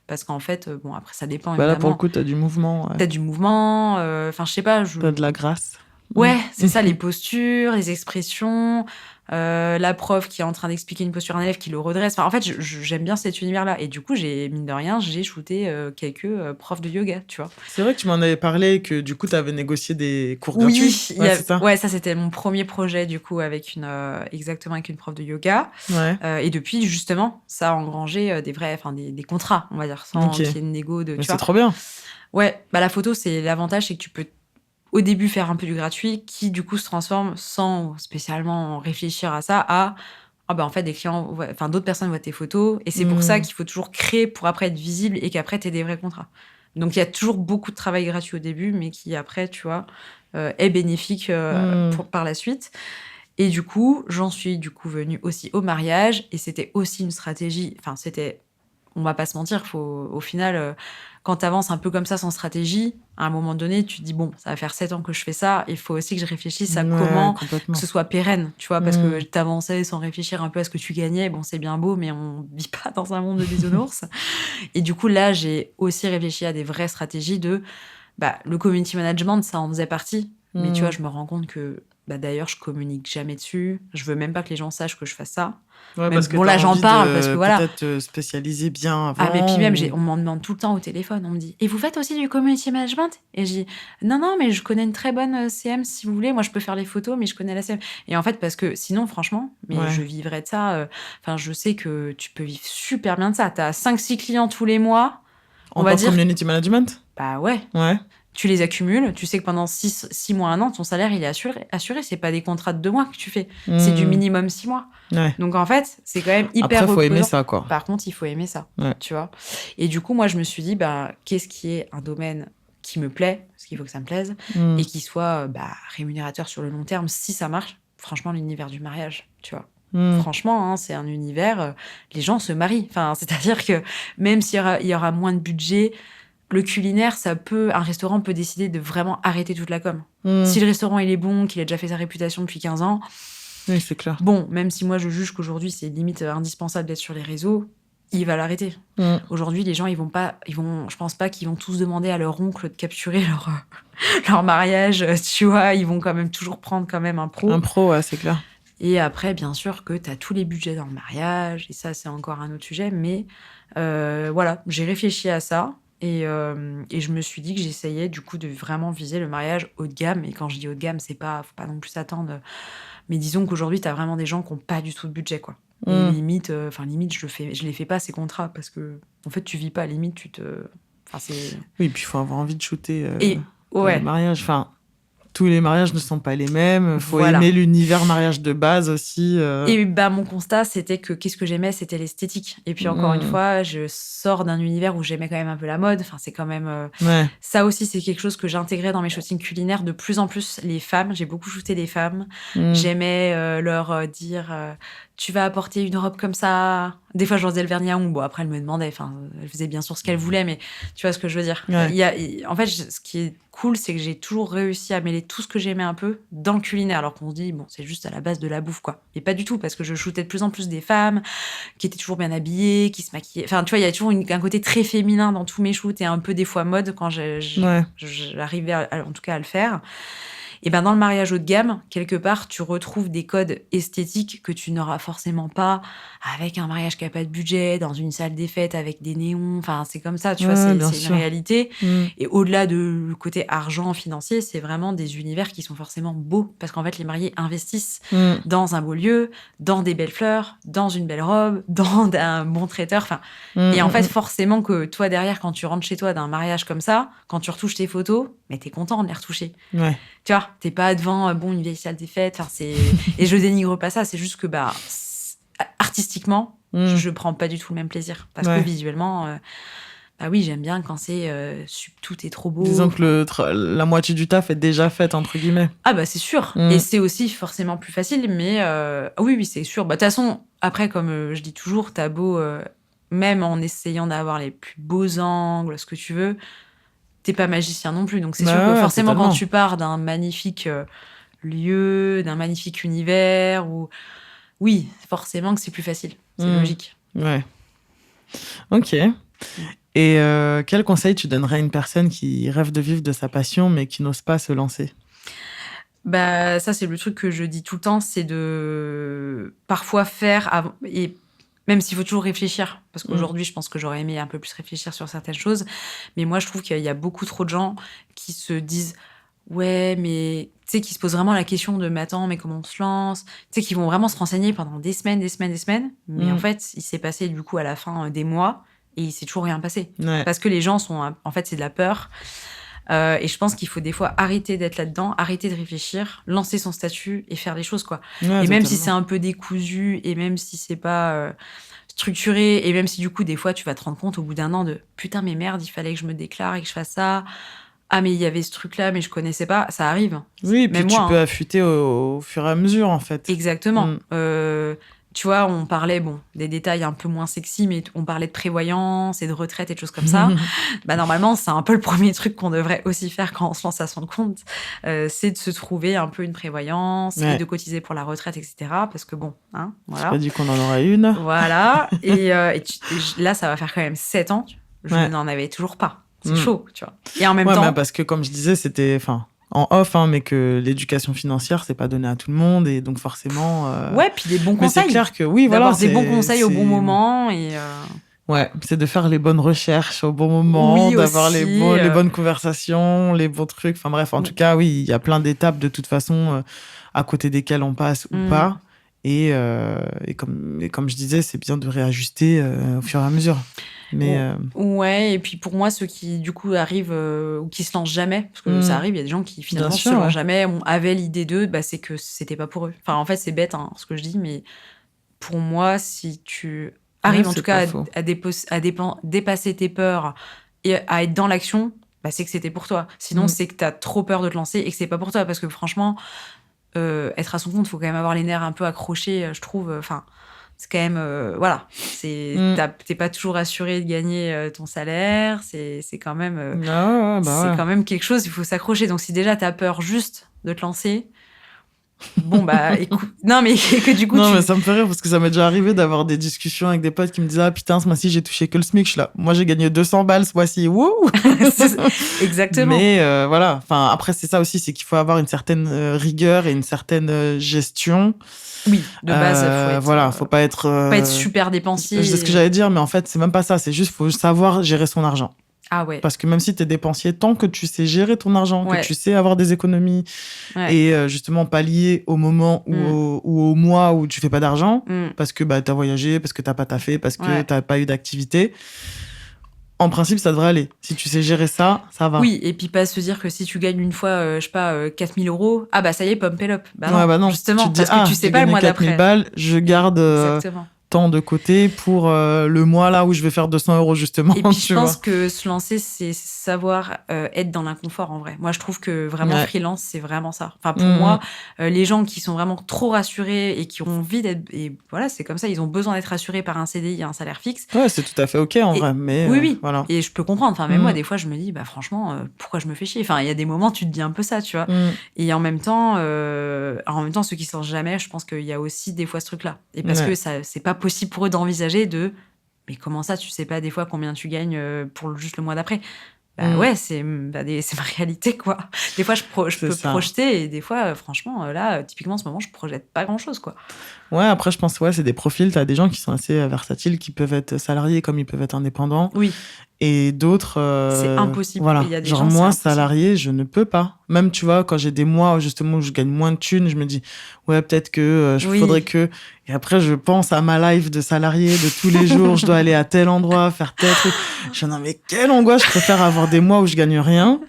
Parce qu'en fait, après, ça dépend, évidemment. Là, pour le coup, t'as du mouvement. Ouais. T'as du mouvement, je sais pas. T'as de la grâce. Ouais, c'est ça, les postures, les expressions, la prof qui est en train d'expliquer une posture à un élève qui le redresse. En fait, j'aime bien cet univers-là. Et du coup, mine de rien, j'ai shooté quelques profs de yoga, tu vois. C'est vrai que tu m'en avais parlé, que du coup, tu avais négocié des cours gratuits. C'est ça. Ouais, ça, c'était mon premier projet, du coup, exactement avec une prof de yoga. Et depuis, justement, ça a engrangé des contrats, on va dire, sans qu'il y ait une négo de. Mais c'est trop bien. Ouais, la photo, c'est l'avantage, c'est que tu peux au début faire un peu du gratuit qui du coup se transforme sans spécialement réfléchir à ça en fait des clients, d'autres personnes voient tes photos et c'est pour ça qu'il faut toujours créer pour après être visible et qu'après t'aies des vrais contrats. Donc il y a toujours beaucoup de travail gratuit au début mais qui après tu vois est bénéfique par la suite. Et du coup j'en suis venue aussi au mariage et c'était aussi une stratégie, on va pas se mentir, au final, quand t'avances un peu comme ça sans stratégie, à un moment donné, tu te dis, bon, ça va faire 7 ans que je fais ça, il faut aussi que je réfléchisse à comment que ce soit pérenne, tu vois, parce que t'avançais sans réfléchir un peu à ce que tu gagnais, bon, c'est bien beau, mais on vit pas dans un monde de bisounours. Et du coup, là, j'ai aussi réfléchi à des vraies stratégies le community management, ça en faisait partie. Mais tu vois, je me rends compte que, d'ailleurs, je communique jamais dessus. Je veux même pas que les gens sachent que je fasse ça. Ouais, même, parce que bon, là, j'en parle parce que voilà. Peut-être te spécialiser bien avant. Ah, mais puis même, on m'en demande tout le temps au téléphone. On me dit, et vous faites aussi du community management? Et je dis, non, mais je connais une très bonne CM si vous voulez. Moi, je peux faire les photos, mais je connais la CM. Et en fait, parce que sinon, franchement, je vivrais de ça. Enfin, je sais que tu peux vivre super bien de ça. T'as 5-6 clients tous les mois. En tant que community management? Bah ouais. Tu les accumules, tu sais que pendant 6 mois, 1 an, ton salaire, il est assuré. C'est pas des contrats de 2 mois que tu fais. C'est du minimum 6 mois. Ouais. Donc, en fait, c'est quand même hyper reposant. Après, il faut aimer ça, quoi. Par contre, il faut aimer ça, tu vois. Et du coup, moi, je me suis dit, qu'est-ce qui est un domaine qui me plaît, parce qu'il faut que ça me plaise, et qui soit rémunérateur sur le long terme, si ça marche. Franchement, l'univers du mariage, tu vois. Franchement, c'est un univers, les gens se marient. Enfin, c'est-à-dire que même s'il y aura moins de budget, le culinaire, un restaurant peut décider de vraiment arrêter toute la com. Si le restaurant il est bon, qu'il a déjà fait sa réputation depuis 15 ans, oui, c'est clair. Bon, même si moi je juge qu'aujourd'hui c'est limite indispensable d'être sur les réseaux, il va l'arrêter. Aujourd'hui, les gens, je pense pas qu'ils vont tous demander à leur oncle de capturer leur mariage, tu vois, ils vont quand même toujours prendre quand même un pro. Un pro, ouais, c'est clair. Et après, bien sûr que tu as tous les budgets dans le mariage, et ça, c'est encore un autre sujet, mais voilà, j'ai réfléchi à ça. Et je me suis dit que j'essayais du coup de vraiment viser le mariage haut de gamme. Et quand je dis haut de gamme, faut pas non plus s'attendre. Mais disons qu'aujourd'hui, t'as vraiment des gens qui n'ont pas du tout de budget, quoi. Et limite, je les fais pas ces contrats parce que en fait, tu vis pas. Limite, Oui, puis il faut avoir envie de shooter le mariage. Enfin, tous les mariages ne sont pas les mêmes. Il faut aimer l'univers mariage de base aussi. Et mon constat, c'était que qu'est-ce que j'aimais, c'était l'esthétique. Et puis encore une fois, je sors d'un univers où j'aimais quand même un peu la mode. Enfin, c'est quand même... Ça aussi, c'est quelque chose que j'intégrais dans mes shootings culinaires. De plus en plus, les femmes, j'ai beaucoup shooté des femmes. J'aimais leur dire... tu vas apporter une robe comme ça. Des fois, je leur disais le vernis à ongles. Bon, après, elle me demandait. Enfin, elle faisait bien sûr ce qu'elle voulait, mais tu vois ce que je veux dire. En fait, ce qui est cool, c'est que j'ai toujours réussi à mêler tout ce que j'aimais un peu dans le culinaire. Alors qu'on se dit, bon, c'est juste à la base de la bouffe, quoi. Et pas du tout, parce que je shootais de plus en plus des femmes qui étaient toujours bien habillées, qui se maquillaient. Enfin, tu vois, il y a toujours un côté très féminin dans tous mes shoots et un peu des fois mode quand j'arrivais en tout cas à le faire. Et dans le mariage haut de gamme, quelque part, tu retrouves des codes esthétiques que tu n'auras forcément pas avec un mariage qui n'a pas de budget, dans une salle des fêtes avec des néons. Enfin, c'est comme ça, tu vois, c'est une réalité. Et au-delà du côté argent financier, c'est vraiment des univers qui sont forcément beaux. Parce qu'en fait, les mariés investissent dans un beau lieu, dans des belles fleurs, dans une belle robe, dans un bon traiteur. Enfin, et en fait, forcément que toi, derrière, quand tu rentres chez toi d'un mariage comme ça, quand tu retouches tes photos, mais t'es content de les retoucher. Tu vois, t'es pas devant une vieille salle des fêtes. Et je dénigre pas ça, c'est juste que artistiquement, je prends pas du tout le même plaisir. Parce que visuellement, oui, j'aime bien quand tout est trop beau. Disons que la moitié du taf est déjà faite, entre guillemets. Ah c'est sûr. Et c'est aussi forcément plus facile, mais oui, c'est sûr. De toute façon, après, comme je dis toujours, t'as beau, même en essayant d'avoir les plus beaux angles, ce que tu veux, t'es pas magicien non plus. Donc c'est sûr que forcément, quand tu pars d'un magnifique lieu, d'un magnifique univers, oui, forcément que c'est plus facile. C'est logique. Ouais. Ok. Et quel conseil tu donnerais à une personne qui rêve de vivre de sa passion, mais qui n'ose pas se lancer ? Ça, c'est le truc que je dis tout le temps, c'est de parfois faire... Et même s'il faut toujours réfléchir, parce qu'aujourd'hui, je pense que j'aurais aimé un peu plus réfléchir sur certaines choses. Mais moi, je trouve qu'il y a beaucoup trop de gens qui se disent « Ouais, mais... » Tu sais, qui se posent vraiment la question de « Mais attends, mais comment on se lance ?» Tu sais, qui vont vraiment se renseigner pendant des semaines. Mais en fait, il s'est passé, du coup, à la fin des mois, et il s'est toujours rien passé. Parce que les gens sont... En fait, c'est de la peur. Et je pense qu'il faut des fois arrêter d'être là-dedans, arrêter de réfléchir, lancer son statut et faire les choses, quoi. Et même si c'est un peu décousu, et même si c'est pas structuré, et même si du coup, des fois, tu vas te rendre compte au bout d'un an de « Putain, mais merde, il fallait que je me déclare et que je fasse ça. Ah, mais il y avait ce truc-là, mais je connaissais pas. » Ça arrive. Oui, et puis tu peux affûter au fur et à mesure, en fait. Exactement. Tu vois, on parlait, des détails un peu moins sexy, mais on parlait de prévoyance et de retraite et de choses comme ça. Normalement, c'est un peu le premier truc qu'on devrait aussi faire quand on se lance à son compte. C'est de se trouver un peu une prévoyance et de cotiser pour la retraite, etc. Parce que voilà. C'est pas dit qu'on en aura une. Voilà. Et là, ça va faire quand même 7 ans. Je n'en avais toujours pas. C'est chaud, tu vois. Et en même temps... parce que comme je disais, c'était... en off, hein, mais que l'éducation financière, c'est pas donné à tout le monde. Et donc, forcément... Ouais, puis des bons conseils. Mais c'est clair que, oui, D'avoir voilà. des bons conseils au bon moment. Et Ouais, c'est de faire les bonnes recherches au bon moment, oui, d'avoir aussi, les bonnes conversations, les bons trucs. Enfin bref, en tout cas, oui, il y a plein d'étapes de toute façon à côté desquelles on passe ou pas. Et comme je disais, c'est bien de réajuster au fur et à mesure. Mais ouais, et puis pour moi, ceux qui du coup arrivent ou qui se lancent jamais, parce que ça arrive, il y a des gens qui finalement se lancent jamais, avaient l'idée d'eux, bah, c'est que c'était pas pour eux. Enfin, en fait, c'est bête hein, ce que je dis, mais pour moi, si tu arrives en tout cas à dépasser tes peurs et à être dans l'action, bah, c'est que c'était pour toi. Sinon, c'est que t'as trop peur de te lancer et que c'est pas pour toi, parce que franchement, être à son compte, faut quand même avoir les nerfs un peu accrochés, je trouve. Enfin. C'est quand même, voilà, t'es pas toujours assuré de gagner ton salaire, c'est quand même, quand même quelque chose, il faut s'accrocher. Donc si déjà t'as peur juste de te lancer, bon bah écoute, non mais que du coup mais ça me fait rire parce que ça m'est déjà arrivé d'avoir des discussions avec des potes qui me disaient ah putain ce mois-ci j'ai touché que le SMIC, je suis là, moi j'ai gagné 200 balles ce mois-ci, wouh. Exactement. Mais voilà, enfin après c'est ça aussi, c'est qu'il faut avoir une certaine rigueur et une certaine gestion. Oui, de base, faut pas être super dépensier. C'est ce que j'allais dire, mais en fait, c'est même pas ça. C'est juste, faut savoir gérer son argent. Ah ouais. Parce que même si t'es dépensier, tant que tu sais gérer ton argent, que tu sais avoir des économies et justement pallier au moment ou au mois où tu fais pas d'argent, parce que bah, t'as voyagé, parce que t'as pas taffé, parce que t'as pas eu d'activité. En principe, ça devrait aller. Si tu sais gérer ça, ça va. Oui, et puis pas se dire que si tu gagnes une fois, je sais pas, 4 000 €, ah bah ça y est, pump it up. Bah non, justement, tu te dis, parce que tu sais pas le mois d'après. 4 000 balles, je garde tant de côté pour le mois là où je vais faire 200 € justement. Et puis je pense que se lancer, c'est savoir être dans l'inconfort en vrai. Moi, je trouve que vraiment freelance, c'est vraiment ça. Enfin, pour moi, les gens qui sont vraiment trop rassurés et qui ont envie d'être... Et voilà, c'est comme ça, ils ont besoin d'être rassurés par un CDI, un salaire fixe. Ouais, c'est tout à fait OK en vrai. Mais oui. Voilà. Et je peux comprendre. Enfin, même moi, des fois, je me dis, bah franchement, pourquoi je me fais chier? Enfin, il y a des moments, tu te dis un peu ça, tu vois. Et en même temps, ceux qui se lancent jamais, je pense qu'il y a aussi des fois ce truc-là. Et parce que ça, c'est pas possible pour eux d'envisager mais comment ça, tu sais pas des fois combien tu gagnes pour juste le mois d'après? Bah ouais, c'est ma réalité, quoi. Des fois, je peux projeter et des fois, franchement, là, typiquement, en ce moment, je projette pas grand-chose, quoi. Ouais, après, je pense, c'est des profils. T'as des gens qui sont assez versatiles, qui peuvent être salariés comme ils peuvent être indépendants. Oui. Et d'autres... c'est impossible. Voilà. Il y a des genre, gens, moi, salarié, je ne peux pas. Même, tu vois, quand j'ai des mois justement où je gagne moins de thunes, je me dis, ouais, peut-être que faudrait que... Et après, je pense à ma life de salarié de tous les jours. Je dois aller à tel endroit, faire tel truc. Je me dis, non, mais quelle angoisse. Je préfère avoir des mois où je gagne rien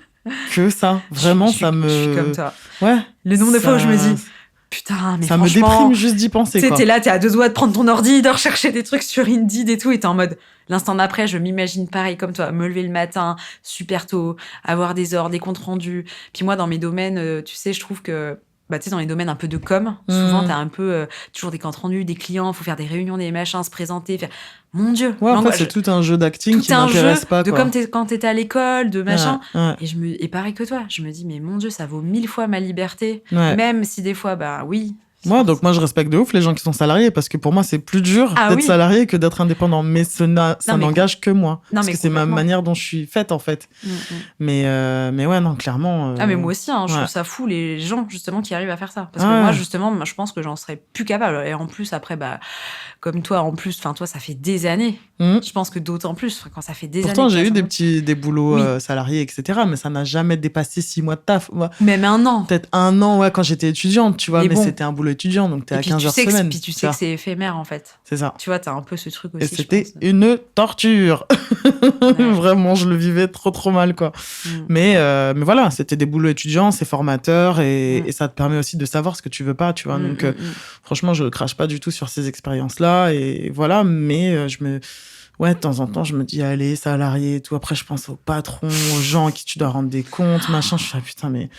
que ça. Vraiment, ça me... Je suis comme toi. Ouais. Le nombre de fois où je me dis... Putain, mais ça franchement... Ça me déprime juste d'y penser, quoi. T'es là, t'es à 2 doigts de prendre ton ordi, de rechercher des trucs sur Indeed et tout, et t'es en mode... L'instant d'après, je m'imagine pareil comme toi, me lever le matin, super tôt, avoir des ordres, des comptes rendus. Puis moi, dans mes domaines, tu sais, je trouve que... Bah, tu sais, dans les domaines un peu de com, souvent, t'as un peu toujours des comptes rendus, des clients, faut faire des réunions, des machins, se présenter, faire... Mon Dieu! Ouais, en fait, c'est tout un jeu d'acting qui m'intéresse pas, quoi. Comme quand t'étais à l'école, de machin. Ouais. Et pareil que toi, je me dis, mais mon Dieu, ça vaut 1000 fois ma liberté. Ouais. Même si des fois, bah oui... Donc moi je respecte de ouf les gens qui sont salariés parce que pour moi c'est plus dur d'être salarié que d'être indépendant, mais ça n'engage que moi parce que c'est ma manière dont je suis faite en fait. Mais ouais, non, clairement mais moi aussi je trouve ça fou les gens justement qui arrivent à faire ça parce que moi justement je pense que j'en serais plus capable et en plus après comme toi en plus toi ça fait des années. Je pense que d'autant plus quand ça fait des années. Pourtant j'ai eu des boulots salariés etc, mais ça n'a jamais dépassé 6 mois de taf. Même 1 an. Peut-être 1 an quand j'étais étudiante, tu vois, mais c'était un boulot étudiant, donc t'es à 15 heures semaine. Puis tu sais que c'est éphémère, en fait. C'est ça. Tu vois, t'as un peu ce truc aussi. Et c'était une torture. Vraiment, je le vivais trop mal, quoi. Mais voilà, c'était des boulots étudiants, c'est formateur, et ça te permet aussi de savoir ce que tu veux pas, tu vois. Donc, franchement, je crache pas du tout sur ces expériences-là, et voilà, mais de temps en temps, je me dis, allez, salarié et tout. Après, je pense aux patrons, aux gens à qui tu dois rendre des comptes, machin. Je suis là, putain, mais...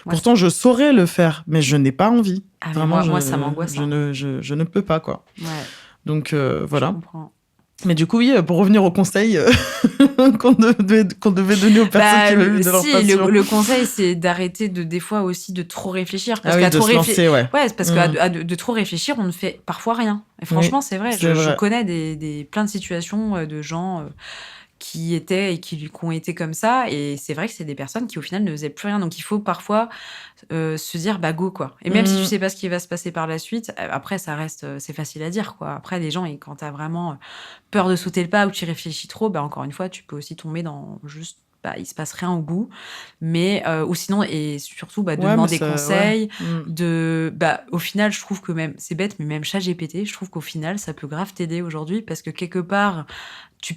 Pourtant, je saurais le faire, mais je n'ai pas envie. Vraiment, moi, ça m'angoisse. Je ne peux pas, quoi. Ouais. Donc, voilà. Je comprends. Mais du coup, oui, pour revenir au conseil qu'on devait donner aux personnes qui veulent vivre de leur passion. Le conseil, c'est d'arrêter des fois aussi de trop réfléchir. Parce de se lancer, ouais. Parce que de trop réfléchir, on ne fait parfois rien. Et franchement, c'est vrai. Je connais plein de situations de gens qui étaient et qui ont été comme ça. Et c'est vrai que c'est des personnes qui, au final, ne faisaient plus rien. Donc, il faut parfois se dire, bah, go, quoi. Et même si tu sais pas ce qui va se passer par la suite, après, ça reste, c'est facile à dire, quoi. Après, les gens, et quand t'as vraiment peur de sauter le pas ou tu y réfléchis trop, bah, encore une fois, tu peux aussi tomber dans juste, bah, il se passe rien au bout. Mais, ou sinon, et surtout, bah, de demander conseil, bah, au final, je trouve que même, c'est bête, mais même ChatGPT, je trouve qu'au final, ça peut grave t'aider aujourd'hui parce que quelque part, tu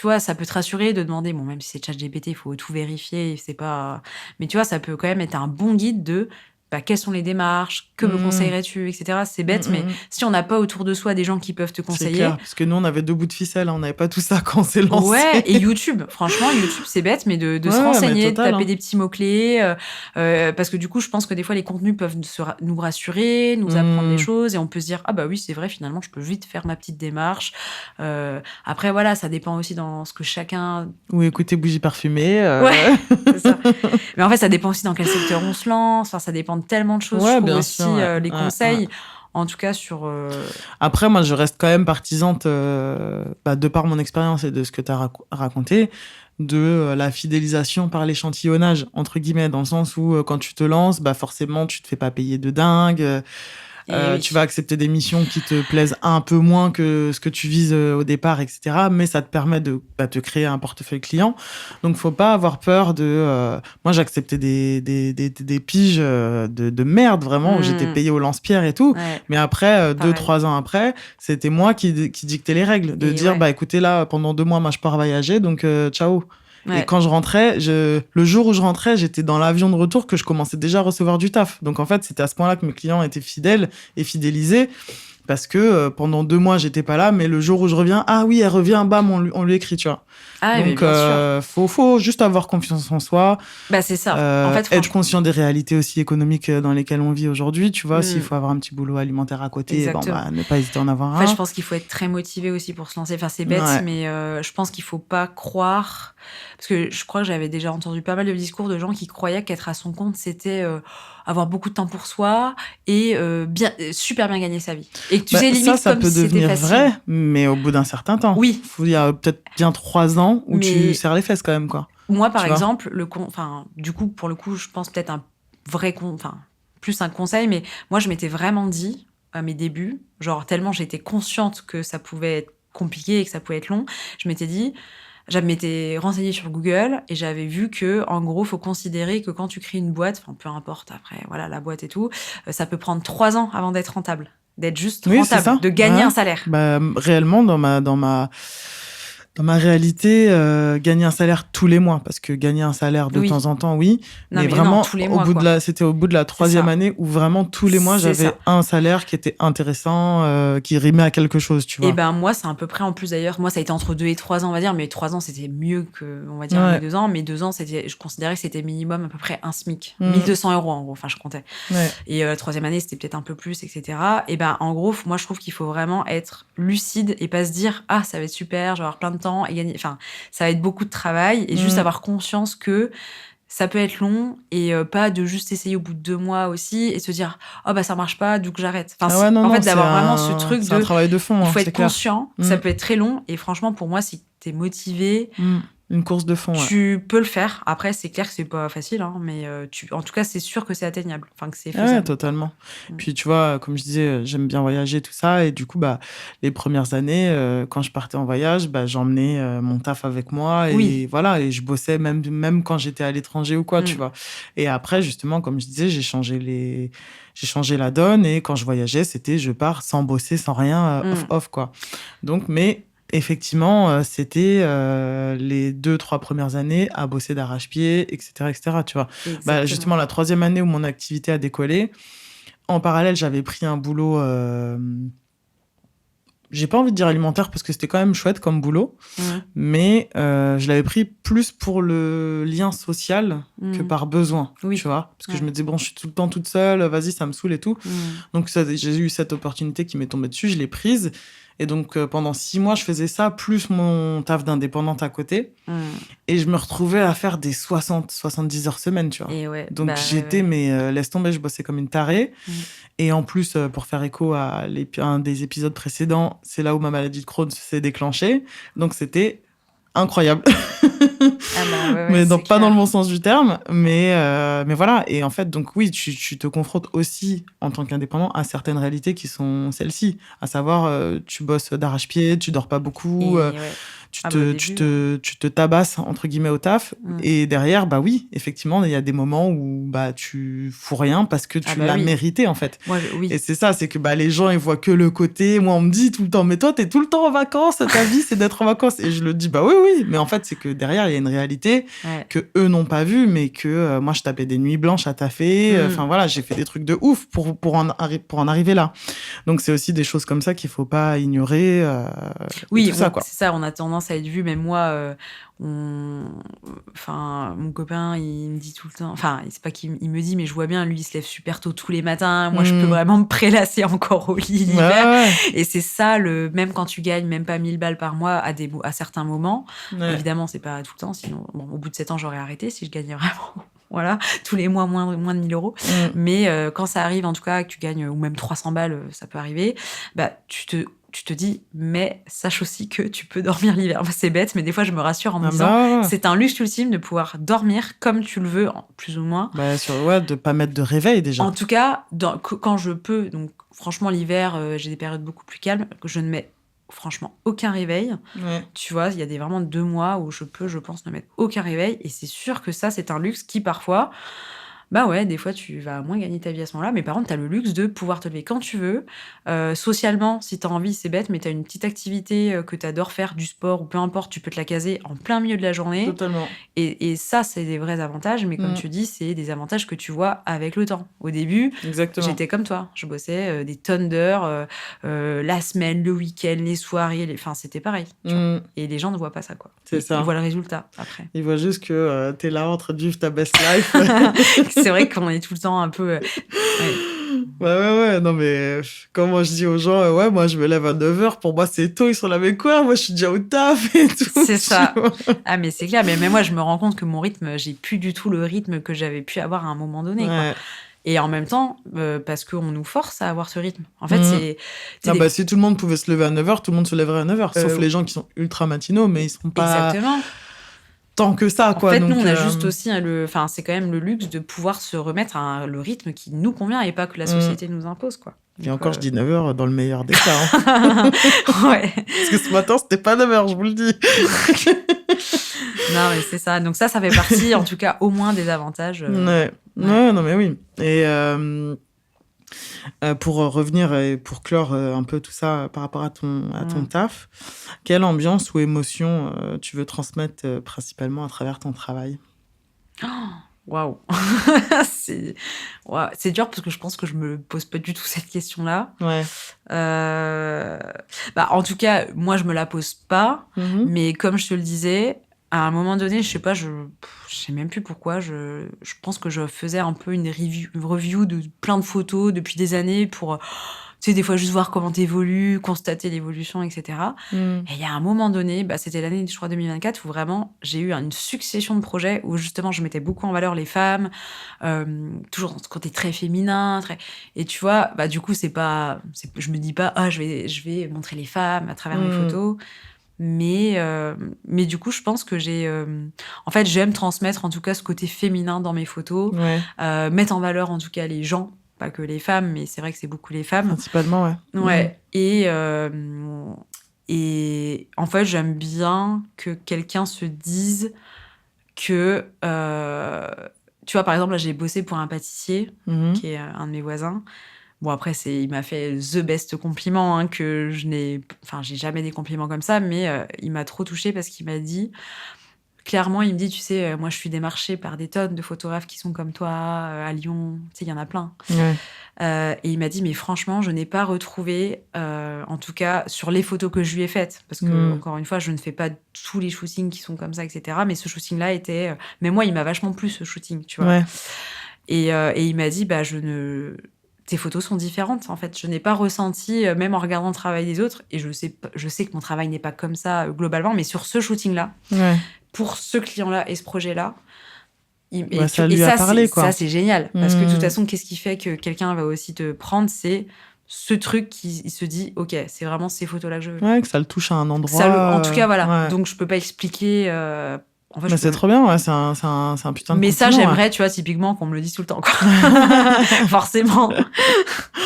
vois, ça peut te rassurer de demander, bon, même si c'est ChatGPT, il faut tout vérifier, c'est pas, mais tu vois, ça peut quand même être un bon guide de, bah, quelles sont les démarches, que me conseillerais-tu, etc. C'est bête, mais si on n'a pas autour de soi des gens qui peuvent te conseiller. C'est clair, parce que nous, on avait 2 bouts de ficelle, on n'avait pas tout ça quand on s'est lancé. Ouais, et YouTube, franchement, YouTube, c'est bête, mais de se renseigner, de taper des petits mots-clés, parce que du coup, je pense que des fois, les contenus peuvent nous rassurer, nous apprendre des choses, et on peut se dire, ah bah oui, c'est vrai, finalement, je peux vite faire ma petite démarche. Après, voilà, ça dépend aussi dans ce que chacun... Ou écouter Bougie Parfumée. Ouais, c'est ça. Mais en fait, ça dépend aussi dans quel secteur on se lance, enfin, ça dépend de tellement de choses, je trouve aussi, les conseils... En tout cas, sur... Après, moi, je reste quand même partisante, de par mon expérience et de ce que tu as raconté, de la fidélisation par l'échantillonnage, entre guillemets, dans le sens où quand tu te lances, bah, forcément, tu te fais pas payer de dingue. Tu vas accepter des missions qui te plaisent un peu moins que ce que tu vises au départ, etc. Mais ça te permet de te créer un portefeuille client. Donc, faut pas avoir peur de... Moi, j'acceptais des piges de merde, vraiment, où j'étais payée au lance-pierre et tout. Ouais. Mais après, 2-3 ans après, c'était moi qui dictais les règles. De dire, bah écoutez, là, pendant 2 mois, moi, je pars voyager, donc ciao. Ouais. Et quand je rentrais, le jour où je rentrais, j'étais dans l'avion de retour que je commençais déjà à recevoir du taf. Donc en fait, c'était à ce point-là que mes clients étaient fidèles et fidélisés. Parce que pendant 2 mois, j'étais pas là, mais le jour où je reviens, ah oui, elle revient, bam, on lui écrit, tu vois. Ah, donc, faut juste avoir confiance en soi. Bah, c'est ça. En fait, être conscient des réalités aussi économiques dans lesquelles on vit aujourd'hui, tu vois. S'il faut avoir un petit boulot alimentaire à côté, ne pas hésiter à en avoir un. En fait, je pense qu'il faut être très motivé aussi pour se lancer. Enfin, c'est bête, mais je pense qu'il faut pas croire... Parce que je crois que j'avais déjà entendu pas mal de discours de gens qui croyaient qu'être à son compte, c'était avoir beaucoup de temps pour soi et super bien gagner sa vie. Et que tu sais, limite, ça comme peut si devenir c'était facile. vrai, mais au bout d'un certain temps. Oui. Il y a peut-être bien 3 ans où tu serres les fesses quand même, quoi. Moi, par exemple, du coup, pour le coup, je pense peut-être un vrai plus un conseil, mais moi, je m'étais vraiment dit à mes débuts, genre tellement j'étais consciente que ça pouvait être compliqué et que ça pouvait être long, je m'étais renseignée sur Google et j'avais vu que, en gros, faut considérer que quand tu crées une boîte, peu importe après, voilà, la boîte et tout, ça peut prendre 3 ans avant d'être rentable, d'être juste rentable, de gagner un salaire. Bah, réellement, dans ma réalité, gagner un salaire tous les mois, parce que gagner un salaire de temps en temps, oui. Non, mais vraiment, non, tous les mois, c'était au bout de la 3e année où vraiment tous les mois, j'avais un salaire qui était intéressant, qui rimait à quelque chose, tu vois. Et ben, moi, c'est à peu près, en plus d'ailleurs, moi, ça a été entre 2 et 3 ans, on va dire, mais 3 ans, c'était mieux que, on va dire, les 2 ans. Mais 2 ans, je considérais que c'était minimum à peu près un SMIC. 1200 €, en gros, enfin, je comptais. Ouais. Et la 3e année, c'était peut-être un peu plus, etc. Et ben, en gros, moi, je trouve qu'il faut vraiment être lucide et pas se dire, ah, ça va être super, je vais avoir plein de temps et gagner. Enfin, ça va être beaucoup de travail et juste avoir conscience que ça peut être long et pas de juste essayer au bout de 2 mois aussi et se dire oh bah ça marche pas donc j'arrête. Enfin, en fait d'avoir vraiment ce truc c'est un travail de fond. Il faut être clair. conscient. Ça peut être très long et franchement pour moi si t'es motivé. Une course de fond. Tu peux le faire. Après, c'est clair que c'est pas facile, hein, mais en tout cas, c'est sûr que c'est atteignable. Enfin, que c'est faisable. Ouais, totalement. Puis, tu vois, comme je disais, j'aime bien voyager, tout ça. Et du coup, les premières années, quand je partais en voyage, j'emmenais mon taf avec moi. Et voilà, et je bossais même quand j'étais à l'étranger ou quoi, tu vois. Et après, justement, comme je disais, j'ai changé la donne. Et quand je voyageais, c'était je pars sans bosser, sans rien, off, quoi. Donc, mais... Effectivement, c'était les 2-3 premières années à bosser d'arrache-pied, etc., tu vois. Justement, la 3e année où mon activité a décollé, en parallèle, j'avais pris un boulot... j'ai pas envie de dire alimentaire parce que c'était quand même chouette comme boulot, mais je l'avais pris plus pour le lien social que par besoin, tu vois. Parce que je me disais, bon, je suis tout le temps toute seule, vas-y, ça me saoule et tout. Donc, j'ai eu cette opportunité qui m'est tombée dessus, je l'ai prise. Et donc, pendant 6 mois, je faisais ça, plus mon taf d'indépendante à côté. Et je me retrouvais à faire des 70 heures semaine, tu vois. Donc, j'étais, mais laisse tomber, je bossais comme une tarée. Et en plus, pour faire écho à un des épisodes précédents, c'est là où ma maladie de Crohn s'est déclenchée. Donc, c'était incroyable. Ouais, Mais c'est pas clair. dans le bon sens du terme. Mais voilà. Et en fait, donc oui, tu te confrontes aussi, en tant qu'indépendant, à certaines réalités qui sont celles-ci. À savoir, tu bosses d'arrache-pied, tu dors pas beaucoup, Et ouais. Au début. tu te tabasses, entre guillemets, au taf. Et derrière, bah oui, effectivement, il y a des moments où bah, tu fous rien parce que tu l'as mérité, en fait. Oui. Et c'est ça, c'est que bah, les gens, ils voient que le côté. Moi, on me dit tout le temps, mais toi, t'es tout le temps en vacances, ta vie, c'est d'être en vacances. Et je le dis, bah oui. Mais en fait, c'est que derrière, il y a une réalité que eux n'ont pas vue, mais que moi, je tapais des nuits blanches à taffer. Enfin, voilà, j'ai fait des trucs de ouf pour en arriver là. Donc, c'est aussi des choses comme ça qu'il faut pas ignorer. Oui, tout ça, quoi. C'est ça, on a tendance à être vu, même moi, mon copain, il me dit tout le temps, enfin, c'est pas qu'il me dit, mais je vois bien, lui, il se lève super tôt tous les matins. Moi, je peux vraiment me prélasser encore au lit l'hiver. Ouais. Et c'est ça, même quand tu gagnes même pas 1000 balles par mois à certains moments, évidemment, c'est pas tout le temps, sinon, bon, au bout de 7 ans, j'aurais arrêté si je gagnais vraiment. Voilà, tous les mois, moins de 1000 euros. Mais quand ça arrive, en tout cas, que tu gagnes, ou même 300 balles, ça peut arriver, bah, tu te dis, mais sache aussi que tu peux dormir l'hiver. C'est bête, mais des fois, je me rassure en me disant, c'est un luxe ultime de pouvoir dormir comme tu le veux, plus ou moins. Bah, de pas mettre de réveil, déjà. En tout cas, quand je peux, donc franchement, l'hiver, j'ai des périodes beaucoup plus calmes, je ne mets franchement aucun réveil. Tu vois, il y a vraiment 2 mois où je pense, ne mettre aucun réveil. Et c'est sûr que ça, c'est un luxe qui, parfois... Bah ouais, des fois, tu vas moins gagner ta vie à ce moment-là, mais par contre, t'as le luxe de pouvoir te lever quand tu veux. Socialement, si t'as envie, c'est bête, mais t'as une petite activité que t'adores faire, du sport ou peu importe, tu peux te la caser en plein milieu de la journée. Totalement. Et ça, c'est des vrais avantages, mais comme tu dis, c'est des avantages que tu vois avec le temps. Au début, j'étais comme toi. Je bossais des tonnes d'heures, la semaine, le week-end, les soirées, enfin, c'était pareil. Tu vois. Et les gens ne voient pas ça, quoi. C'est ça. Ils voient le résultat, après. Ils voient juste que t'es là en train de vivre ta best life. C'est vrai qu'on est tout le temps un peu... Ouais. Non, mais quand moi, je dis aux gens, moi, je me lève à 9h. Pour moi, c'est tôt. Ils sont là, mais quoi? Moi, je suis déjà au taf et tout. C'est ça. Ah, mais c'est clair. Mais même moi, je me rends compte que mon rythme, j'ai plus du tout le rythme que j'avais pu avoir à un moment donné, quoi. Et en même temps, parce qu'on nous force à avoir ce rythme. En fait, c'est... si tout le monde pouvait se lever à 9h, tout le monde se lèverait à 9h. Sauf les gens qui sont ultra matinaux, mais ils seront pas... Exactement. Tant que ça, quoi. En fait, donc, nous, on a juste aussi c'est quand même le luxe de pouvoir se remettre à le rythme qui nous convient et pas que la société nous impose, quoi. Et donc, encore, je dis 9h dans le meilleur des cas. Hein. Ouais. Parce que ce matin, c'était pas 9h, je vous le dis. Non, mais c'est ça. Donc ça fait partie, en tout cas, au moins des avantages. Non, mais oui. Et pour revenir et pour clore un peu tout ça par rapport à ton taf, quelle ambiance ou émotion tu veux transmettre principalement à travers ton travail? Waouh. C'est dur parce que je pense que je me pose pas du tout cette question-là. En tout cas, moi, je me la pose pas. Mais comme je te le disais, à un moment donné, je sais pas, je sais même plus pourquoi, je pense que je faisais un peu une review de plein de photos depuis des années pour, tu sais, des fois juste voir comment t'évolues, constater l'évolution, etc. Et il y a un moment donné, c'était l'année, je crois, 2024, où vraiment, j'ai eu une succession de projets où justement, je mettais beaucoup en valeur les femmes, toujours dans ce côté très féminin, et tu vois, du coup, je me dis pas, je vais montrer les femmes à travers mes photos. Mais du coup, je pense que en fait, j'aime transmettre en tout cas ce côté féminin dans mes photos, mettre en valeur en tout cas les gens, pas que les femmes, mais c'est vrai que c'est beaucoup les femmes. Principalement, ouais. Et en fait, j'aime bien que quelqu'un se dise que... tu vois, par exemple, là, j'ai bossé pour un pâtissier, qui est un de mes voisins. Bon, après, il m'a fait the best compliment, hein, que j'ai jamais des compliments comme ça, mais il m'a trop touchée parce qu'il m'a dit, clairement, il me dit, tu sais, moi, je suis démarchée par des tonnes de photographes qui sont comme toi, à Lyon, tu sais, il y en a plein. Et il m'a dit, mais franchement, je n'ai pas retrouvé, en tout cas, sur les photos que je lui ai faites, parce que, encore une fois, je ne fais pas tous les shootings qui sont comme ça, etc. Mais ce shooting-là était... mais moi, il m'a vachement plu, ce shooting, tu vois. Et il m'a dit, tes photos sont différentes, en fait. Je n'ai pas ressenti, même en regardant le travail des autres, et je sais que mon travail n'est pas comme ça globalement, mais sur ce shooting-là, pour ce client-là et ce projet-là, ça lui a parlé, quoi. Ça, c'est génial. Parce que de toute façon, qu'est-ce qui fait que quelqu'un va aussi te prendre, c'est ce truc qui il se dit, ok, c'est vraiment ces photos-là que je veux. Ouais, que ça le touche à un endroit. En tout cas, voilà. Ouais. Donc, je peux pas expliquer. En fait, Mais c'est trop bien, ouais, c'est un putain de mais ça, compliment, j'aimerais, tu vois, typiquement, qu'on me le dise tout le temps, quoi. Forcément.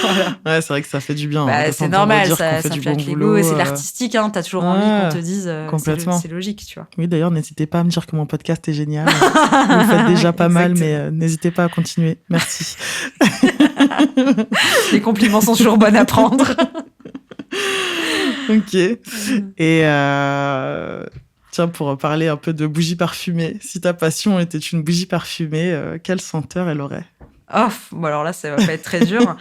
Voilà. Ouais, c'est vrai que ça fait du bien. Bah, de c'est s'entendre normal, dire ça qu'on fait du flatte bon l'ego. boulot, Et c'est l'artistique, hein. T'as toujours envie qu'on te dise. complètement. C'est logique, tu vois. Oui, d'ailleurs, n'hésitez pas à me dire que mon podcast est génial. Vous le faites déjà pas mal, mais n'hésitez pas à continuer. Merci. Les compliments sont toujours bons à prendre. Ok. Et tiens, pour parler un peu de bougie parfumée, si ta passion était une bougie parfumée, quelle senteur elle aurait? Oh, bon alors là, ça va pas être très dur.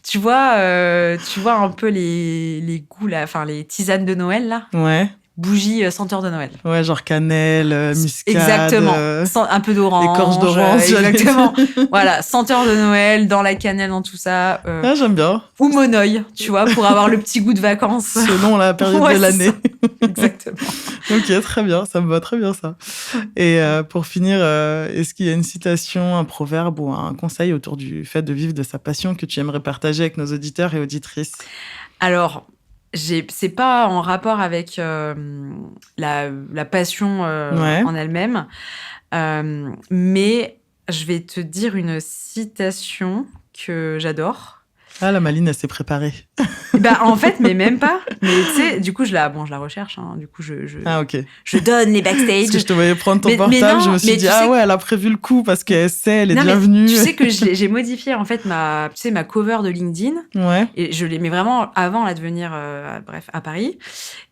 Tu vois un peu les goûts, là, enfin, les tisanes de Noël, là. Ouais. Bougie senteur de Noël. Ouais, genre cannelle, muscade. Exactement. Un peu d'orange. Écorce d'orange. Exactement. Voilà, senteur de Noël, dans la cannelle, dans tout ça. Ah, j'aime bien. Ou monoeil, tu vois, pour avoir le petit goût de vacances. Selon la période de l'année. Exactement. Ok, très bien. Ça me va très bien, ça. Et pour finir, est-ce qu'il y a une citation, un proverbe ou un conseil autour du fait de vivre de sa passion que tu aimerais partager avec nos auditeurs et auditrices? Alors, c'est pas en rapport avec la passion en elle-même, mais je vais te dire une citation que j'adore. Ah, la Maline, elle s'est préparée. Bah, en fait, mais même pas. Mais tu sais, du coup, je la recherche. Hein. Du coup, Ah, ok. Je donne les backstage. Parce que je te voyais prendre ton portable, je me suis dit, ah ouais, elle a prévu le coup parce qu'elle sait, elle est bienvenue. Tu sais que j'ai modifié, en fait, ma cover de LinkedIn. Ouais. Et je l'ai mis vraiment avant de venir, à Paris.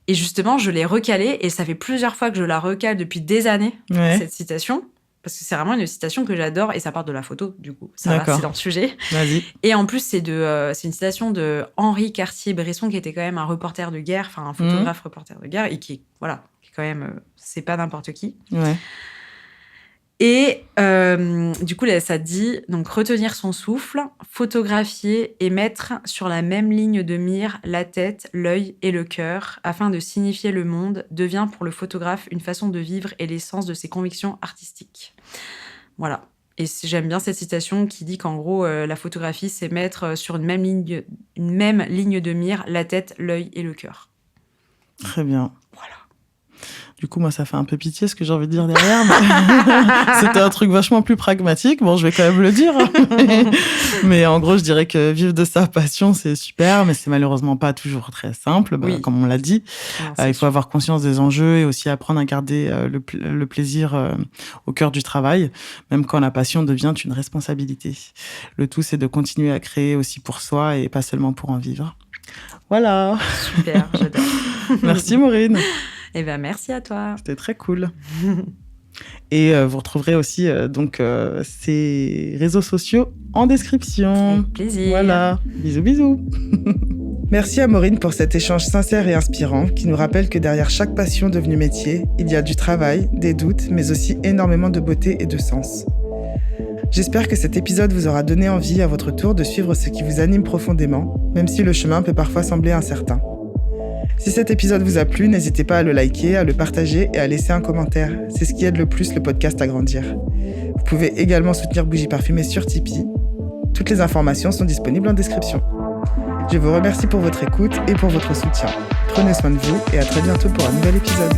Et justement, je l'ai recalée. Et ça fait plusieurs fois que je la recale depuis des années, cette citation. Parce que c'est vraiment une citation que j'adore et ça part de la photo, du coup. Ça va, c'est dans le sujet. Vas-y. Et en plus, c'est une citation de Henri Cartier-Bresson, qui était quand même un reporter de guerre, enfin un photographe reporter de guerre, et qui est quand même, c'est pas n'importe qui. Ouais. Et du coup, là, ça dit, donc, retenir son souffle, photographier et mettre sur la même ligne de mire la tête, l'œil et le cœur, afin de signifier le monde, devient pour le photographe une façon de vivre et l'essence de ses convictions artistiques. Voilà. Et j'aime bien cette citation qui dit qu'en gros, la photographie, c'est mettre sur une même ligne de mire la tête, l'œil et le cœur. Très bien. Voilà. Du coup, moi, ça fait un peu pitié ce que j'ai envie de dire derrière. Mais c'était un truc vachement plus pragmatique. Bon, je vais quand même le dire. Mais en gros, je dirais que vivre de sa passion, c'est super, mais c'est malheureusement pas toujours très simple, comme on l'a dit. Il faut avoir conscience des enjeux et aussi apprendre à garder le plaisir au cœur du travail, même quand la passion devient une responsabilité. Le tout, c'est de continuer à créer aussi pour soi et pas seulement pour en vivre. Voilà. Super, j'adore. Merci, Maureen. Eh bien, merci à toi. C'était très cool. Et vous retrouverez aussi ces réseaux sociaux en description. Avec plaisir. Voilà. Bisous, bisous. Merci à Maureen pour cet échange sincère et inspirant qui nous rappelle que derrière chaque passion devenue métier, il y a du travail, des doutes, mais aussi énormément de beauté et de sens. J'espère que cet épisode vous aura donné envie à votre tour de suivre ce qui vous anime profondément, même si le chemin peut parfois sembler incertain. Si cet épisode vous a plu, n'hésitez pas à le liker, à le partager et à laisser un commentaire. C'est ce qui aide le plus le podcast à grandir. Vous pouvez également soutenir Bougie Parfumée sur Tipeee. Toutes les informations sont disponibles en description. Je vous remercie pour votre écoute et pour votre soutien. Prenez soin de vous et à très bientôt pour un nouvel épisode.